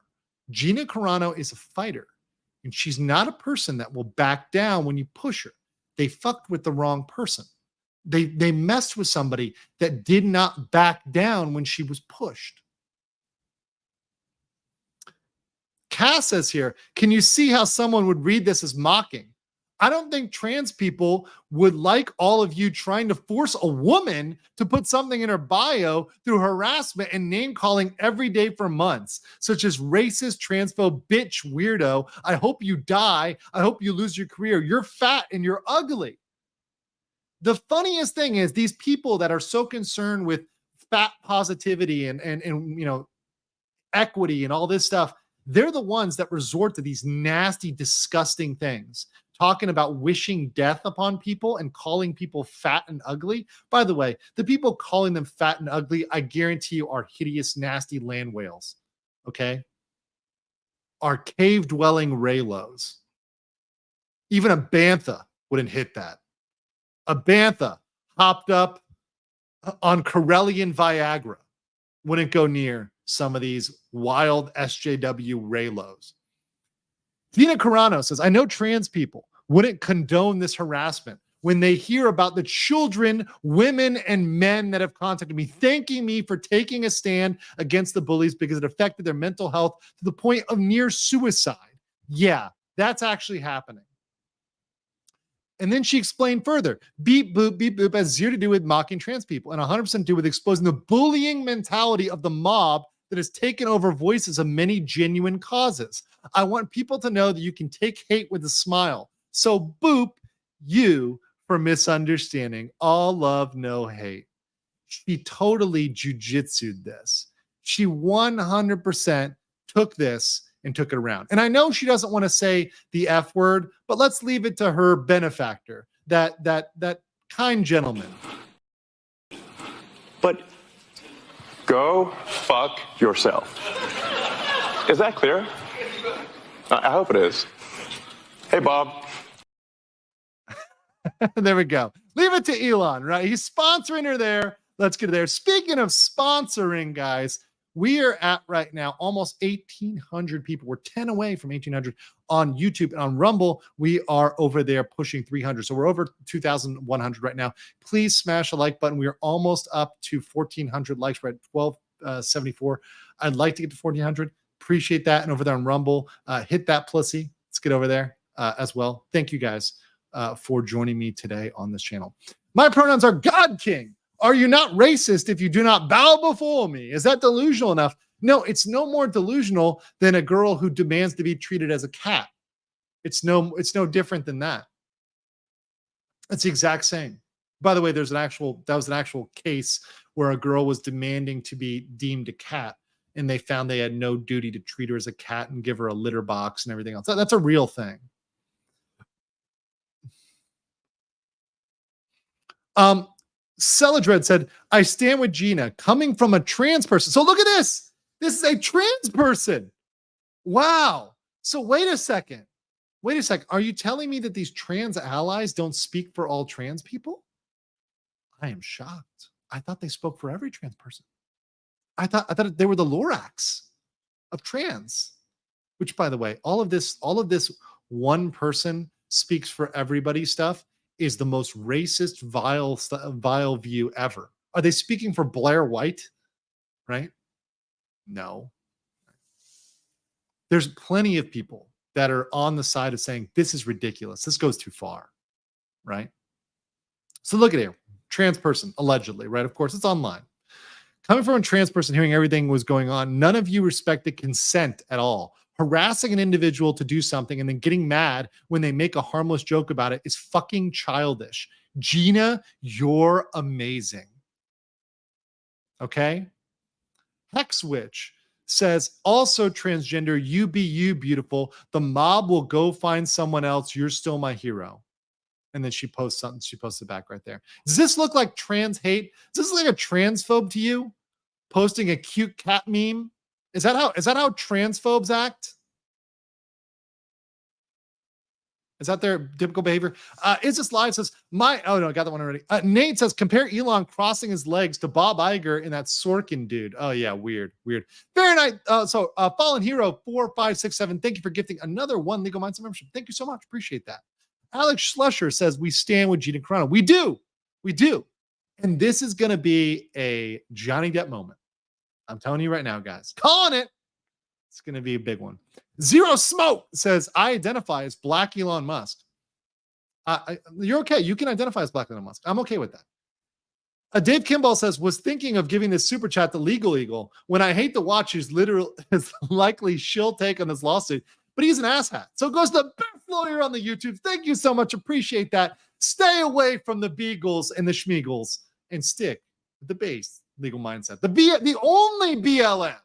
Gina Carano is a fighter, and she's not a person that will back down when you push her. They fucked with the wrong person. They messed with somebody that did not back down when she was pushed. Cass says here, can you see how someone would read this as mocking? I don't think trans people would like all of you trying to force a woman to put something in her bio through harassment and name calling every day for months, such as racist, transphobe, bitch, weirdo. I hope you die. I hope you lose your career. You're fat and you're ugly. The funniest thing is these people that are so concerned with fat positivity and you know, equity and all this stuff, they're the ones that resort to these nasty, disgusting things, talking about wishing death upon people and calling people fat and ugly. By the way, the people calling them fat and ugly, I guarantee you, are hideous, nasty land whales, okay? Are cave-dwelling Raylos. Even a bantha wouldn't hit that. A bantha hopped up on Corellian Viagra wouldn't go near some of these wild SJW Raylos. Gina Carano says, I know trans people wouldn't condone this harassment when they hear about the children, women, and men that have contacted me, thanking me for taking a stand against the bullies because it affected their mental health to the point of near suicide. Yeah, that's actually happening. And then she explained further, beep, boop, has zero to do with mocking trans people and 100% to do with exposing the bullying mentality of the mob that has taken over voices of many genuine causes. I want people to know that you can take hate with a smile. So boop you for misunderstanding. All love, no hate. She totally jujitsu'd this. She 100% took this and took it around. And I know she doesn't want to say the F word, but let's leave it to her benefactor, that kind gentleman. But go fuck yourself. Is that clear? I hope it is. Hey, Bob. There we go. Leave it to Elon, right? He's sponsoring her there. Let's get there. Speaking of sponsoring, guys, we are at right now almost 1,800 people. We're 10 away from 1,800 on YouTube, and on Rumble, we are over there pushing 300. So we're over 2,100 right now. Please smash the like button. We are almost up to 1,400 likes. We're at 1,274. I'd like to get to 1,400. Appreciate that. And over there on Rumble, hit that pussy. Let's get over there as well. Thank you guys for joining me today on this channel. My pronouns are God King. Are you not racist if you do not bow before me? Is that delusional enough? No, it's no more delusional than a girl who demands to be treated as a cat. It's no different than that. It's the exact same. By the way, that was an actual case where a girl was demanding to be deemed a cat, and they found they had no duty to treat her as a cat and give her a litter box and everything else. That's a real thing. Celadred said, I stand with Gina, coming from a trans person. So look at this. This is a trans person. Wow. So wait a second. Are you telling me that these trans allies don't speak for all trans people? I am shocked. I thought they spoke for every trans person. I thought they were the Lorax of trans, which, by the way, all of this one person speaks for everybody stuff is the most racist, vile view ever. Are they speaking for Blair White? Right? No. there's plenty of people that are on the side of saying, this is ridiculous. This goes too far, right? So look at here. Trans person, allegedly, right? Of course, it's online. Coming from a trans person, hearing everything was going on, none of you respected consent at all. Harassing an individual to do something and then getting mad when they make a harmless joke about it is fucking childish. Gina, you're amazing. Okay? Hex Witch says, also transgender, you be you, beautiful. The mob will go find someone else. You're still my hero. And then she posts something. She posts it back right there. Does this look like trans hate? Does this look like a transphobe to you? Posting a cute cat meme? Is that how transphobes act? Is that their typical behavior? Is this live? Says oh no, I got that one already. Nate says, compare Elon crossing his legs to Bob Iger and that Sorkin dude. Oh yeah, weird. Fahrenheit. Fallen Hero 4567. Thank you for gifting another one Legal Mindset membership. Thank you so much. Appreciate that. Alex Schlusher says, we stand with Gina Carano. We do. And this is going to be a Johnny Depp moment. I'm telling you right now, guys. Calling it. It's going to be a big one. Zero Smoke says, I identify as Black Elon Musk. You're okay. You can identify as Black Elon Musk. I'm okay with that. Dave Kimball says, was thinking of giving this super chat to Legal Eagle when I hate to watch his likely shill take on this lawsuit, but he's an asshat. So it goes to the best lawyer on the YouTube. Thank you so much. Appreciate that. Stay away from the Beagles and the Schmeagles and stick with the base legal mindset. The only BLM.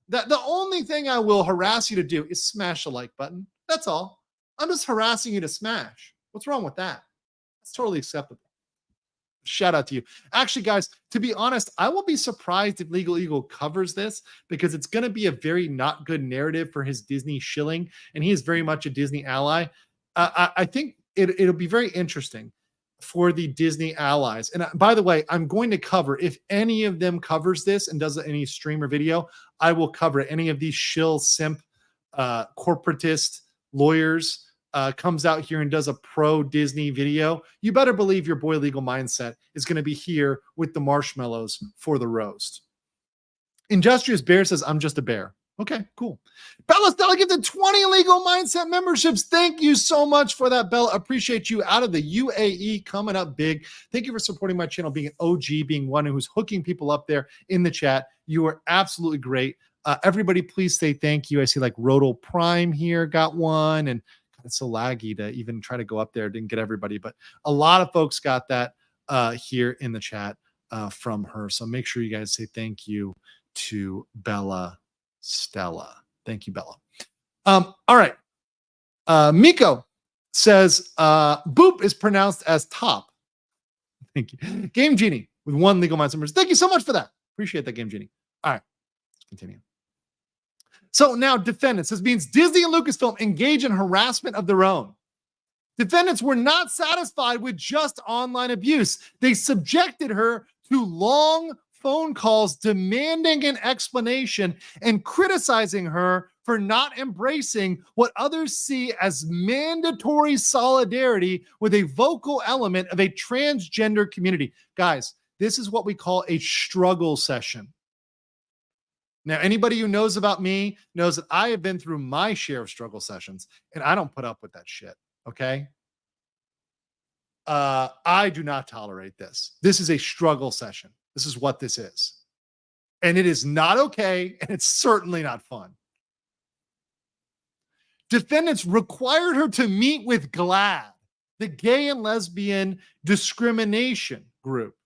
The only thing I will harass you to do is smash the like button. That's all. I'm just harassing you to smash. What's wrong with that? That's totally acceptable. Shout out to you. Actually, guys, to be honest, I will be surprised if Legal Eagle covers this because it's going to be a very not good narrative for his Disney shilling, and he is very much a Disney ally. I think it'll be very interesting for the Disney allies. And by the way, I'm going to cover, if any of them covers this and does any stream or video, I will cover it. Any of these shill, simp, corporatist lawyers comes out here and does a pro-Disney video, you better believe your boy Legal Mindset is going to be here with the marshmallows for the roast. Industrious Bear says, I'm just a bear. Okay, cool. Bella Stella gifted 20 Legal Mindset memberships. Thank you so much for that, Bella. Appreciate you out of the UAE coming up big. Thank you for supporting my channel, being an OG, being one who's hooking people up there in the chat. You are absolutely great. Everybody, please say thank you. I see like Rodal Prime here got one, and it's so laggy to even try to go up there. Didn't get everybody, but a lot of folks got that here in the chat from her. So make sure you guys say thank you to Bella Stella. Thank you, Bella. All right. Miko says Boop is pronounced as top. Thank you. Game Genie with 1 Legal Mindset members. Thank you so much for that. Appreciate that, Game Genie. All right. Let's continue. So now defendants. This means Disney and Lucasfilm engage in harassment of their own. Defendants were not satisfied with just online abuse. They subjected her to long phone calls demanding an explanation and criticizing her for not embracing what others see as mandatory solidarity with a vocal element of a transgender community. Guys, this is what we call a struggle session. Now, anybody who knows about me knows that I have been through my share of struggle sessions, and I don't put up with that shit, okay? I do not tolerate this. This is a struggle session. This is what this is. And it is not okay, and it's certainly not fun. Defendants required her to meet with GLAAD, the gay and lesbian discrimination group,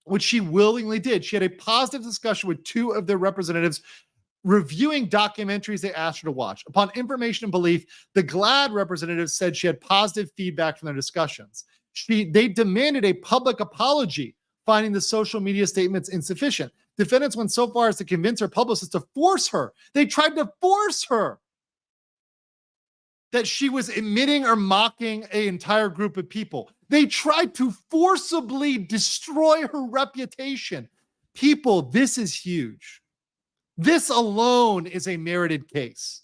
which she willingly did. She had a positive discussion with 2 of their representatives reviewing documentaries they asked her to watch. Upon information and belief, the GLAAD representatives said she had positive feedback from their discussions. They demanded a public apology, finding the social media statements insufficient. Defendants went so far as to convince her publicist to force her. They tried to force her that she was admitting or mocking an entire group of people. They tried to forcibly destroy her reputation. People, this is huge. This alone is a merited case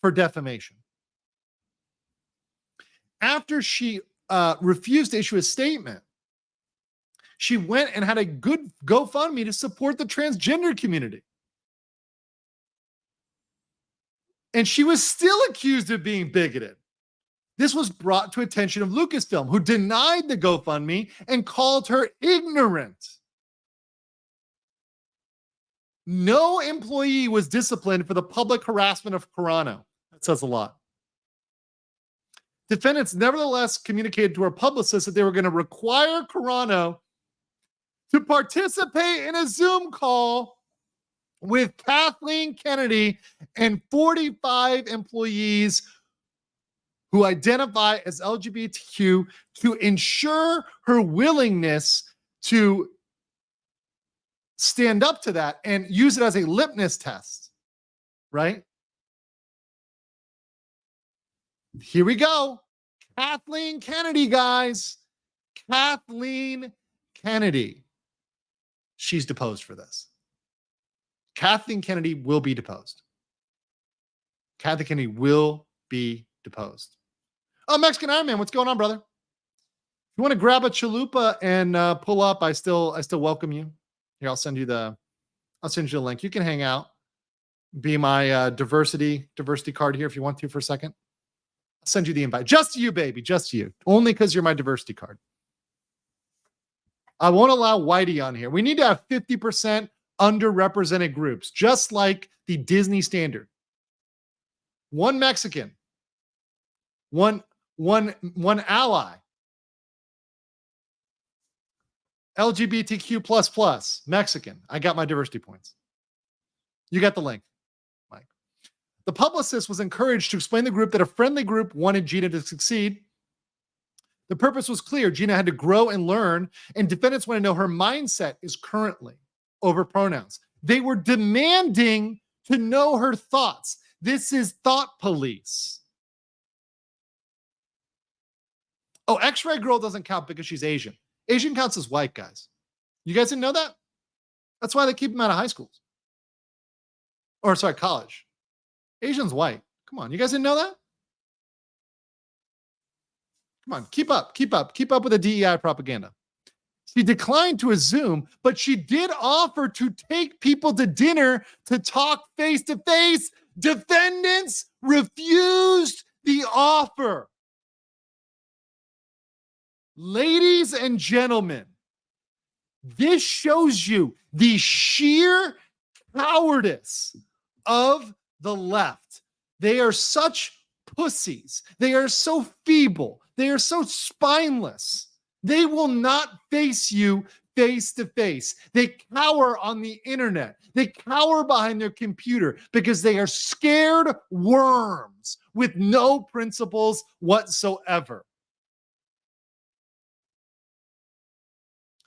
for defamation. After she refused to issue a statement, she went and had a good GoFundMe to support the transgender community. And she was still accused of being bigoted. This was brought to attention of Lucasfilm, who denied the GoFundMe and called her ignorant. No employee was disciplined for the public harassment of Carano. That says a lot. Defendants nevertheless communicated to her publicist that they were going to require Carano to participate in a Zoom call with Kathleen Kennedy and 45 employees who identify as LGBTQ to ensure her willingness to stand up to that and use it as a litmus test, right? Here we go. Kathleen Kennedy, guys. Kathleen Kennedy. She's deposed for this. Kathleen Kennedy will be deposed. Kathleen Kennedy will be deposed. Oh, Mexican Iron Man, what's going on, brother? If you want to grab a chalupa and pull up, I still welcome you. Here, I'll send you the link. You can hang out. Be my diversity card here if you want to for a second. I'll send you the invite. Just to you, baby. Just to you. Only because you're my diversity card. I won't allow Whitey on here. We need to have 50% underrepresented groups, just like the Disney standard. One Mexican. One ally. LGBTQ++, Mexican. I got my diversity points. You got the link, Mike. The publicist was encouraged to explain the group that a friendly group wanted Gina to succeed. The purpose was clear. Gina had to grow and learn, and defendants want to know her mindset is currently over pronouns. They were demanding to know her thoughts. This is thought police. Oh, X-ray girl doesn't count because she's Asian. Asian counts as white, guys. You guys didn't know that? That's why they keep them out of high schools. Or, sorry, college. Asian's white. Come on, you guys didn't know that? Come on, keep up with the DEI propaganda. She declined to a Zoom, but she did offer to take people to dinner to talk face to face. Defendants refused the offer. Ladies and gentlemen, this shows you the sheer cowardice of the left. They are such pussies. They are so feeble. They are so spineless. They will not face you face to face. They cower on the internet. They cower behind their computer because they are scared worms with no principles whatsoever.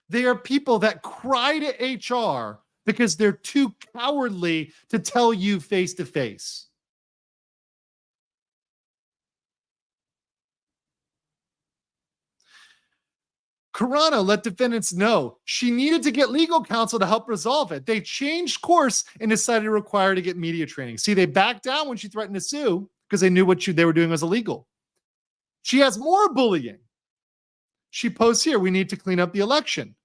They are people that cry to HR because they're too cowardly to tell you face to face. Carano let defendants know she needed to get legal counsel to help resolve it. They changed course and decided to require her to get media training. See, they backed down when she threatened to sue because they knew what they were doing was illegal. She has more bullying. She posts here, we need to clean up the election.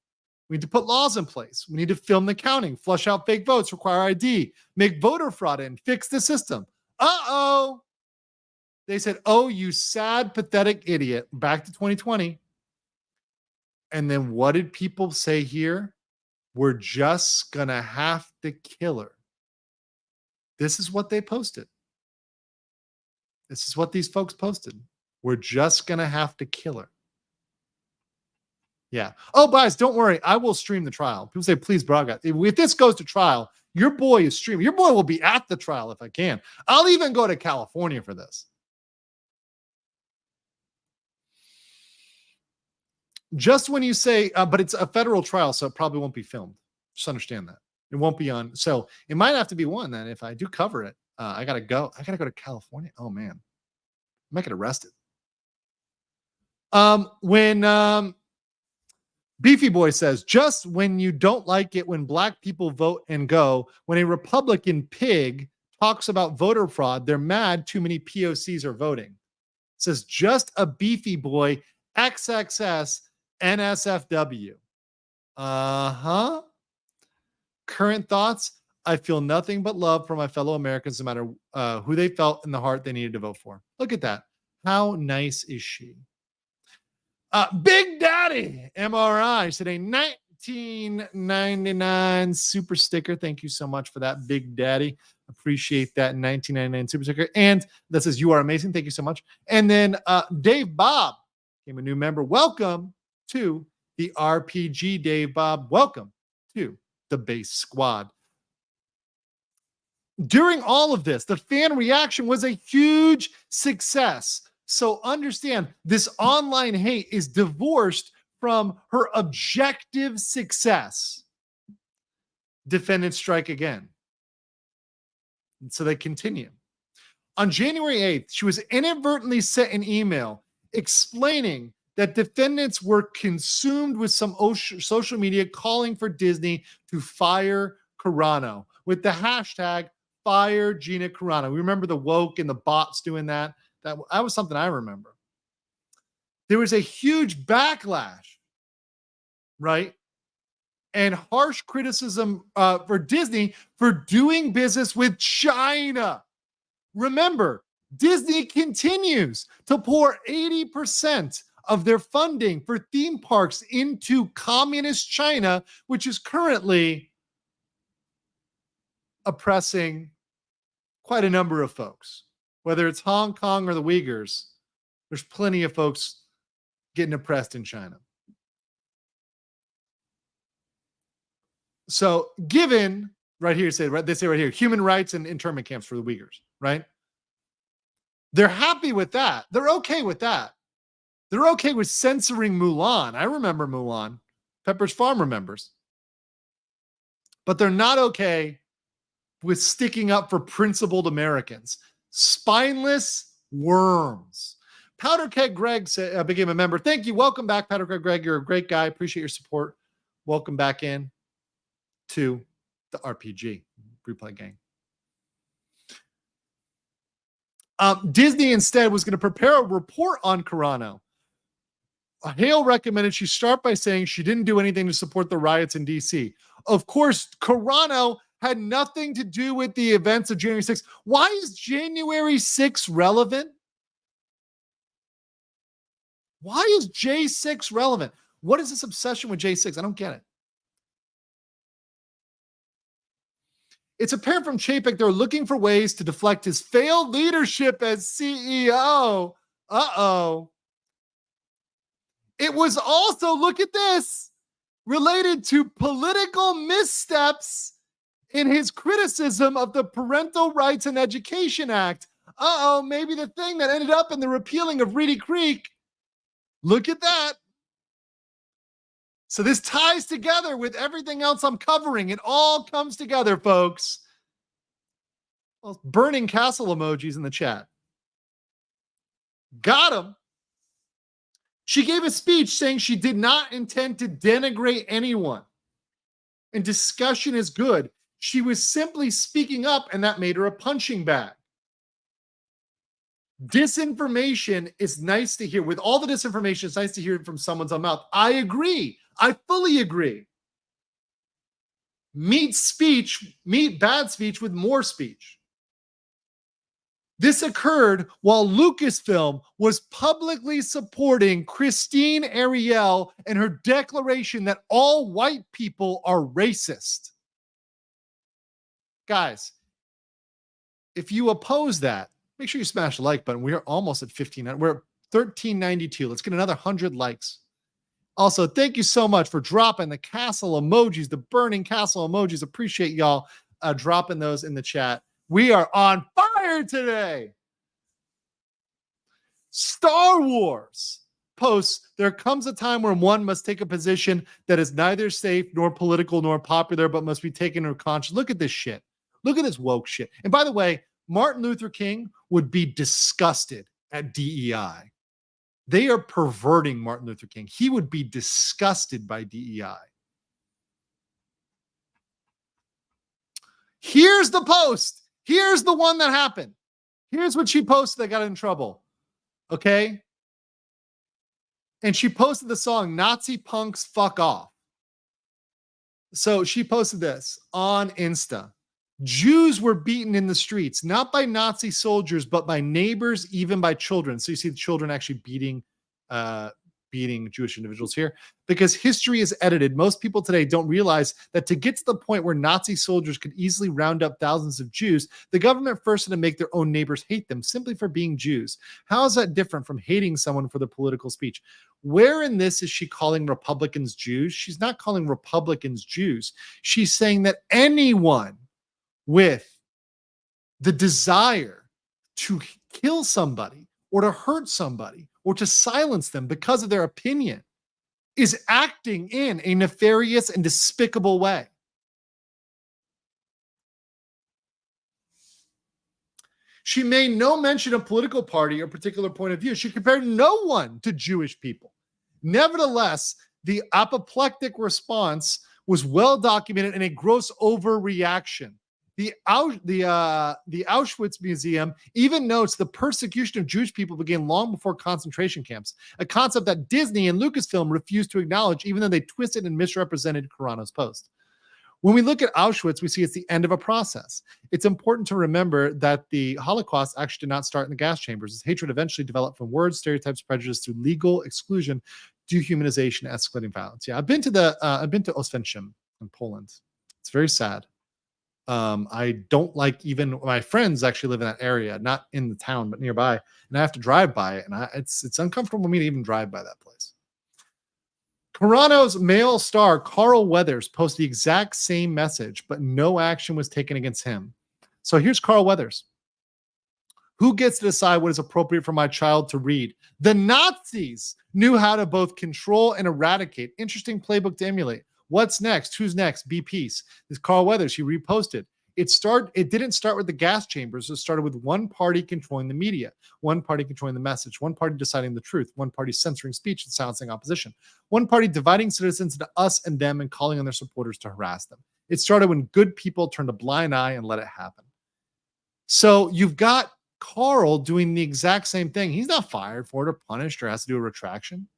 We need to put laws in place. We need to film the counting, flush out fake votes, require ID, make voter fraud in, fix the system. Uh-oh. They said, oh, you sad, pathetic idiot. Back to 2020. And then what did people say here? We're just going to have to kill her. This is what they posted. This is what these folks posted. We're just going to have to kill her. Yeah. Oh, guys, don't worry. I will stream the trial. People say, please, Braga. If this goes to trial, your boy is streaming. Your boy will be at the trial if I can. I'll even go to California for this. Just when you say, but it's a federal trial, so it probably won't be filmed. Just understand that. It won't be on. So it might have to be one then. If I do cover it, I got to go. I got to go to California. Oh, man. I might get arrested. When Beefy Boy says, just when you don't like it when black people vote and go, when a Republican pig talks about voter fraud, they're mad too many POCs are voting. It says, just a Beefy Boy, XXS, NSFW. Current thoughts? I feel nothing but love for my fellow Americans, no matter who they felt in the heart they needed to vote for. Look at that. How nice is she? Big Daddy MRI said a 1999 super sticker. Thank you so much for that, Big Daddy. Appreciate that 1999 super sticker. And that says, you are amazing. Thank you so much. And then Dave Bob became a new member. Welcome to the RPG, Dave Bob. Welcome to the base squad. During all of this, the fan reaction was a huge success. So understand, this online hate is divorced from her objective success. Defendants strike again. And so they continue. On January 8th, she was inadvertently sent an email explaining that defendants were consumed with some social media calling for Disney to fire Carano with the hashtag fire Gina Carano. We remember the woke and the bots doing that. That was something I remember. There was a huge backlash, right? And harsh criticism for Disney for doing business with China. Remember, Disney continues to pour 80% of their funding for theme parks into communist China, which is currently oppressing quite a number of folks. Whether it's Hong Kong or the Uyghurs, there's plenty of folks getting oppressed in China. So given, right here, they say right here, human rights and internment camps for the Uyghurs, right? They're happy with that. They're okay with that. They're okay with censoring Mulan. I remember Mulan. Pepper's Farm remembers. But they're not okay with sticking up for principled Americans. Spineless worms. Powder Keg Greg became a member. Thank you. Welcome back, Powder Keg Greg. You're a great guy. Appreciate your support. Welcome back in to the RPG replay gang. Disney instead was going to prepare a report on Carano. Hale recommended she start by saying she didn't do anything to support the riots in DC. Of course, Carano had nothing to do with the events of January 6th. Why is January 6th relevant? Why is J6 relevant? What is this obsession with J6? I don't get it. It's apparent from Chapek they're looking for ways to deflect his failed leadership as CEO. Uh-oh. It was also, look at this, related to political missteps in his criticism of the Parental Rights and Education Act. Uh-oh, maybe the thing that ended up in the repealing of Reedy Creek. Look at that. So this ties together with everything else I'm covering. It all comes together, folks. Well, burning castle emojis in the chat. Got him. She gave a speech saying she did not intend to denigrate anyone. And discussion is good. She was simply speaking up, and that made her a punching bag. Disinformation is nice to hear. With all the disinformation, it's nice to hear it from someone's own mouth. I agree. I fully agree. Meet bad speech with more speech. This occurred while Lucasfilm was publicly supporting Christine Ariel and her declaration that all white people are racist. Guys, if you oppose that, make sure you smash the like button. We are almost at 15. We're at 1392. Let's get another 100 likes. Also, thank you so much for dropping the castle emojis, the burning castle emojis. Appreciate y'all dropping those in the chat. We are on fire today. Star Wars posts, there comes a time where one must take a position that is neither safe nor political nor popular, but must be taken into conscience. Look at this shit. Look at this woke shit. And by the way, Martin Luther King would be disgusted at DEI. They are perverting Martin Luther King. He would be disgusted by DEI. Here's the post. Here's the one that happened. Here's what she posted that got in trouble. Okay? And she posted the song Nazi Punks Fuck Off. So she posted this on Insta. Jews were beaten in the streets, not by Nazi soldiers, but by neighbors, even by children. So you see the children actually beating Jewish individuals here, because history is edited. Most people today don't realize that to get to the point where Nazi soldiers could easily round up thousands of Jews, the government first had to make their own neighbors hate them simply for being Jews. How is that different from hating someone for their political speech? Where in this is she calling Republicans Jews? She's not calling Republicans Jews. She's saying that anyone with the desire to kill somebody or to hurt somebody or to silence them because of their opinion is acting in a nefarious and despicable way. She made no mention of political party or particular point of view. She compared no one to Jewish people. Nevertheless, the apoplectic response was well documented in a gross overreaction. The Auschwitz Museum even notes the persecution of Jewish people began long before concentration camps, a concept that Disney and Lucasfilm refused to acknowledge, even though they twisted and misrepresented Carano's post. When we look at Auschwitz, we see it's the end of a process. It's important to remember that the Holocaust actually did not start in the gas chambers. Its hatred eventually developed from words, stereotypes, prejudice, through legal exclusion, dehumanization, escalating violence. Yeah, I've been to Oswiecim in Poland. It's very sad. I don't like, even my friends actually live in that area, not in the town, but nearby, and I have to drive by it, and it's uncomfortable for me to even drive by that place. Carano's male star, Carl Weathers, posted the exact same message, but no action was taken against him. So here's Carl Weathers. Who gets to decide what is appropriate for my child to read? The Nazis knew how to both control and eradicate. Interesting playbook to emulate. What's next? Who's next? Be peace. This Carl Weathers, he reposted. It didn't start with the gas chambers. It started with one party controlling the media, one party controlling the message, one party deciding the truth, one party censoring speech and silencing opposition, one party dividing citizens into us and them and calling on their supporters to harass them. It started when good people turned a blind eye and let it happen. So you've got Carl doing the exact same thing. He's not fired for it or punished or has to do a retraction.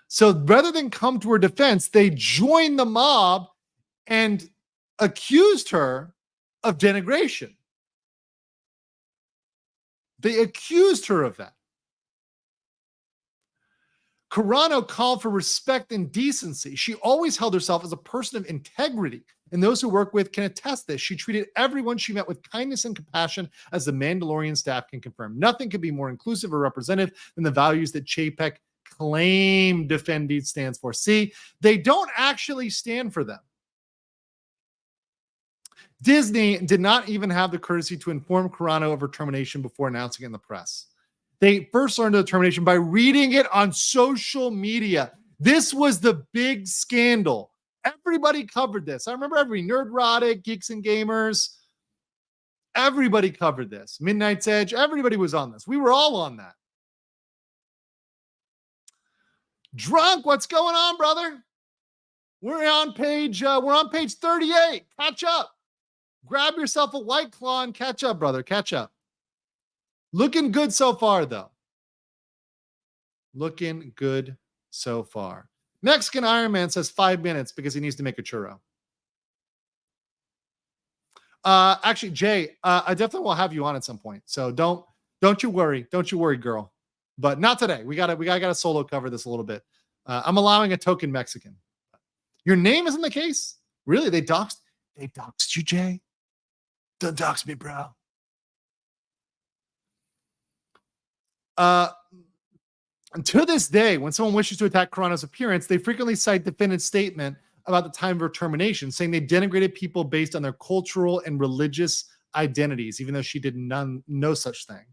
So rather than come to her defense, they joined the mob and accused her of denigration. They accused her of that. Carano called for respect and decency. She always held herself as a person of integrity, and those who work with can attest this. She treated everyone she met with kindness and compassion, as the Mandalorian staff can confirm. Nothing could be more inclusive or representative than the values that JPEG claim Defended stands for. See, they don't actually stand for them. Disney did not even have the courtesy to inform Carano of her termination before announcing it in the press. They first learned of the termination by reading it on social media. This was the big scandal. Everybody covered this. I remember every Nerdrotic, Geeks and Gamers, everybody covered this. Midnight's Edge, everybody was on this. We were all on that. Drunk, what's going on, brother? We're on page 38. Catch up. Grab yourself a White Claw and catch up, brother. Catch up. Looking good so far, though. Looking good so far. Mexican Iron Man says 5 minutes because he needs to make a churro. Actually, Jay, I definitely will have you on at some point. So don't you worry. Don't you worry, girl. But not today. We gotta solo cover this a little bit. I'm allowing a token Mexican. Your name is in the case? Really? They doxed you, Jay? Don't dox me, bro. And to this day, when someone wishes to attack Carano's appearance, they frequently cite defendant's statement about the time of her termination, saying they denigrated people based on their cultural and religious identities, even though she did no such thing.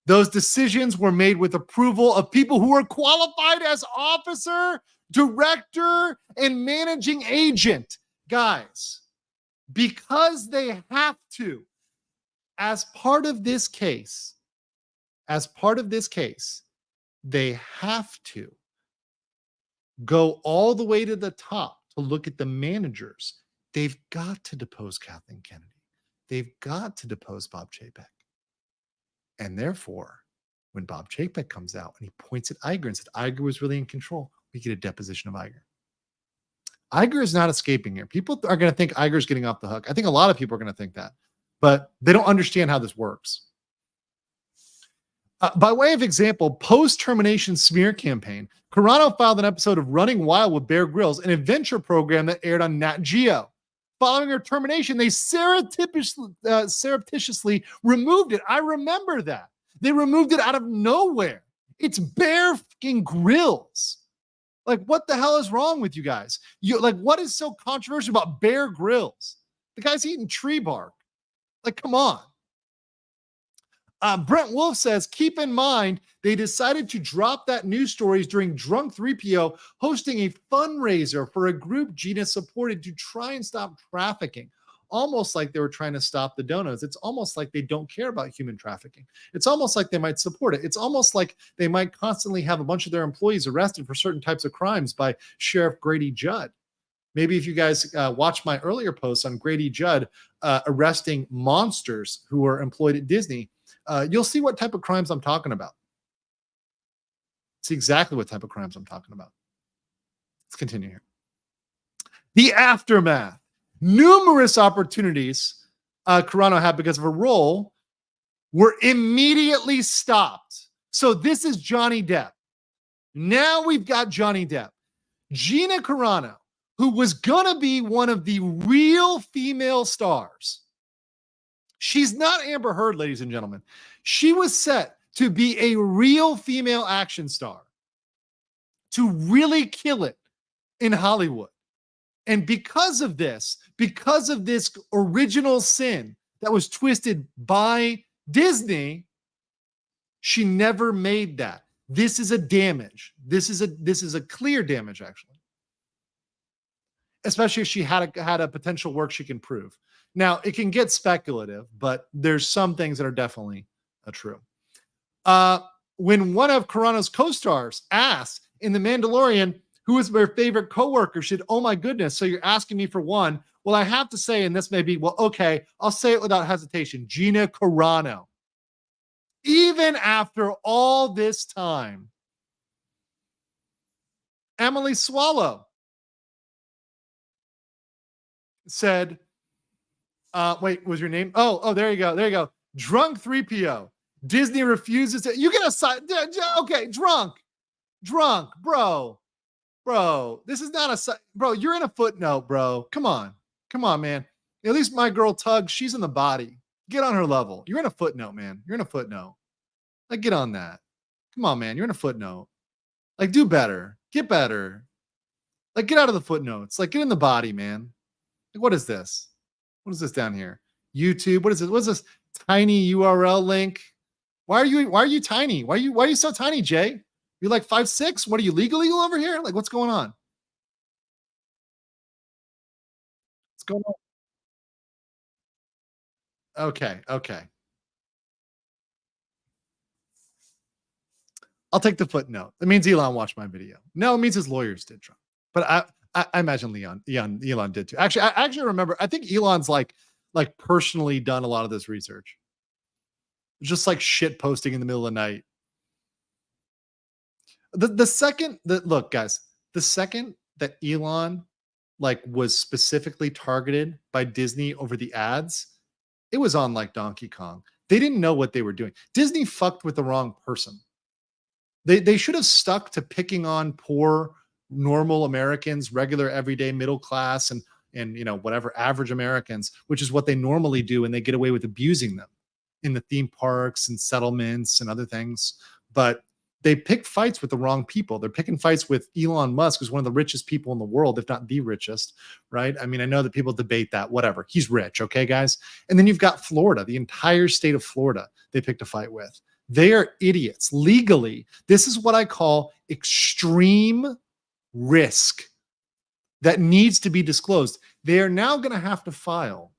Those decisions were made with approval of people who were qualified as officer, director, and managing agent. Guys, because they have to, as part of this case, they have to go all the way to the top to look at the managers. They've got to depose Kathleen Kennedy. They've got to depose Bob Chapek. And therefore, when Bob Chapek comes out and he points at Iger and said Iger was really in control, we get a deposition of Iger. Iger is not escaping here. People are going to think Iger's getting off the hook. I think a lot of people are going to think that, but they don't understand how this works. By way of example, post-termination smear campaign, Carano filed an episode of Running Wild with Bear Grylls, an adventure program that aired on Nat Geo. Following her termination, they surreptitiously removed it. I remember that. They removed it out of nowhere. It's Bear fucking Grylls. Like, what the hell is wrong with you guys? What is so controversial about Bear Grylls? The guy's eating tree bark. Like, come on. Brent Wolf says, keep in mind, they decided to drop that news stories during Drunk 3PO hosting a fundraiser for a group Gina supported to try and stop trafficking. Almost like they were trying to stop the donuts. It's almost like they don't care about human trafficking. It's almost like they might support it. It's almost like they might constantly have a bunch of their employees arrested for certain types of crimes by Sheriff Grady Judd. Maybe if you guys watch my earlier posts on Grady Judd arresting monsters who were employed at Disney, you'll see what type of crimes I'm talking about. See exactly what type of crimes I'm talking about. Let's continue here. The aftermath. Numerous opportunities Carano had because of her role were immediately stopped. So this is Johnny Depp. Now we've got Johnny Depp. Gina Carano, who was going to be one of the real female stars. She's not Amber Heard, ladies and gentlemen. She was set to be a real female action star, to really kill it in Hollywood. And because of this original sin that was twisted by Disney, she never made that. This is a damage. This is a clear damage, actually. Especially if she had a potential work she can prove. Now, it can get speculative, but there's some things that are definitely true. When one of Carano's co-stars asked in The Mandalorian who is their favorite coworker, she said, oh my goodness, so you're asking me for one. Well, I have to say, and this may be, well, okay, I'll say it without hesitation, Gina Carano. Even after all this time, Emily Swallow said, wait, was your name? Oh, there you go. There you go. Drunk 3PO. Disney refuses to. You get a side. Okay, drunk, bro. This is not a bro. You're in a footnote, bro. Come on, man. At least my girl Tug, she's in the body. Get on her level. You're in a footnote, man. You're in a footnote. Like, get on that. Come on, man. You're in a footnote. Like, do better. Get better. Like, get out of the footnotes. Like, get in the body, man. Like, what is this? What is this down here? YouTube. What is this? What's this tiny URL link? Why are you tiny? Why are you so tiny, Jay? You're like 5'6"? What are you, legal over here? Like, what's going on? What's going on? Okay. I'll take the footnote. That means Elon watched my video. No, it means his lawyers did, Trump. But I imagine Elon did too. Actually, I actually remember, I think Elon's like personally done a lot of this research. Just like shit posting in the middle of the night. The second that, look, guys, the second that Elon was specifically targeted by Disney over the ads, it was on like Donkey Kong. They didn't know what they were doing. Disney fucked with the wrong person. They should have stuck to picking on poor, normal Americans, regular, everyday, middle class, and whatever, average Americans, which is what they normally do, and they get away with abusing them in the theme parks and settlements and other things. But they pick fights with the wrong people. They're picking fights with Elon Musk, who's one of the richest people in the world, if not the richest, right? I mean, I know that people debate that, whatever. He's rich, okay, guys? And then you've got Florida, the entire state of Florida, they picked a fight with. They are idiots. Legally, this is what I call extreme risk that needs to be disclosed. They are now going to have to file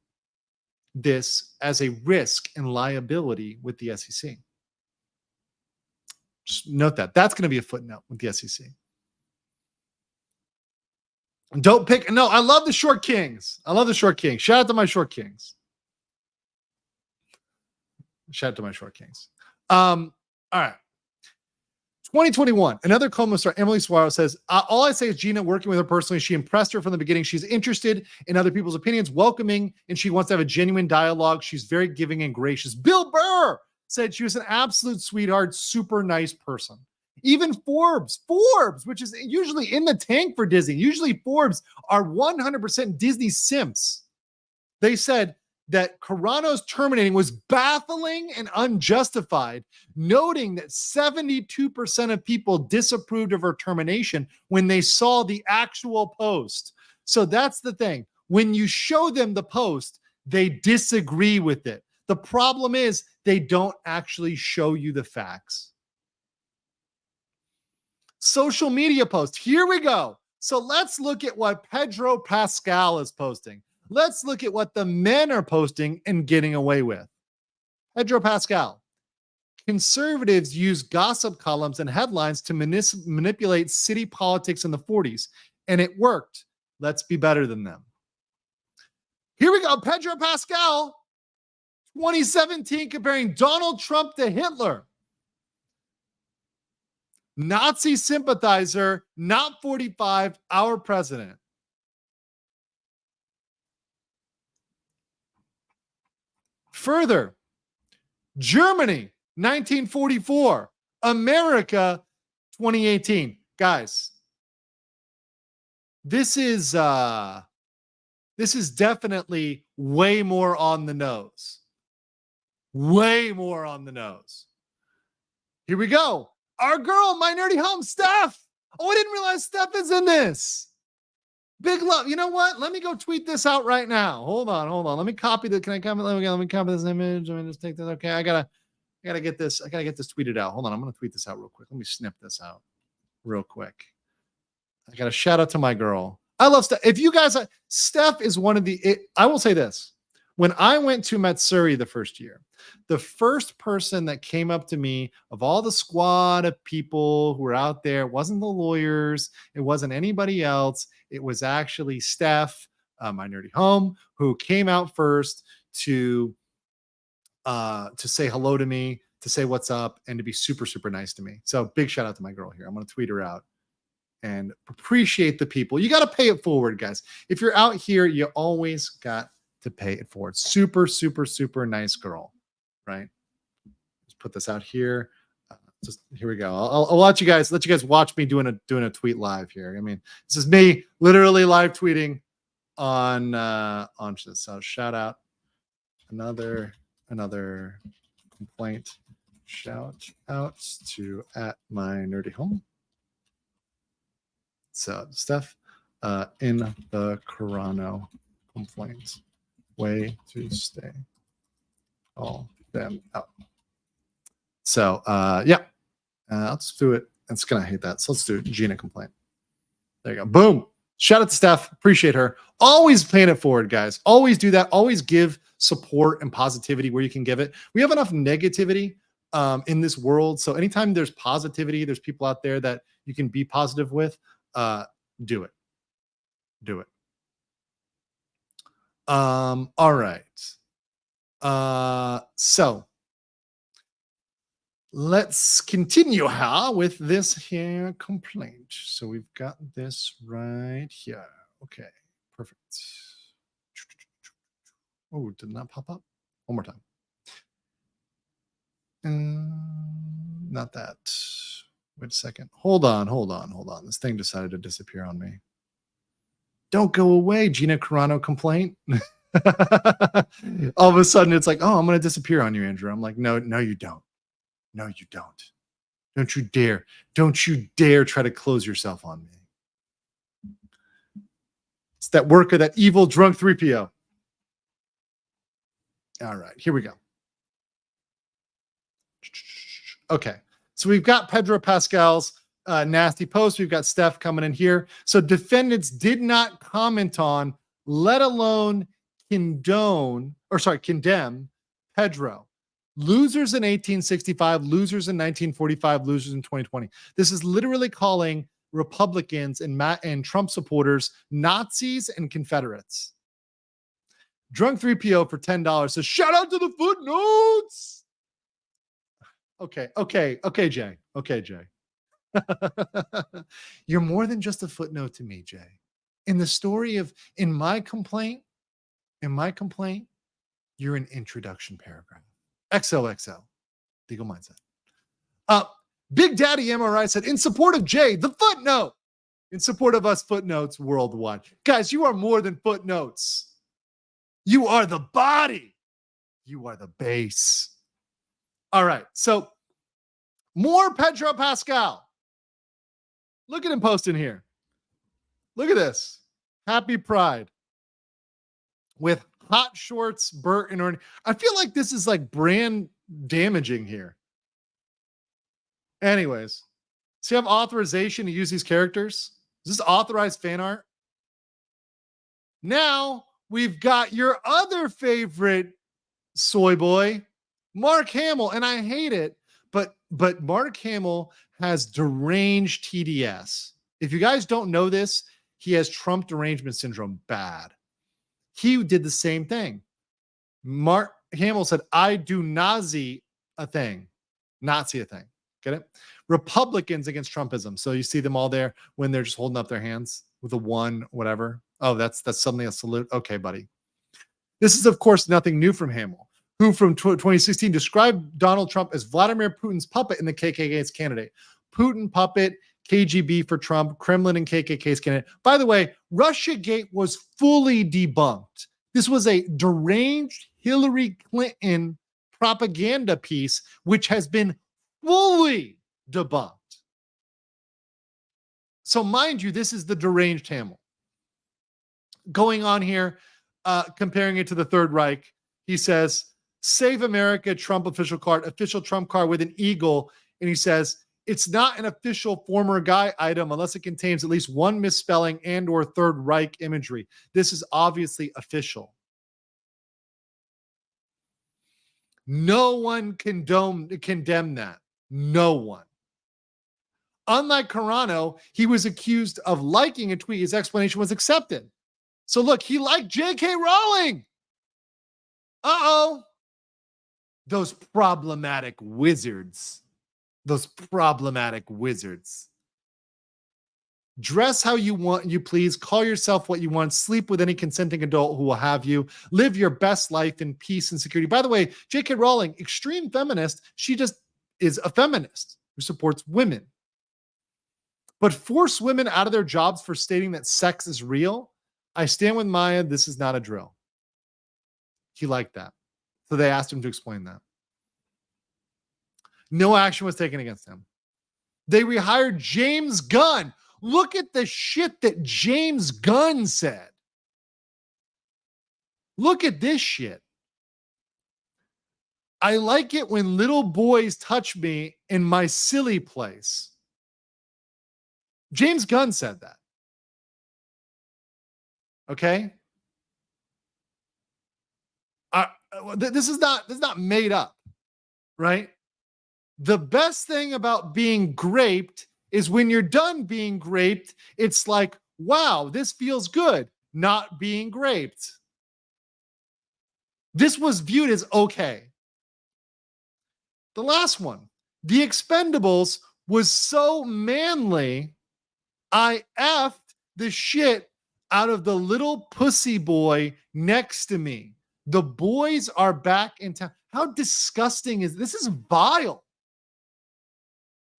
this as a risk and liability with the SEC. Just note that. That's going to be a footnote with the SEC. Don't pick. No, I love the short kings. Shout out to my short kings. All right. 2021, another Como star, Emily Suarez, says, all I say is Gina, working with her personally, she impressed her from the beginning. She's interested in other people's opinions, welcoming, and she wants to have a genuine dialogue. She's very giving and gracious. Bill Burr said she was an absolute sweetheart, super nice person. Even Forbes, which is usually in the tank for Disney, usually Forbes are 100% Disney simps. They said that Carano's terminating was baffling and unjustified, noting that 72% of people disapproved of her termination when they saw the actual post. So that's the thing. When you show them the post, they disagree with it. The problem is they don't actually show you the facts. Social media post. Here we go. So let's look at what Pedro Pascal is posting. Let's look at what the men are posting and getting away with. Pedro Pascal. Conservatives use gossip columns and headlines to manipulate city politics in the 40s, and it worked. Let's be better than them. Here we go. Pedro Pascal, 2017, comparing Donald Trump to Hitler. Nazi sympathizer, not 45, our president. Further, Germany, 1944, America, 2018. Guys, this is definitely way more on the nose. Way more on the nose. Here we go. Our girl, my nerdy home, Steph. Oh, I didn't realize Steph is in this. Big love. You know what? Let me go tweet this out right now. Hold on. Let me copy the. Can I comment? Let me copy this image. Let me just take this. Okay, I gotta get this. I gotta get this tweeted out. Hold on. I'm gonna tweet this out real quick. Let me snip this out real quick. I got a shout out to my girl. I love Steph. If you guys, Steph is one of the. I will say this. When I went to Matsuri the first year, the first person that came up to me of all the squad of people who were out there wasn't the lawyers. It wasn't anybody else. It was actually Steph, my nerdy home, who came out first to say hello to me, to say what's up, and to be super, super nice to me. So big shout out to my girl here. I'm going to tweet her out and appreciate the people. You got to pay it forward, guys. If you're out here, you always got to pay it forward. Super, super, super nice girl, right? Just put this out here. Just here we go. I'll let you guys watch me doing a tweet live here. I mean, this is me literally live tweeting on this. So shout out another complaint. Shout out to at my nerdy home. So Steph, in the Carano complaint. Way to stay all them out. So yeah, let's do it. It's gonna hate that. So let's do it. Gina complaint. There you go. Boom. Shout out to Steph. Appreciate her. Always paying it forward, guys. Always do that. Always give support and positivity where you can give it. We have enough negativity in this world. So anytime there's positivity, there's people out there that you can be positive with. Do it. Do it. All right. So let's continue here with this here complaint. So we've got this right here. Okay, perfect. Oh, did not pop up? One more time. Not that. Wait a second. Hold on. This thing decided to disappear on me. Don't go away, Gina Carano complaint. All of a sudden, it's like, oh, I'm going to disappear on you, Andrew. I'm like, no, you don't. No, you don't. Don't you dare. Don't you dare try to close yourself on me. It's that work of that evil drunk 3PO. All right, here we go. Okay, so we've got Pedro Pascal's nasty post. We've got Steph coming in here. So defendants did not comment on, let alone condemn Pedro. Losers in 1865, losers in 1945, losers in 2020. This is literally calling Republicans and Trump supporters Nazis and Confederates. Drunk 3PO for $10. So shout out to the footnotes. Okay, Jay. You're more than just a footnote to me, Jay. In the story of, in my complaint, you're an introduction paragraph. XOXO, legal mindset. Big Daddy MRI said, in support of Jay, the footnote. In support of us footnotes worldwide. Guys, you are more than footnotes. You are the body. You are the base. All right, so more Pedro Pascal. Look at him posting here. Look at this. Happy Pride. With hot shorts, Bert and Ernie. I feel like this is like brand damaging here. Anyways, so you have authorization to use these characters? Is this authorized fan art? Now we've got your other favorite soy boy, Mark Hamill, and I hate it, but Mark Hamill has deranged TDS. If you guys don't know this, he has Trump derangement syndrome bad. He did the same thing. Mark Hamill said, I do Nazi a thing. Get it? Republicans against Trumpism. So you see them all there when they're just holding up their hands with a one, whatever. Oh, that's suddenly a salute. Okay, buddy. This is, of course, nothing new from Hamill, who from 2016 described Donald Trump as Vladimir Putin's puppet in the KKK's candidate. Putin puppet, KGB for Trump, Kremlin and KKK's candidate. By the way, Russiagate was fully debunked. This was a deranged Hillary Clinton propaganda piece, which has been fully debunked. So mind you, this is the deranged Hamill. Going on here, comparing it to the Third Reich, he says, Save America Trump official Trump card with an eagle. And he says, it's not an official former guy item unless it contains at least one misspelling and or Third Reich imagery. This is obviously official. No one condemn that. No one. Unlike Carano, he was accused of liking a tweet. His explanation was accepted. So look, he liked J.K. Rowling. Uh-oh. Those problematic wizards. Dress how you want, you please. Call yourself what you want. Sleep with any consenting adult who will have you. Live your best life in peace and security. By the way, J.K. Rowling, extreme feminist. She just is a feminist who supports women. But force women out of their jobs for stating that sex is real? I stand with Maya. This is not a drill. He liked that. So they asked him to explain that. No action was taken against him. They rehired James Gunn. Look at the shit that James Gunn said. Look at this shit. I like it when little boys touch me in my silly place. James Gunn said that. Okay? This is not made up, right? The best thing about being graped is when you're done being graped, it's like, wow, this feels good, not being graped. This was viewed as okay. The last one, The Expendables was so manly, I effed the shit out of the little pussy boy next to me. The boys are back in town. How disgusting is this? This is vile.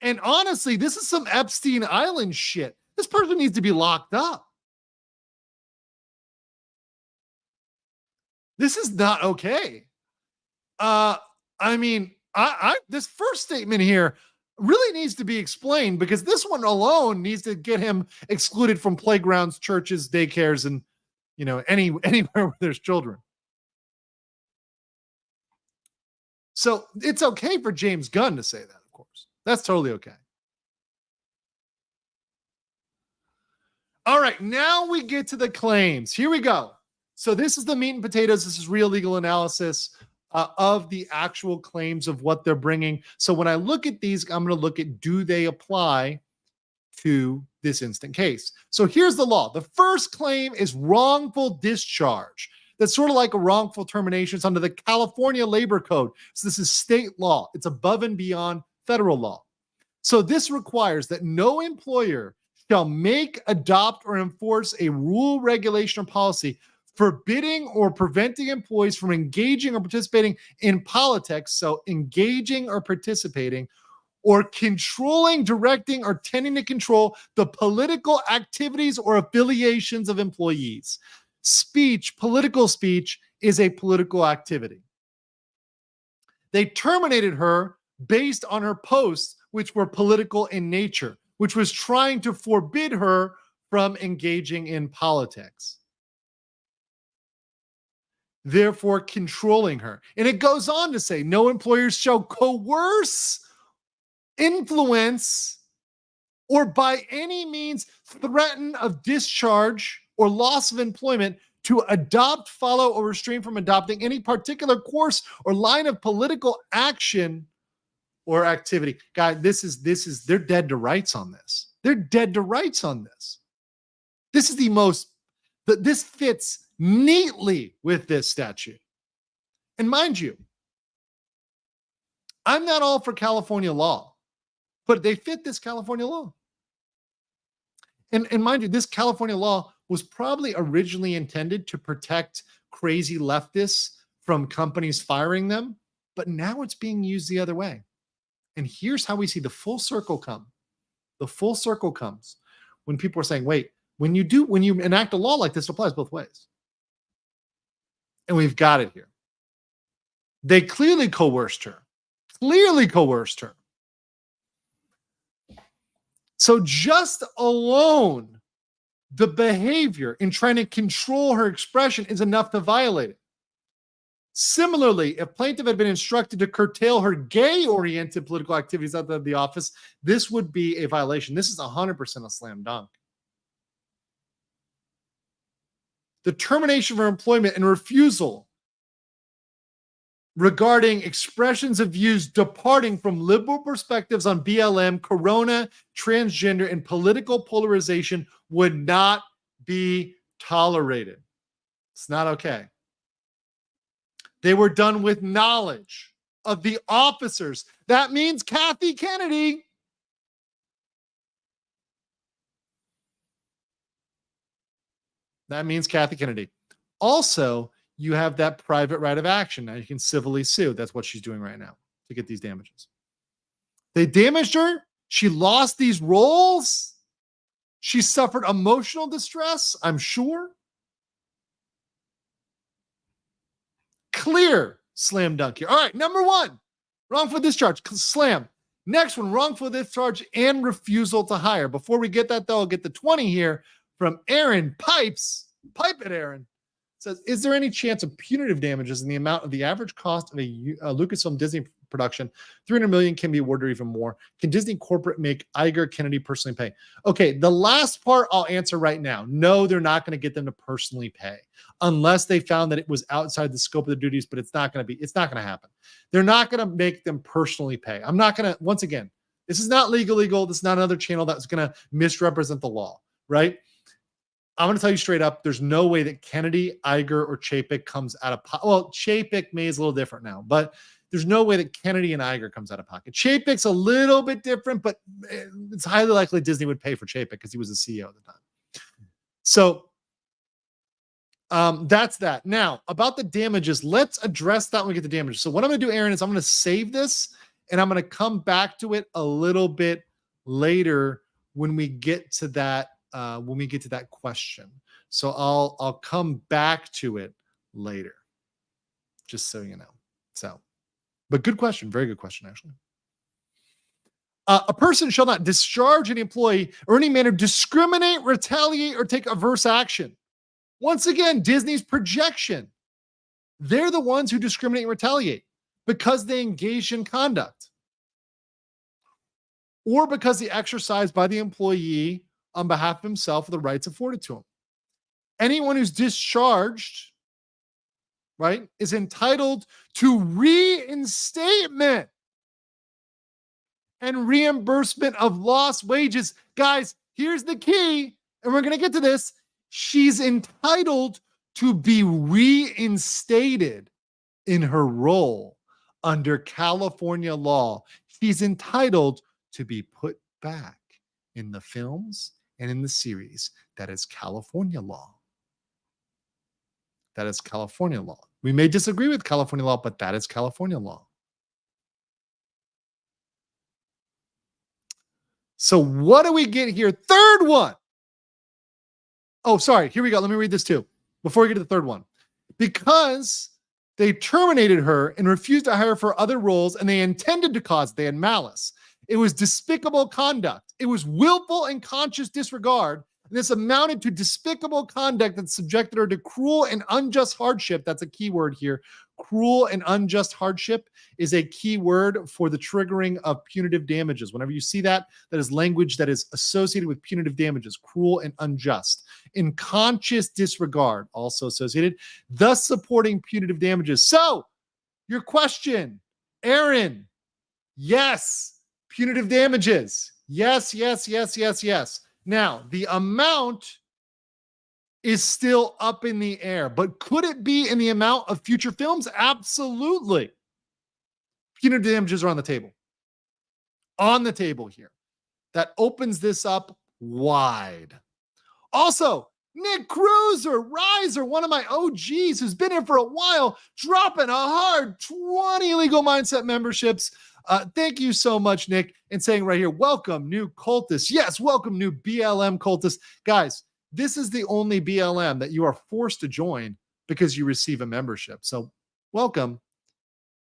And honestly, this is some Epstein Island shit. This person needs to be locked up. This is not okay. This first statement here really needs to be explained because this one alone needs to get him excluded from playgrounds, churches, daycares, and anywhere where there's children. So it's okay for James Gunn to say that, of course. That's totally okay. All right, now we get to the claims. Here we go. So this is the meat and potatoes. This is real legal analysis of the actual claims of what they're bringing. So when I look at these, I'm going to look at, do they apply to this instant case? So here's the law. The first claim is wrongful discharge. That's sort of like a wrongful termination. It's under the California Labor Code. So this is state law. It's above and beyond federal law. So this requires that no employer shall make, adopt, or enforce a rule, regulation, or policy forbidding or preventing employees from engaging or participating in politics. So engaging or participating, or controlling, directing, or tending to control the political activities or affiliations of employees. Speech, political speech, is a political activity. They terminated her based on her posts, which were political in nature, which was trying to forbid her from engaging in politics, therefore controlling her. And it goes on to say, no employers shall coerce, influence, or by any means threaten of discharge or loss of employment to adopt, follow, or restrain from adopting any particular course or line of political action or activity. God, they're dead to rights on this. They're dead to rights on this. This is this fits neatly with this statute. And mind you, I'm not all for California law, but they fit this California law. And mind you, this California law was probably originally intended to protect crazy leftists from companies firing them, but now it's being used the other way. And here's how we see the full circle come. The full circle comes when people are saying, wait, when you enact a law like this, it applies both ways. And we've got it here. They clearly coerced her. So just alone, the behavior in trying to control her expression is enough to violate it. Similarly, if plaintiff had been instructed to curtail her gay-oriented political activities outside of the office, this would be a violation. This is 100% a slam dunk. The termination of her employment and refusal regarding expressions of views departing from liberal perspectives on BLM, corona, transgender, and political polarization would not be tolerated. It's not okay. They were done with knowledge of the officers. That means Kathy Kennedy. That means Kathy Kennedy. Also, you have that private right of action. Now you can civilly sue. That's what she's doing right now to get these damages. They damaged her. She lost these roles. She suffered emotional distress, I'm sure. Clear slam dunk here. All right, number one, wrongful discharge, slam. Next one, wrongful discharge and refusal to hire. Before we get that, though, I'll get the 20 here from Aaron Pipes. Pipe it, Aaron. Says, is there any chance of punitive damages in the amount of the average cost of a Lucasfilm Disney production? $300 million can be awarded or even more. Can Disney corporate make Iger Kennedy personally pay? Okay, the last part I'll answer right now. No, they're not going to get them to personally pay unless they found that it was outside the scope of the duties, but it's not going to happen. They're not going to make them personally pay. I'm not going to, once again, this is not legal. This is not another channel that's going to misrepresent the law, right? I'm going to tell you straight up, there's no way that Kennedy, Iger, or Chapek comes out of pocket. Well, Chapek is a little different now, but there's no way that Kennedy and Iger comes out of pocket. Chapek's a little bit different, but it's highly likely Disney would pay for Chapek because he was the CEO at the time. So that's that. Now, about the damages, let's address that when we get the damages. So what I'm going to do, Aaron, is I'm going to save this, and I'm going to come back to it a little bit later when we get to that. When we get to that question. So I'll come back to it later, just so you know. So, but good question. Very good question, actually. A person shall not discharge an employee or any manner discriminate, retaliate, or take adverse action. Once again, Disney's projection. They're the ones who discriminate and retaliate because they engage in conduct or because they exercise by the employee on behalf of himself of the rights afforded to him. Anyone who's discharged, right, is entitled to reinstatement and reimbursement of lost wages. Guys, here's the key, and we're going to get to this. She's entitled to be reinstated in her role under California law. She's entitled to be put back in the films and in the series. That is California law. That is California law. We may disagree with California law, but that is California law. So what do we get here? Third one. Oh, sorry. Here we go. Let me read this too before we get to the third one. Because they terminated her and refused to hire her for other roles, and they intended to cause, they had malice. It was despicable conduct. It was willful and conscious disregard. And this amounted to despicable conduct that subjected her to cruel and unjust hardship. That's a key word here. Cruel and unjust hardship is a key word for the triggering of punitive damages. Whenever you see that, that is language that is associated with punitive damages, cruel and unjust. In conscious disregard, also associated, thus supporting punitive damages. So, your question, Aaron, yes, punitive damages. Yes, yes, yes, yes, yes. Now, the amount is still up in the air, but could it be in the amount of future films? Absolutely. Punitive damages are on the table. On the table here. That opens this up wide. Also, Nick Cruiser, Riser, one of my OGs who's been here for a while, dropping a hard 20 Legal Mindset memberships. Thank you so much, Nick, and saying right here, welcome, new cultists. Yes, welcome, new BLM cultists. Guys, this is the only BLM that you are forced to join because you receive a membership. So welcome.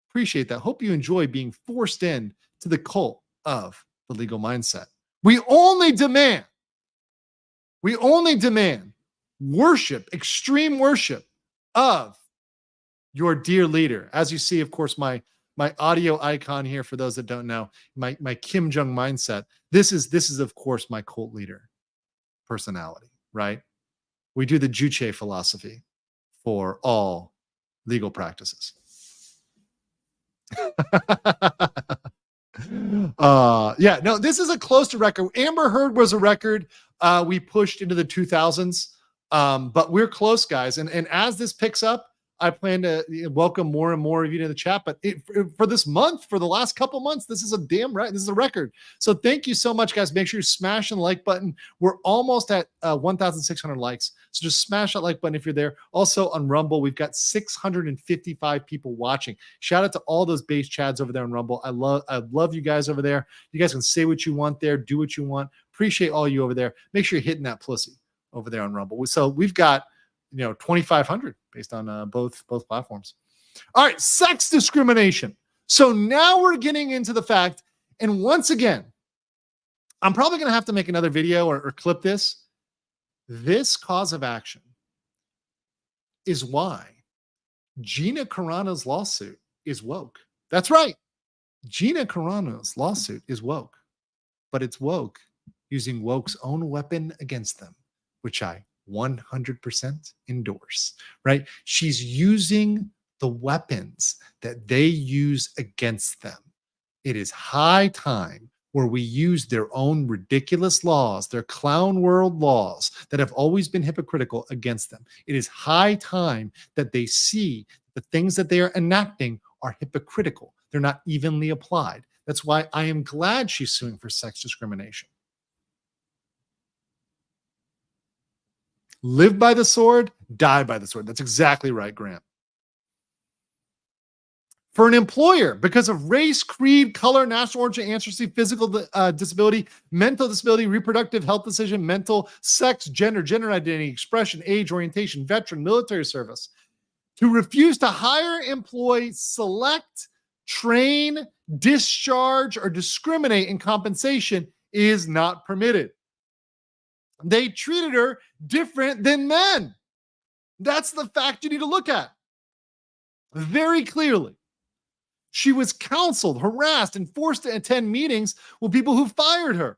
Appreciate that. Hope you enjoy being forced in to the cult of the legal mindset. We only demand worship, extreme worship of your dear leader. As you see, of course, my audio icon here, for those that don't know, my Kim Jong mindset. This is of course my cult leader personality, right? We do the Juche philosophy for all legal practices. Yeah, no, this is a close to record. Amber Heard was a record we pushed into the 2000s, but we're close, guys. And as this picks up, I plan to welcome more and more of you to the chat. But for this month, for the last couple months, this is a damn right. This is a record. So thank you so much, guys. Make sure you smash the like button. We're almost at 1,600 likes. So just smash that like button if you're there. Also on Rumble, we've got 655 people watching. Shout out to all those base chads over there on Rumble. I love you guys over there. You guys can say what you want there, do what you want. Appreciate all you over there. Make sure you're hitting that pussy over there on Rumble. So we've got 2,500 based on both platforms. All right, sex discrimination. So now we're getting into the fact, and once again, I'm probably going to have to make another video or clip this. This cause of action is why Gina Carano's lawsuit is woke. That's right. Gina Carano's lawsuit is woke, but it's woke using woke's own weapon against them, which I 100% endorse, right? She's using the weapons that they use against them. It is high time where we use their own ridiculous laws, their clown world laws that have always been hypocritical against them. It is high time that they see the things that they are enacting are hypocritical. They're not evenly applied. That's why I am glad she's suing for sex discrimination. Live by the sword, die by the sword. That's exactly right, Grant. For an employer, because of race, creed, color, national origin, ancestry, physical disability, mental disability, reproductive health decision, mental, sex, gender identity, expression, age, orientation, veteran, military service, to refuse to hire, employ, select, train, discharge, or discriminate in compensation is not permitted. They treated her different than men. That's the fact you need to look at very clearly. She was counseled, harassed, and forced to attend meetings with people who fired her.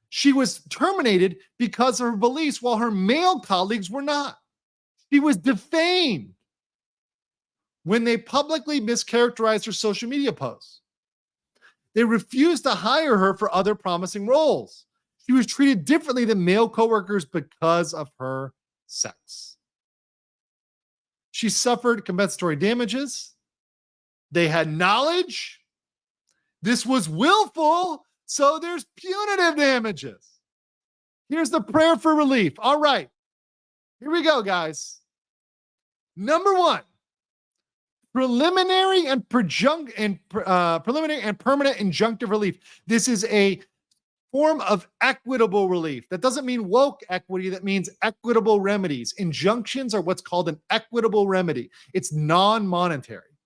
She was terminated because of her beliefs while her male colleagues were not. She was defamed when they publicly mischaracterized her social media posts. They refused to hire her for other promising roles. She was treated differently than male coworkers because of her sex. She suffered compensatory damages. They had knowledge This was willful, so there's punitive damages. Here's the prayer for relief. All right, here we go, guys. Number one, preliminary and permanent injunctive relief. This is a form of equitable relief. That doesn't mean woke equity. That means equitable remedies. Injunctions are what's called an equitable remedy. It's non-monetary.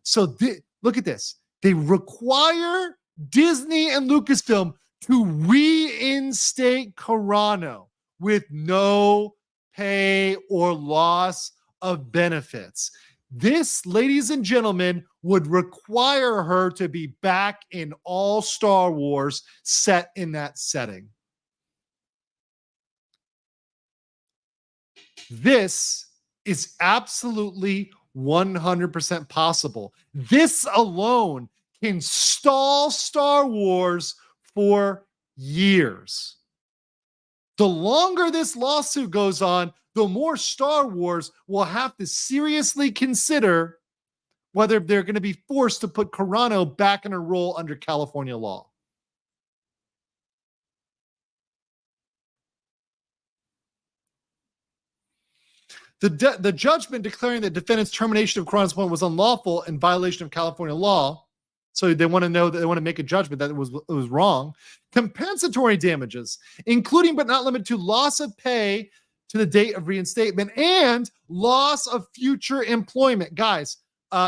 So look at this. They require Disney and Lucasfilm to reinstate Carano with no pay or loss of benefits. This, ladies and gentlemen, would require her to be back in all Star Wars set in that setting. This is absolutely 100% possible. This alone can stall Star Wars for years. The longer this lawsuit goes on, the more Star Wars will have to seriously consider whether they're going to be forced to put Carano back in a role under California law. The judgment declaring that defendant's termination of Carano's appointment was unlawful in violation of California law. So they want to know that they want to make a judgment that it was wrong. Compensatory damages, including but not limited to loss of pay to the date of reinstatement and loss of future employment. Guys,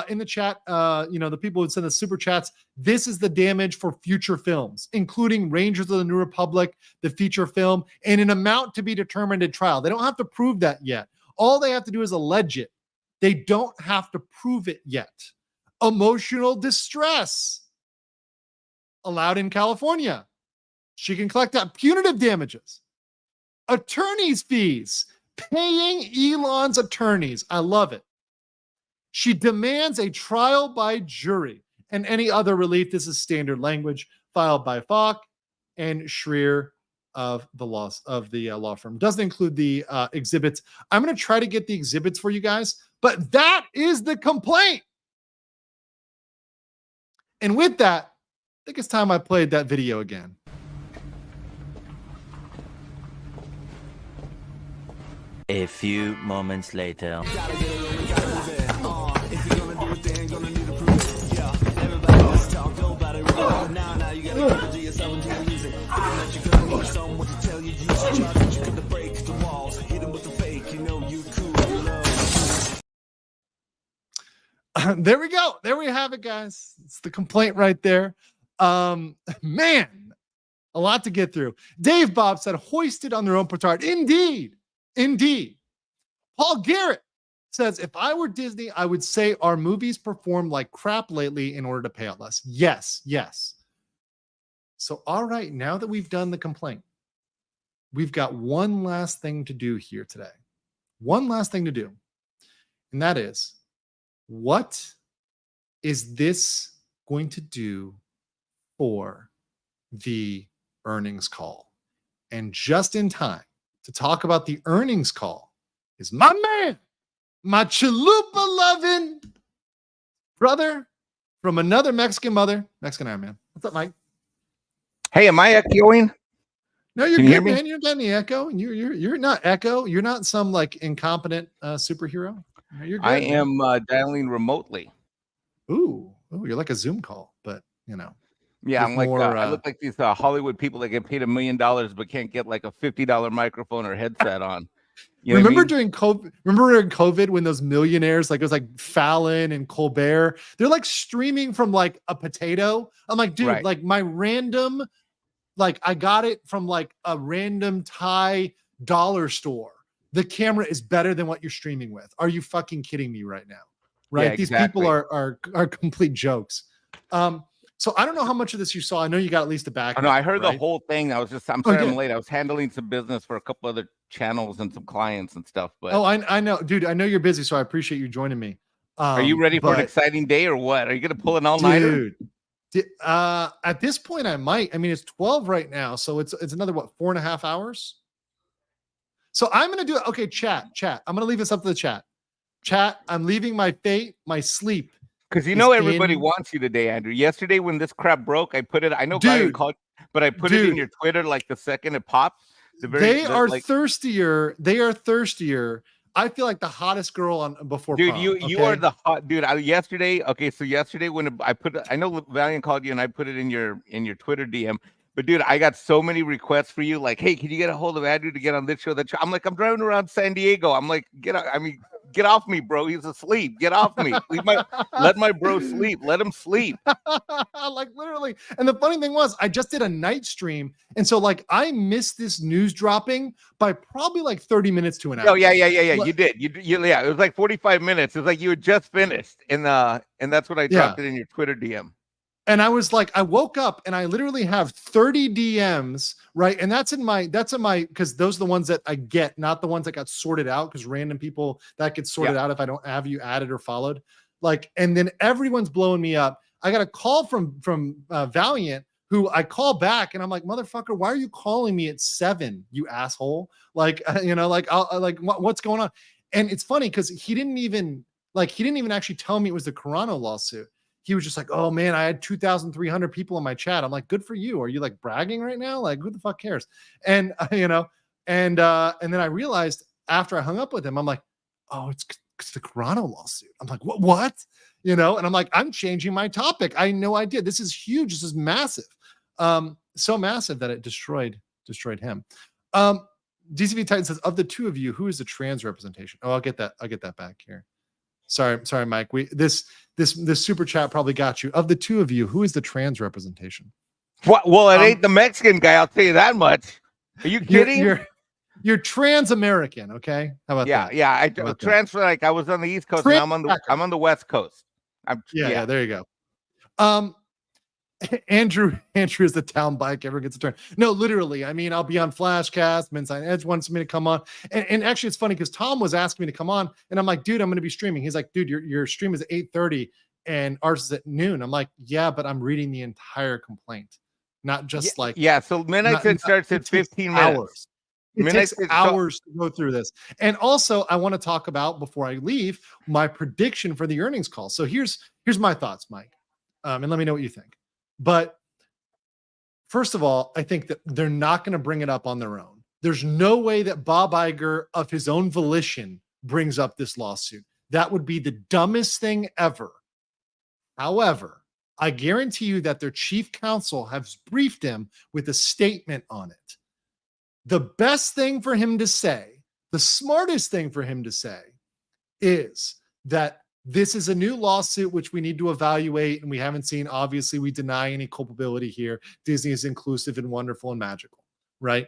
in the chat, the people who send the super chats, this is the damage for future films, including Rangers of the New Republic, the feature film, and an amount to be determined at trial. They don't have to prove that yet. All they have to do is allege it. They don't have to prove it yet. Emotional distress, allowed in California. She can collect that. Punitive damages. Attorney's fees, paying Elon's attorneys. I love it. She demands a trial by jury and any other relief. This is standard language filed by Falk and Schreier of the law firm. Doesn't include the exhibits. I'm going to try to get the exhibits for you guys, but that is the complaint. And with that, I think it's time I played that video again. A few moments later. There we go. There we have it, guys. It's the complaint right there. Man, a lot to get through. Dave Bob said, hoisted on their own petard. Indeed. Paul Garrett says, if I were Disney, I would say our movies perform like crap lately in order to pay out less. Yes. So, all right, now that we've done the complaint, we've got one last thing to do here today. One last thing to do. And that is, what is this going to do for the earnings call? And just in time to talk about the earnings call is my man, my chalupa loving brother from another Mexican mother, Mexican Iron Man. What's up, Mike? Hey, am I echoing? No, you're Can good, you hear me? man. You're not any echo, and you're not echo. You're not some like incompetent superhero. No, you're good. I am dialing remotely. Ooh, you're like a Zoom call, but Yeah, with I'm like more, I look like these Hollywood people that get paid $1 million but can't get like a $50 microphone or headset on. You know remember what I mean? during COVID? Remember during COVID when those millionaires, like it was like Fallon and Colbert, they're like streaming from like a potato. I'm like, dude, Right. like my random, like I got it from like a random Thai dollar store. The camera is better than what you're streaming with. Are you fucking kidding me right now? Right? Yeah, These exactly. people are complete jokes. So I don't know how much of this you saw. I know you got at least a back. Oh, no, I heard right? the whole thing. I'm sorry I'm late. I was handling some business for a couple other channels and some clients and stuff. But I know, dude. I know you're busy, so I appreciate you joining me. are you ready for an exciting day or what? Are you gonna pull an all-nighter? Dude, at this point, I might. I mean, it's 12 right now, so it's another 4.5 hours. So I'm gonna do it. Okay, chat. I'm gonna leave this up to the chat. Chat. I'm leaving my fate, my sleep Because you is know everybody in, wants you today, Andrew. Yesterday when this crap broke, I put it. I know Valiant dude, called, but I put it in dude, your Twitter like the second it popped. they are Like, thirstier. They are thirstier. I feel like the hottest girl on before dude, prom. you are Okay. the hot dude. Yesterday, okay, so yesterday when I put, I know Valiant called you and I put it in your Twitter DM. But dude, I got so many requests for you. Like, hey, can you get a hold of Andrew to get on this show? That show? I'm like, I'm driving around San Diego. I'm like, get off me, bro. He's asleep. Get off me. Let my bro sleep. Let him sleep. Like literally. And the funny thing was, I just did a night stream. And so like I missed this news dropping by probably like 30 minutes to an hour. Oh, yeah. You did. Yeah, it was like 45 minutes. It was like you had just finished. And that's what I dropped it in your Twitter DM. And I was like, I woke up and I literally have 30 DMs, right? And that's in my, because those are the ones that I get, not the ones that got sorted out, because random people that get sorted out if I don't have you added or followed. Like, and then everyone's blowing me up. I got a call from Valiant, who I call back and I'm like, motherfucker, why are you calling me at 7, you asshole? Like, what's going on? And it's funny because he didn't even actually tell me it was the Carano lawsuit. He was just like, oh man, I had 2,300 people in my chat. I'm like, good for you. Are you like bragging right now? Like, who the fuck cares? And and then I realized after I hung up with him, I'm like, oh, it's the Carano lawsuit. I'm like, what? And I'm like, I'm changing my topic. I had no idea. This is huge. This is massive. So massive that it destroyed him. DCV Titan says, of the two of you, who is the trans representation? Oh, I'll get that back here. Sorry, Mike. This super chat probably got you. Of the two of you, who is the trans representation? What? Well, it ain't the Mexican guy. I'll tell you that much. Are you kidding? You're trans American, okay? How about that? Yeah. I transferred. Like I was on the East Coast, and I'm on the West Coast. Yeah. There you go. Andrew is the town bike. Everyone gets a turn. No, literally. I mean, I'll be on Flashcast. Minside Edge wants me to come on. And actually, it's funny because Tom was asking me to come on. And I'm like, dude, I'm going to be streaming. He's like, dude, your stream is at 8:30 and ours is at noon. I'm like, yeah, but I'm reading the entire complaint. Not just like. Yeah. So midnight starts at 15 minutes. It takes hours to go through this. And also, I want to talk about, before I leave, my prediction for the earnings call. So here's my thoughts, Mike. And let me know what you think. But first of all, I think that they're not going to bring it up on their own. There's no way that Bob Iger, of his own volition, brings up this lawsuit. That would be the dumbest thing ever. However, I guarantee you that their chief counsel has briefed him with a statement on it. The best thing for him to say, the smartest thing for him to say, is that this is a new lawsuit which we need to evaluate, and we haven't seen. Obviously, we deny any culpability here. Disney is inclusive and wonderful and magical, right?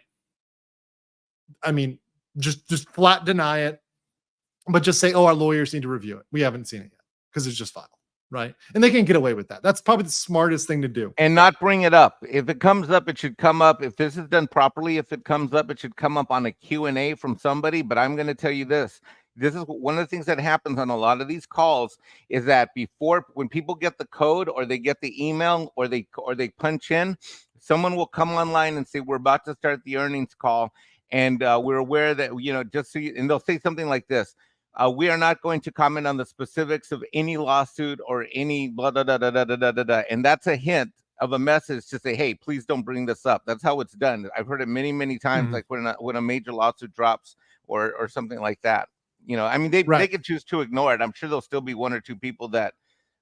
I mean, just flat deny it, but just say, oh, our lawyers need to review it. We haven't seen it yet because it's just filed, right? And they can get away with that. That's probably the smartest thing to do. And not bring it up. If it comes up, it should come up. If this is done properly, if it comes up, it should come up on a Q&A from somebody. But I'm going to tell you this. This is one of the things that happens on a lot of these calls is that when people get the code or they get the email or they punch in, someone will come online and say, we're about to start the earnings call. And we're aware that, just so and they'll say something like this. We are not going to comment on the specifics of any lawsuit or any blah, blah, blah, blah, blah, blah, blah, blah. And that's a hint of a message to say, hey, please don't bring this up. That's how it's done. I've heard it many, many times, like when a major lawsuit drops or something like that. I mean, they could choose to ignore it. I'm sure there'll still be one or two people that,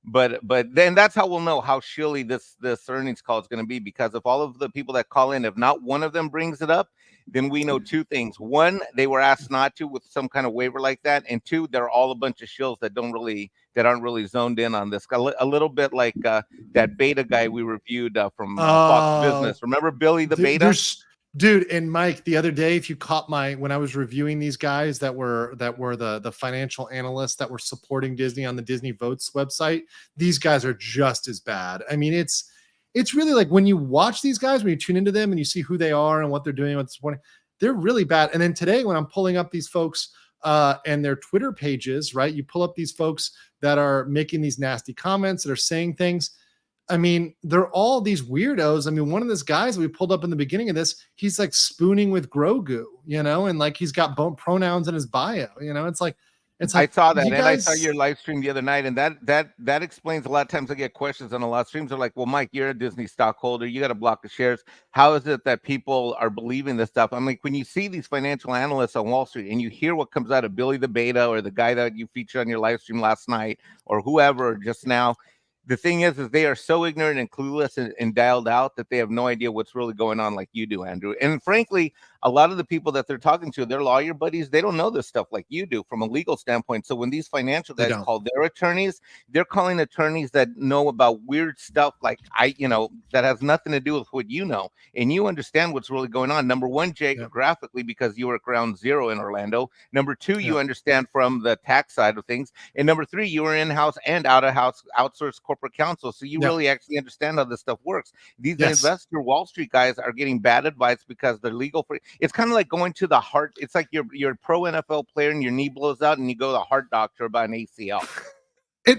but then that's how we'll know how shilly this earnings call is going to be, because if all of the people that call in, if not one of them brings it up, then we know two things. One, they were asked not to with some kind of waiver like that. And two, they're all a bunch of shills that aren't really zoned in on this. A little bit like that beta guy we reviewed from Fox Business. Remember Billy the beta? Dude, and Mike, the other day, if you caught when I was reviewing these guys that were the financial analysts that were supporting Disney on the Disney Votes website, these guys are just as bad. I mean, it's really like when you watch these guys, when you tune into them and you see who they are and what they're doing, what's supporting, they're really bad. And then today, when I'm pulling up these folks and their Twitter pages, right, you pull up these folks that are making these nasty comments, that are saying things. I mean, they're all these weirdos. I mean, one of these guys we pulled up in the beginning of this, he's like spooning with Grogu, and like he's got pronouns in his bio, it's like, It's I like, saw that, you and I saw guys, your live stream the other night, and that explains a lot of times I get questions on a lot of streams. Are like, well, Mike, you're a Disney stockholder, you got a block of shares. How is it that people are believing this stuff? I'm like, when you see these financial analysts on Wall Street, and you hear what comes out of Billy the Beta or the guy that you featured on your live stream last night, or whoever just now. The thing is they are so ignorant and clueless and dialed out that they have no idea what's really going on like you do, Andrew. And frankly, a lot of the people that they're talking to, their lawyer buddies, they don't know this stuff like you do from a legal standpoint. So when these financial guys call their attorneys, they're calling attorneys that know about weird stuff like that has nothing to do with what you know. And you understand what's really going on. Number one, geographically, because you were at ground zero in Orlando. Number two, you understand from the tax side of things. And number three, you were in-house and out-of-house outsourced corporate counsel. So you really actually understand how this stuff works. These investor Wall Street guys are getting bad advice because they're legal free. It's kind of like going to the heart. It's like you're a pro NFL player and your knee blows out and you go to the heart doctor about an ACL.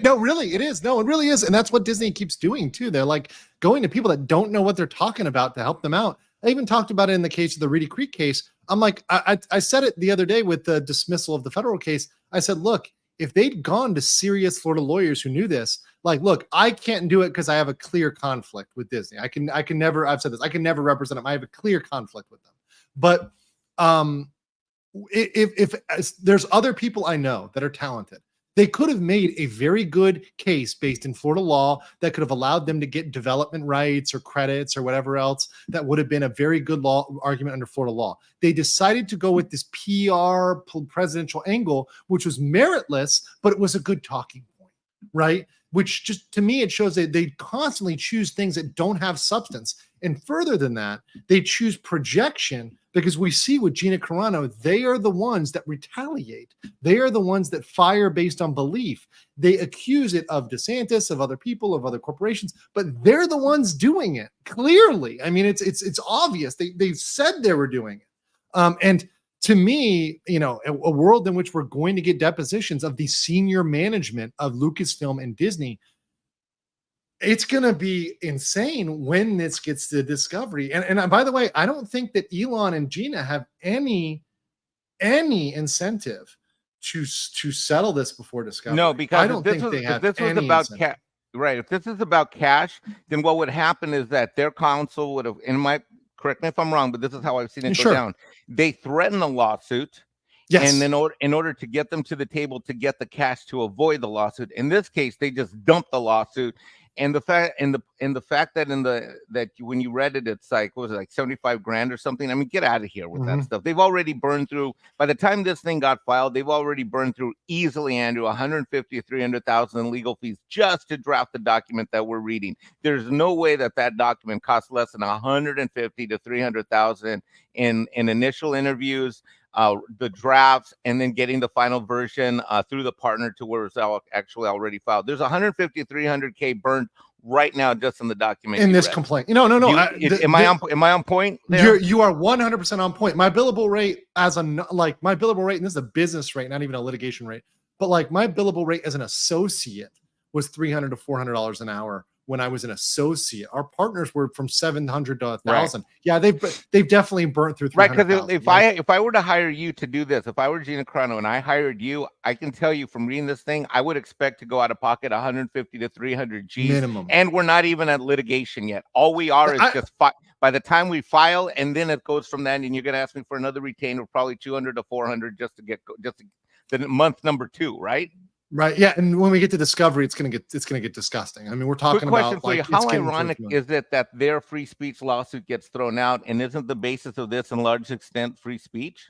No, really, it is. No, it really is. And that's what Disney keeps doing too. They're like going to people that don't know what they're talking about to help them out. I even talked about it in the case of the Reedy Creek case. I'm like, I said it the other day with the dismissal of the federal case. I said, look, if they'd gone to serious Florida lawyers who knew this, like, look, I can't do it because I have a clear conflict with Disney. I can never, I've said this, I can never represent them. I have a clear conflict with them. But if there's other people I know that are talented, they could have made a very good case based in Florida law that could have allowed them to get development rights or credits or whatever else. That would have been a very good law argument under Florida law. They decided to go with this PR presidential angle, which was meritless, but it was a good talking point, right? Which just, to me, it shows that they constantly choose things that don't have substance. And further than that, they choose projection, because we see with Gina Carano, they are the ones that retaliate. They are the ones that fire based on belief. They accuse it of DeSantis, of other people, of other corporations, but they're the ones doing it clearly. I mean, it's obvious. They said they were doing it. And to me, a world in which we're going to get depositions of the senior management of Lucasfilm and Disney, it's going to be insane when this gets to discovery. And by the way, I don't think that Elon and Gina have any incentive to settle this before discovery. No, because I don't think they have any incentive. Right. If this is about cash, then what would happen is that their counsel would have, correct me if I'm wrong, but this is how I've seen it go down. They threaten a lawsuit. Yes. And in order to get them to the table to get the cash to avoid the lawsuit. In this case, they just dumped the lawsuit. And the fact that when you read it, it's like, what was it, like 75 grand or something? I mean, get out of here with that stuff. They've already burned through, by the time this thing got filed, they've already burned through easily, Andrew, 150 to 300,000 in legal fees just to draft the document that we're reading. There's no way that document costs less than 150 to 300,000 in initial interviews, the drafts, and then getting the final version through the partner to where it's actually already filed. There's 150, 300K burned right now just in the document in this complaint. No. Am I on point there? You are 100% on point. My billable rate and this is a business rate, not even a litigation rate, but like my billable rate as an associate was $300 to $400 an hour. When I was an associate, our partners were from 700 to 1,000. Right. Yeah, they've definitely burnt through 300. Right, because if I were to hire you to do this, if I were Gina Carano and I hired you, I can tell you from reading this thing, I would expect to go out of pocket 150 to 300 G's minimum. And we're not even at litigation yet. All we are is just by the time we file, and then it goes from that. And you're going to ask me for another retainer of probably 200 to 400 just to the month number 2, right? Right. Yeah. And when we get to discovery, it's gonna get disgusting. I mean, we're talking about like, how ironic is it that their free speech lawsuit gets thrown out, and isn't the basis of this in large extent free speech?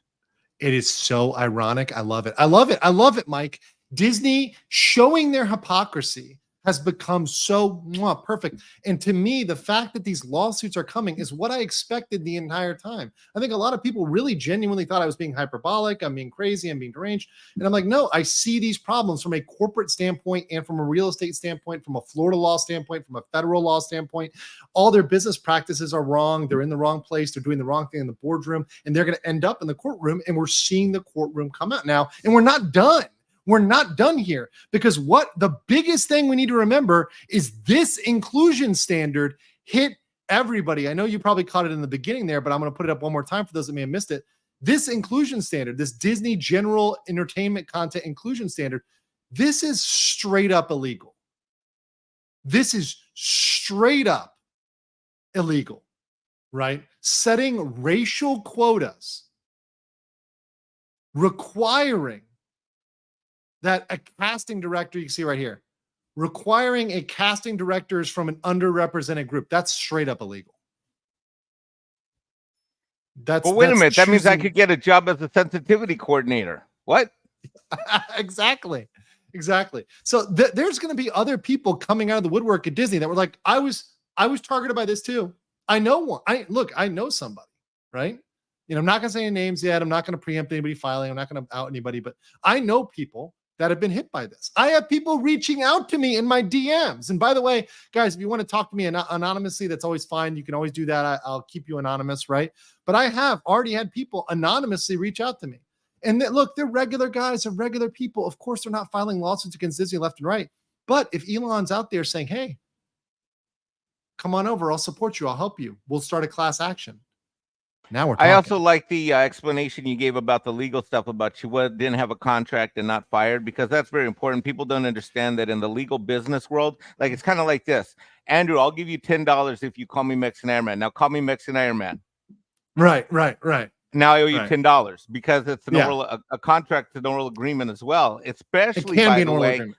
It is so ironic. I love it. I love it, Mike. Disney showing their hypocrisy has become so perfect. And to me, the fact that these lawsuits are coming is what I expected the entire time. I think a lot of people really genuinely thought I was being hyperbolic, I'm being crazy, I'm being deranged. And I'm like, no, I see these problems from a corporate standpoint and from a real estate standpoint, from a Florida law standpoint, from a federal law standpoint. All their business practices are wrong. They're in the wrong place. They're doing the wrong thing in the boardroom, and they're going to end up in the courtroom. And we're seeing the courtroom come out now, and we're not done. We're not done here, because what the biggest thing we need to remember is this inclusion standard hit everybody. I know you probably caught it in the beginning there, but I'm going to put it up one more time for those that may have missed it. this inclusion standard, this Disney general entertainment content inclusion standard, this is straight up illegal. This is straight up illegal, right? Setting racial quotas, requiring that a casting director, you can see right here, requiring a casting director is from an underrepresented group. That's straight up illegal. Well, wait a minute. That means I could get a job as a sensitivity coordinator. What? Exactly. So there's going to be other people coming out of the woodwork at Disney that were like, I was targeted by this too. I know one. I know somebody, right? You know, I'm not going to say any names yet. I'm not going to preempt anybody filing. I'm not going to out anybody, but I know people that have been hit by this. I have people reaching out to me in my DMs. And by the way, guys, if you want to talk to me anonymously, that's always fine. You can always do that. I'll keep you anonymous, right? But I have already had people anonymously reach out to me. And look, they're regular guys and regular people. Of course, they're not filing lawsuits against Disney left and right. But if Elon's out there saying, hey, come on over, I'll support you, I'll help you, we'll start a class action. Now we're talking. I also like the explanation you gave about the legal stuff about you didn't have a contract and not fired, because that's very important. People don't understand that in the legal business world, like it's kind of like this. Andrew, I'll give you $10 if you call me Mexican Airman. Now call me Mexican Airman. Right. Now I owe you $10 because it's an oral, a contract, an oral agreement as well. Especially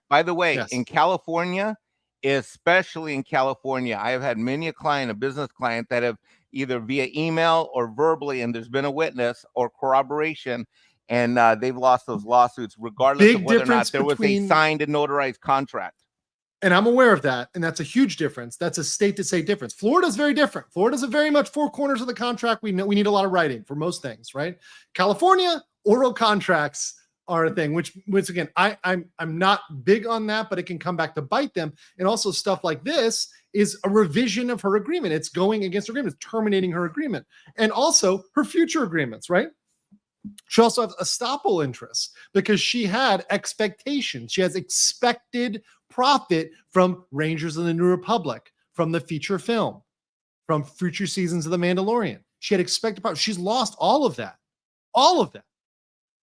by the way, yes. In California, especially in California, I have had many a business client that have either via email or verbally, and there's been a witness or corroboration, and they've lost those lawsuits regardless of whether or not there was a signed and notarized contract. And I'm aware of that, and that's a huge difference. That's a state-to-state difference. Florida's very different. Florida's a very much four corners of the contract. We know we need a lot of writing for most things, right? California, oral contracts are a thing, which again, I'm not big on that, but it can come back to bite them. And also stuff like this is a revision of her agreement. It's going against her agreement, it's terminating her agreement, and also her future agreements, right? She also has estoppel interests because she had expectations. She has expected profit from Rangers of the New Republic, from the feature film, from future seasons of The Mandalorian. She had expected profit. She's lost all of that. All of that.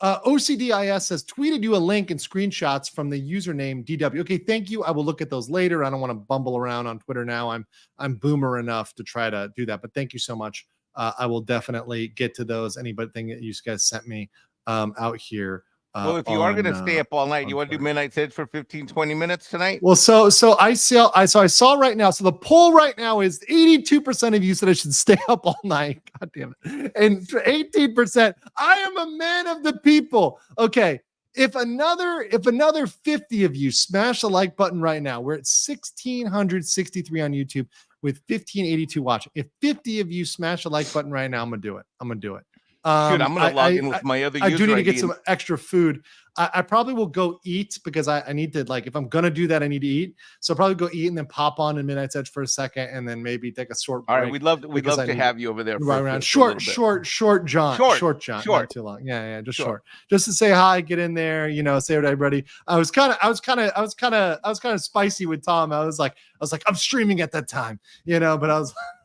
OCDIS says, tweeted you a link and screenshots from the username DW. Okay, thank you. I will look at those later. I don't want to bumble around on Twitter now. I'm boomer enough to try to do that, but thank you so much. I will definitely get to those. Anything that you guys sent me out here. Well, if you are going to stay up all night, you want to do Midnight Edge for 15-20 minutes tonight? Well, so I saw right now. So the poll right now is 82% of you said I should stay up all night. God damn it. And 18%, I am a man of the people. Okay. If another 50 of you smash the like button right now, we're at 1,663 on YouTube with 1,582 watching. If 50 of you smash the like button right now, I'm going to do it. Shoot, I'm going to log in with my other user I do need to ID get some extra food. I probably will go eat because I need to, like, if I'm going to do that, I need to eat. So I'll probably go eat and then pop on in Midnight's Edge for a second and then maybe take a short break. All right, we'd love to have you over there. Right around. Short John. Not too long. Yeah, just short. Just to say hi, get in there, say what everybody. I was kind of spicy with Tom. I was like, I'm streaming at that time,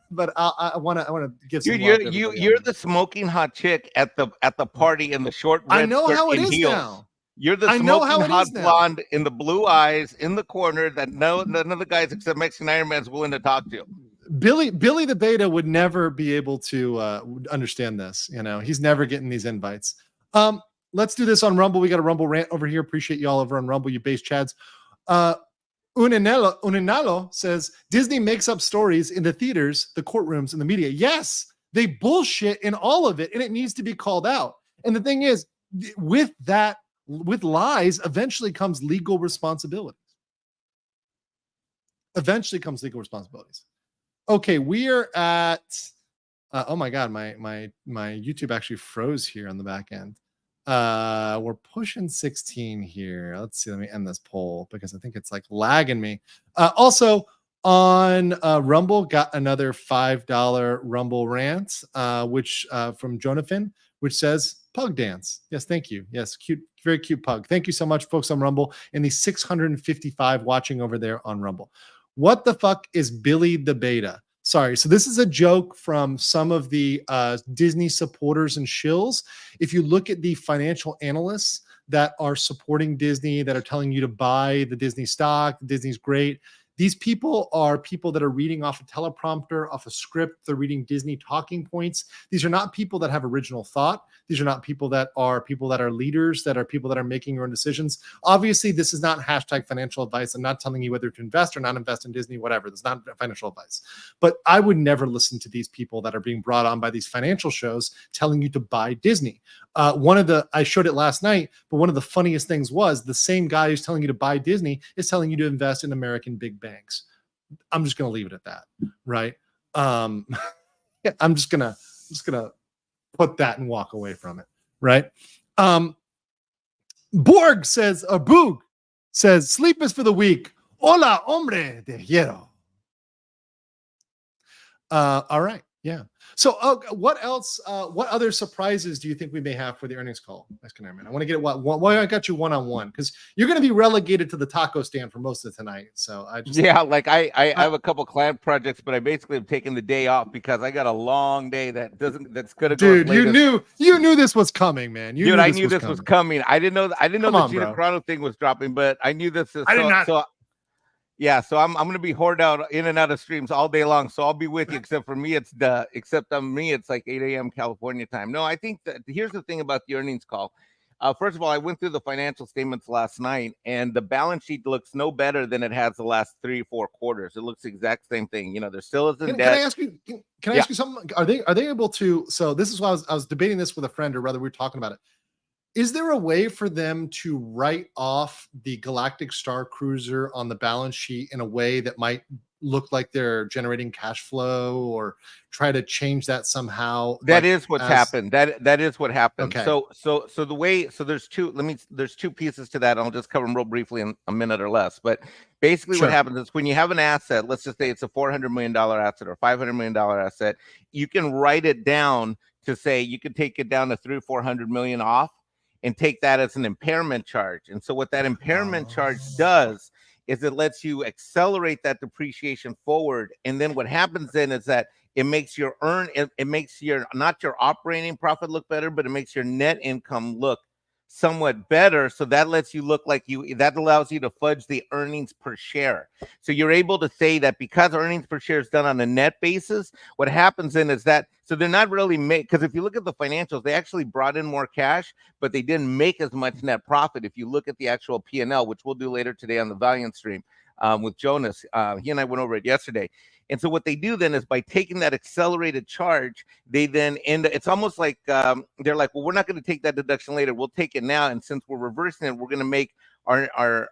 but I want to give some. Dude, you're the smoking hot chick at the party in the short red I know how it is heels. now. You're the smoking hot blonde in the blue eyes in the corner that none of the guys except Mexican Iron Man's willing to talk to. Billy the Beta would never be able to understand this. He's never getting these invites. Let's do this on Rumble. We got a Rumble rant over here. Appreciate you all over on Rumble, you base chads. Uninalo says Disney makes up stories in the theaters, the courtrooms, and the media. Yes, they bullshit in all of it, and it needs to be called out. And the thing is, with lies, eventually comes legal responsibilities. Okay, we are at. Oh my God, my YouTube actually froze here on the back end. We're pushing 16 here. Let's see. Let me end this poll because I think it's like lagging me. Also on Rumble, got another $5 Rumble rant, which from Jonathan, which says pug dance. Yes, thank you. Yes, cute, very cute pug. Thank you so much, folks on Rumble, and the 655 watching over there on Rumble. What the fuck is Billy the Beta? Sorry. So this is a joke from some of the Disney supporters and shills. If you look at the financial analysts that are supporting Disney, that are telling you to buy the Disney stock, Disney's great. These people are people that are reading off a teleprompter, off a script. They're reading Disney talking points. These are not people that have original thought. These are not people that are leaders, that are people that are making your own decisions. Obviously, this is not hashtag financial advice. I'm not telling you whether to invest or not invest in Disney, whatever. That's not financial advice. But I would never listen to these people that are being brought on by these financial shows telling you to buy Disney. I showed it last night, but one of the funniest things was the same guy who's telling you to buy Disney is telling you to invest in American big banks. I'm just going to leave it at that, right? Yeah, I'm just gonna put that and walk away from it, right? Boog says, sleep is for the weak. Hola, hombre de hierro. All right. Yeah. So what else? What other surprises do you think we may have for the earnings call? I want to get why I got you one-on-one, because you're going to be relegated to the taco stand for most of tonight. So I have a couple client projects, but I basically have taken the day off because I got a long day that's going to go. Dude, you knew this was coming, man. I knew this was coming. I didn't know the Gina Carano thing was dropping, but I knew this. I did not. So I'm going to be hoarded out in and out of streams all day long. So I'll be with you, except for me, it's like 8 a.m. California time. No, I think that here's the thing about the earnings call. First of all, I went through the financial statements last night, and the balance sheet looks no better than it has the last 3 or 4 quarters. It looks the exact same thing. There still isn't debt. Can I ask you something? Are they able to? So this is why I was debating this with a friend, or rather, we were talking about it. Is there a way for them to write off the Galactic Star Cruiser on the balance sheet in a way that might look like they're generating cash flow, or try to change that somehow? That is what's happened. That is what happened. Okay. So there's two pieces to that. I'll just cover them real briefly in a minute or less. But basically what happens is when you have an asset, let's just say it's a $400 million asset or $500 million asset, you can write it down to say you could take it down to $300-400 million off and take that as an impairment charge. And so what that impairment charge does is it lets you accelerate that depreciation forward. And then what happens then is that it makes your not your operating profit look better, but it makes your net income look somewhat better. So that lets you look like that allows you to fudge the earnings per share. So you're able to say that because earnings per share is done on a net basis, what happens then is that, so they're not really because if you look at the financials, they actually brought in more cash, but they didn't make as much net profit. If you look at the actual P&L, which we'll do later today on the Valiant stream with Jonas, he and I went over it yesterday. And so what they do then is by taking that accelerated charge, they then it's almost like they're like, well, we're not going to take that deduction later. We'll take it now. And since we're reversing it, we're going to make our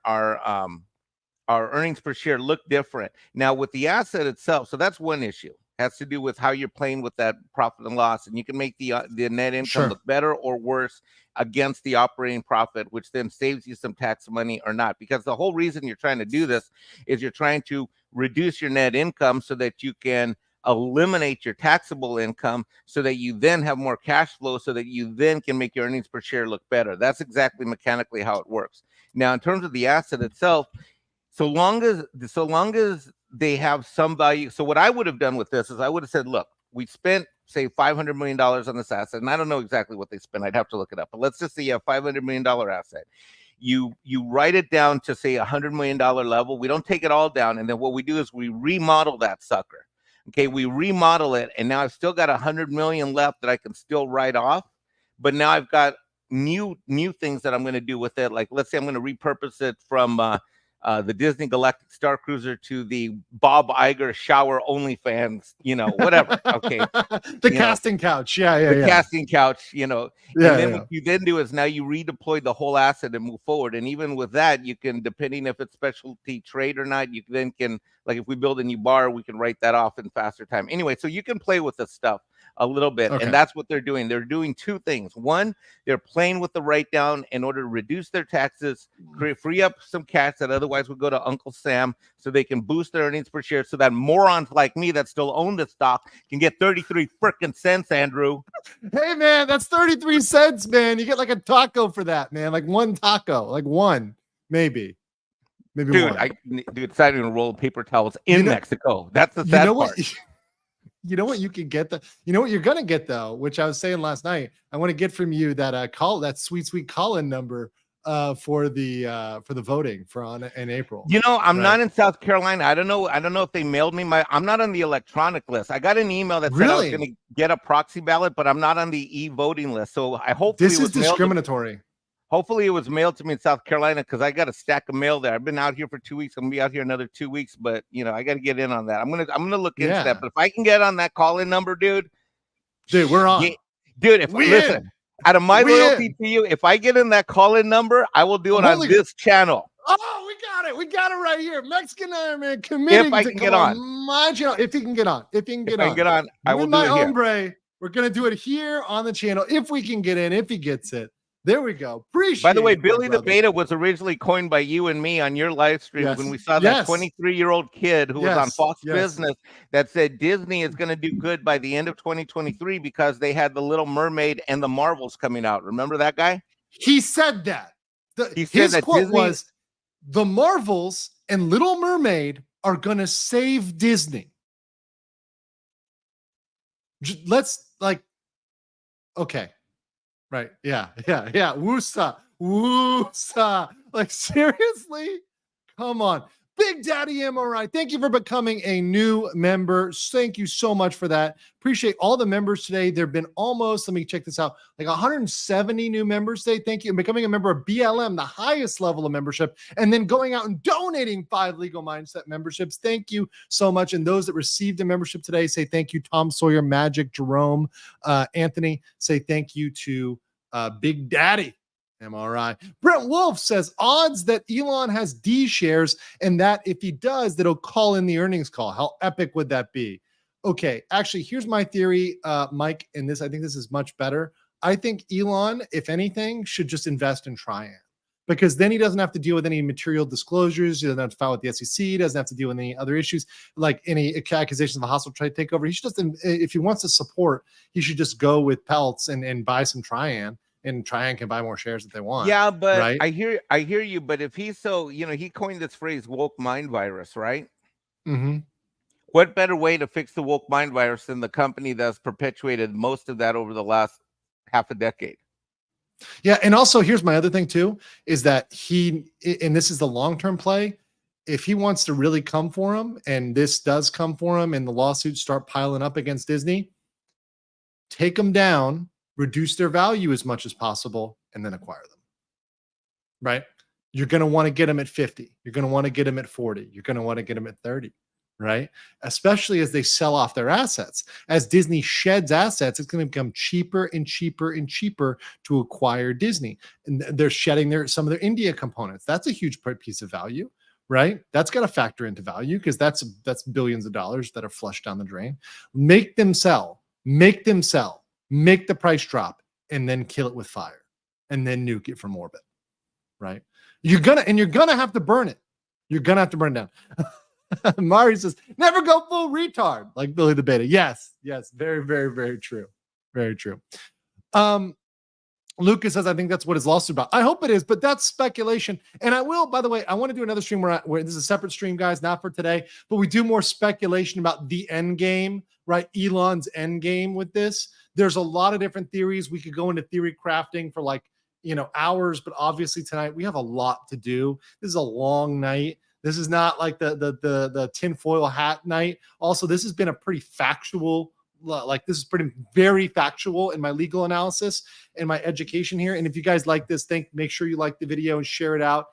earnings per share look different. Now with the asset itself, so that's one issue. Has to do with how you're playing with that profit and loss, and you can make the net income look better or worse against the operating profit, which then saves you some tax money or not. Because the whole reason you're trying to do this is you're trying to reduce your net income so that you can eliminate your taxable income, so that you then have more cash flow, so that you then can make your earnings per share look better. That's exactly mechanically how it works. Now, in terms of the asset itself, so long as they have some value. So what I would have done with this is I would have said, look, we spent, say, $500 million on this asset, and I don't know exactly what they spent. I'd have to look it up. But let's just say you have $500 million asset. You write it down to, say, $100 million level. We don't take it all down, and then what we do is we remodel that sucker. Okay, we remodel it, and now I've still got $100 million left that I can still write off. But now I've got new things that I'm going to do with it. Like, let's say I'm going to repurpose it from the Disney Galactic Star Cruiser to the Bob Iger shower OnlyFans, whatever. Okay. The casting couch. The casting couch, and then what you then do is now you redeploy the whole asset and move forward. And even with that, you can, depending if it's specialty trade or not, you then can, like if we build a new bar, we can write that off in faster time. Anyway, so you can play with this stuff a little bit. Okay. And that's what they're doing. They're doing two things. One, they're playing with the write down in order to reduce their taxes, free up some cash that otherwise would go to Uncle Sam, so they can boost their earnings per share, so that morons like me that still own the stock can get 33 freaking cents, Andrew. Hey man, that's 33 cents, man. You get like a taco for that, man. Like one taco, like one, maybe dude, one. Dude, it's not even a roll of paper towels in Mexico. That's the sad part. You know what you can get you know what you're gonna get though, which I was saying last night. I want to get from you that that sweet call-in number for the voting for in April. You know, I'm right? not in South Carolina. I don't know if they mailed me I'm not on the electronic list. I got an email that said I was going to get a proxy ballot, but I'm not on the e-voting list. So I hope this is discriminatory. Hopefully it was mailed to me in South Carolina because I got a stack of mail there. I've been out here for 2 weeks. I'm gonna be out here another 2 weeks, but you know, I got to get in on that. I'm gonna look into that. But if I can get on that call-in number, dude, we're on. Dude, listen, out of my loyalty to you, if I get in that call-in number, I will do it on this channel. Oh, we got it. We got it right here. Mexican Iron Man committing to get on my channel. If he can get on. If he can get on. I will do it here. Hombre, we're gonna do it here on the channel. If we can get in, if he gets it. There we go. Appreciate it. By the way, Billy the Beta was originally coined by you and me on your live stream when we saw that 23-year-old kid who was on Fox Business that said Disney is going to do good by the end of 2023 because they had The Little Mermaid and The Marvels coming out. Remember that guy? He said that. His quote was, The Marvels and Little Mermaid are going to save Disney. Let's okay. Right. Yeah. Woosa. Like, seriously? Come on. Big Daddy MRI. Thank you for becoming a new member. Thank you so much for that. Appreciate all the members today. There have been almost, let me check this out, like 170 new members today. Thank you. And becoming a member of BLM, the highest level of membership, and then going out and donating 5 Legal Mindset memberships. Thank you so much. And those that received a membership today, say thank you. Tom Sawyer, Magic, Jerome, Anthony, say thank you to Big Daddy MRI. Brent Wolf says odds that Elon has D shares and that if he does, that he'll call in the earnings call. How epic would that be? Okay, actually, here's my theory, Mike, and I think this is much better. I think Elon, if anything, should just invest in Trian because then he doesn't have to deal with any material disclosures. He doesn't have to file with the SEC. He doesn't have to deal with any other issues like any accusations of a hostile trade takeover. He should just, if he wants to support, he should just go with Peltz and buy some Trian. And Trian can buy more shares if they want. Yeah, but right? I hear you. But if he's so, he coined this phrase woke mind virus, right? Mm-hmm. What better way to fix the woke mind virus than the company that's perpetuated most of that over the last half a decade? Yeah, and also here's my other thing too, is that and this is the long-term play, if he wants to really come for him, and this does come for him, and the lawsuits start piling up against Disney, take them down, reduce their value as much as possible, and then acquire them, right? You're going to want to get them at 50. You're going to want to get them at 40. You're going to want to get them at 30, right? Especially as they sell off their assets. As Disney sheds assets, it's going to become cheaper and cheaper and cheaper to acquire Disney. And they're shedding some of their India components. That's a huge piece of value, right? That's got to factor into value because that's billions of dollars that are flushed down the drain. Make them sell. Make the price drop and then kill it with fire and then nuke it from orbit, right? You're gonna have to burn it. You're gonna have to burn it down. Mari says, never go full retard like Billy the Beta. Yes. Very, very, very true. Very true. Lucas says, I think that's what his lawsuit about. I hope it is, but that's speculation. And I will, by the way, I want to do another stream where this is a separate stream, guys, not for today, but we do more speculation about the end game, right? Elon's end game with this. There's a lot of different theories. We could go into theory crafting for hours, but obviously tonight we have a lot to do. This is a long night. This is not like the tinfoil hat night. Also, this has been a pretty factual, very factual in my legal analysis and my education here. And if you guys like this, make sure you like the video and share it out.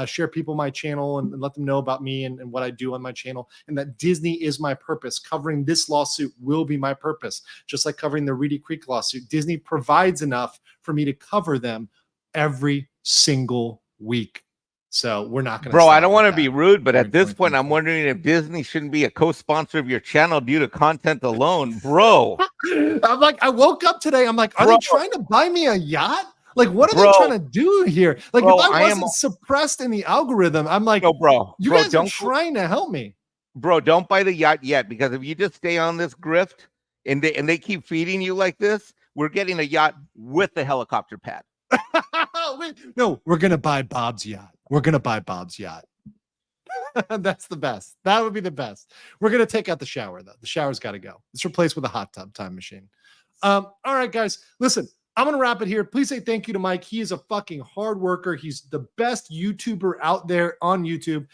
Share people my channel and let them know about me and what I do on my channel, and that Disney is my purpose. Covering this lawsuit will be my purpose, just like covering the Reedy Creek lawsuit. Disney provides enough for me to cover them every single week. So we're not going to. Bro, I don't want to be rude, but at this point, I'm wondering if Disney shouldn't be a co-sponsor of your channel due to content alone, bro. I'm like, I woke up today. I'm like, are they trying to buy me a yacht? Like, what are they trying to do here? Like, if I wasn't suppressed in the algorithm, I'm like, you guys are trying to help me. Bro, don't buy the yacht yet, because if you just stay on this grift and they keep feeding you like this, we're getting a yacht with the helicopter pad. No, we're going to buy Bob's yacht. We're going to buy Bob's yacht. That's the best. That would be the best. We're going to take out the shower, though. The shower's got to go. It's replaced with a hot tub time machine. All right, guys. Listen, I'm going to wrap it here. Please say thank you to Mike. He is a fucking hard worker. He's the best YouTuber out there on YouTube.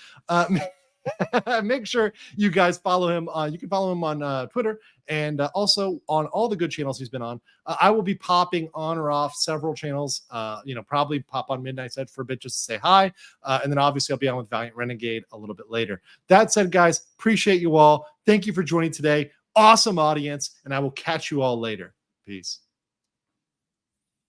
Make sure you guys follow him. You can follow him on Twitter and also on all the good channels he's been on. I will be popping on or off several channels. Probably pop on Midnight's Edge for a bit just to say hi. And then obviously I'll be on with Valiant Renegade a little bit later. That said, guys, appreciate you all. Thank you for joining today. Awesome audience. And I will catch you all later. Peace.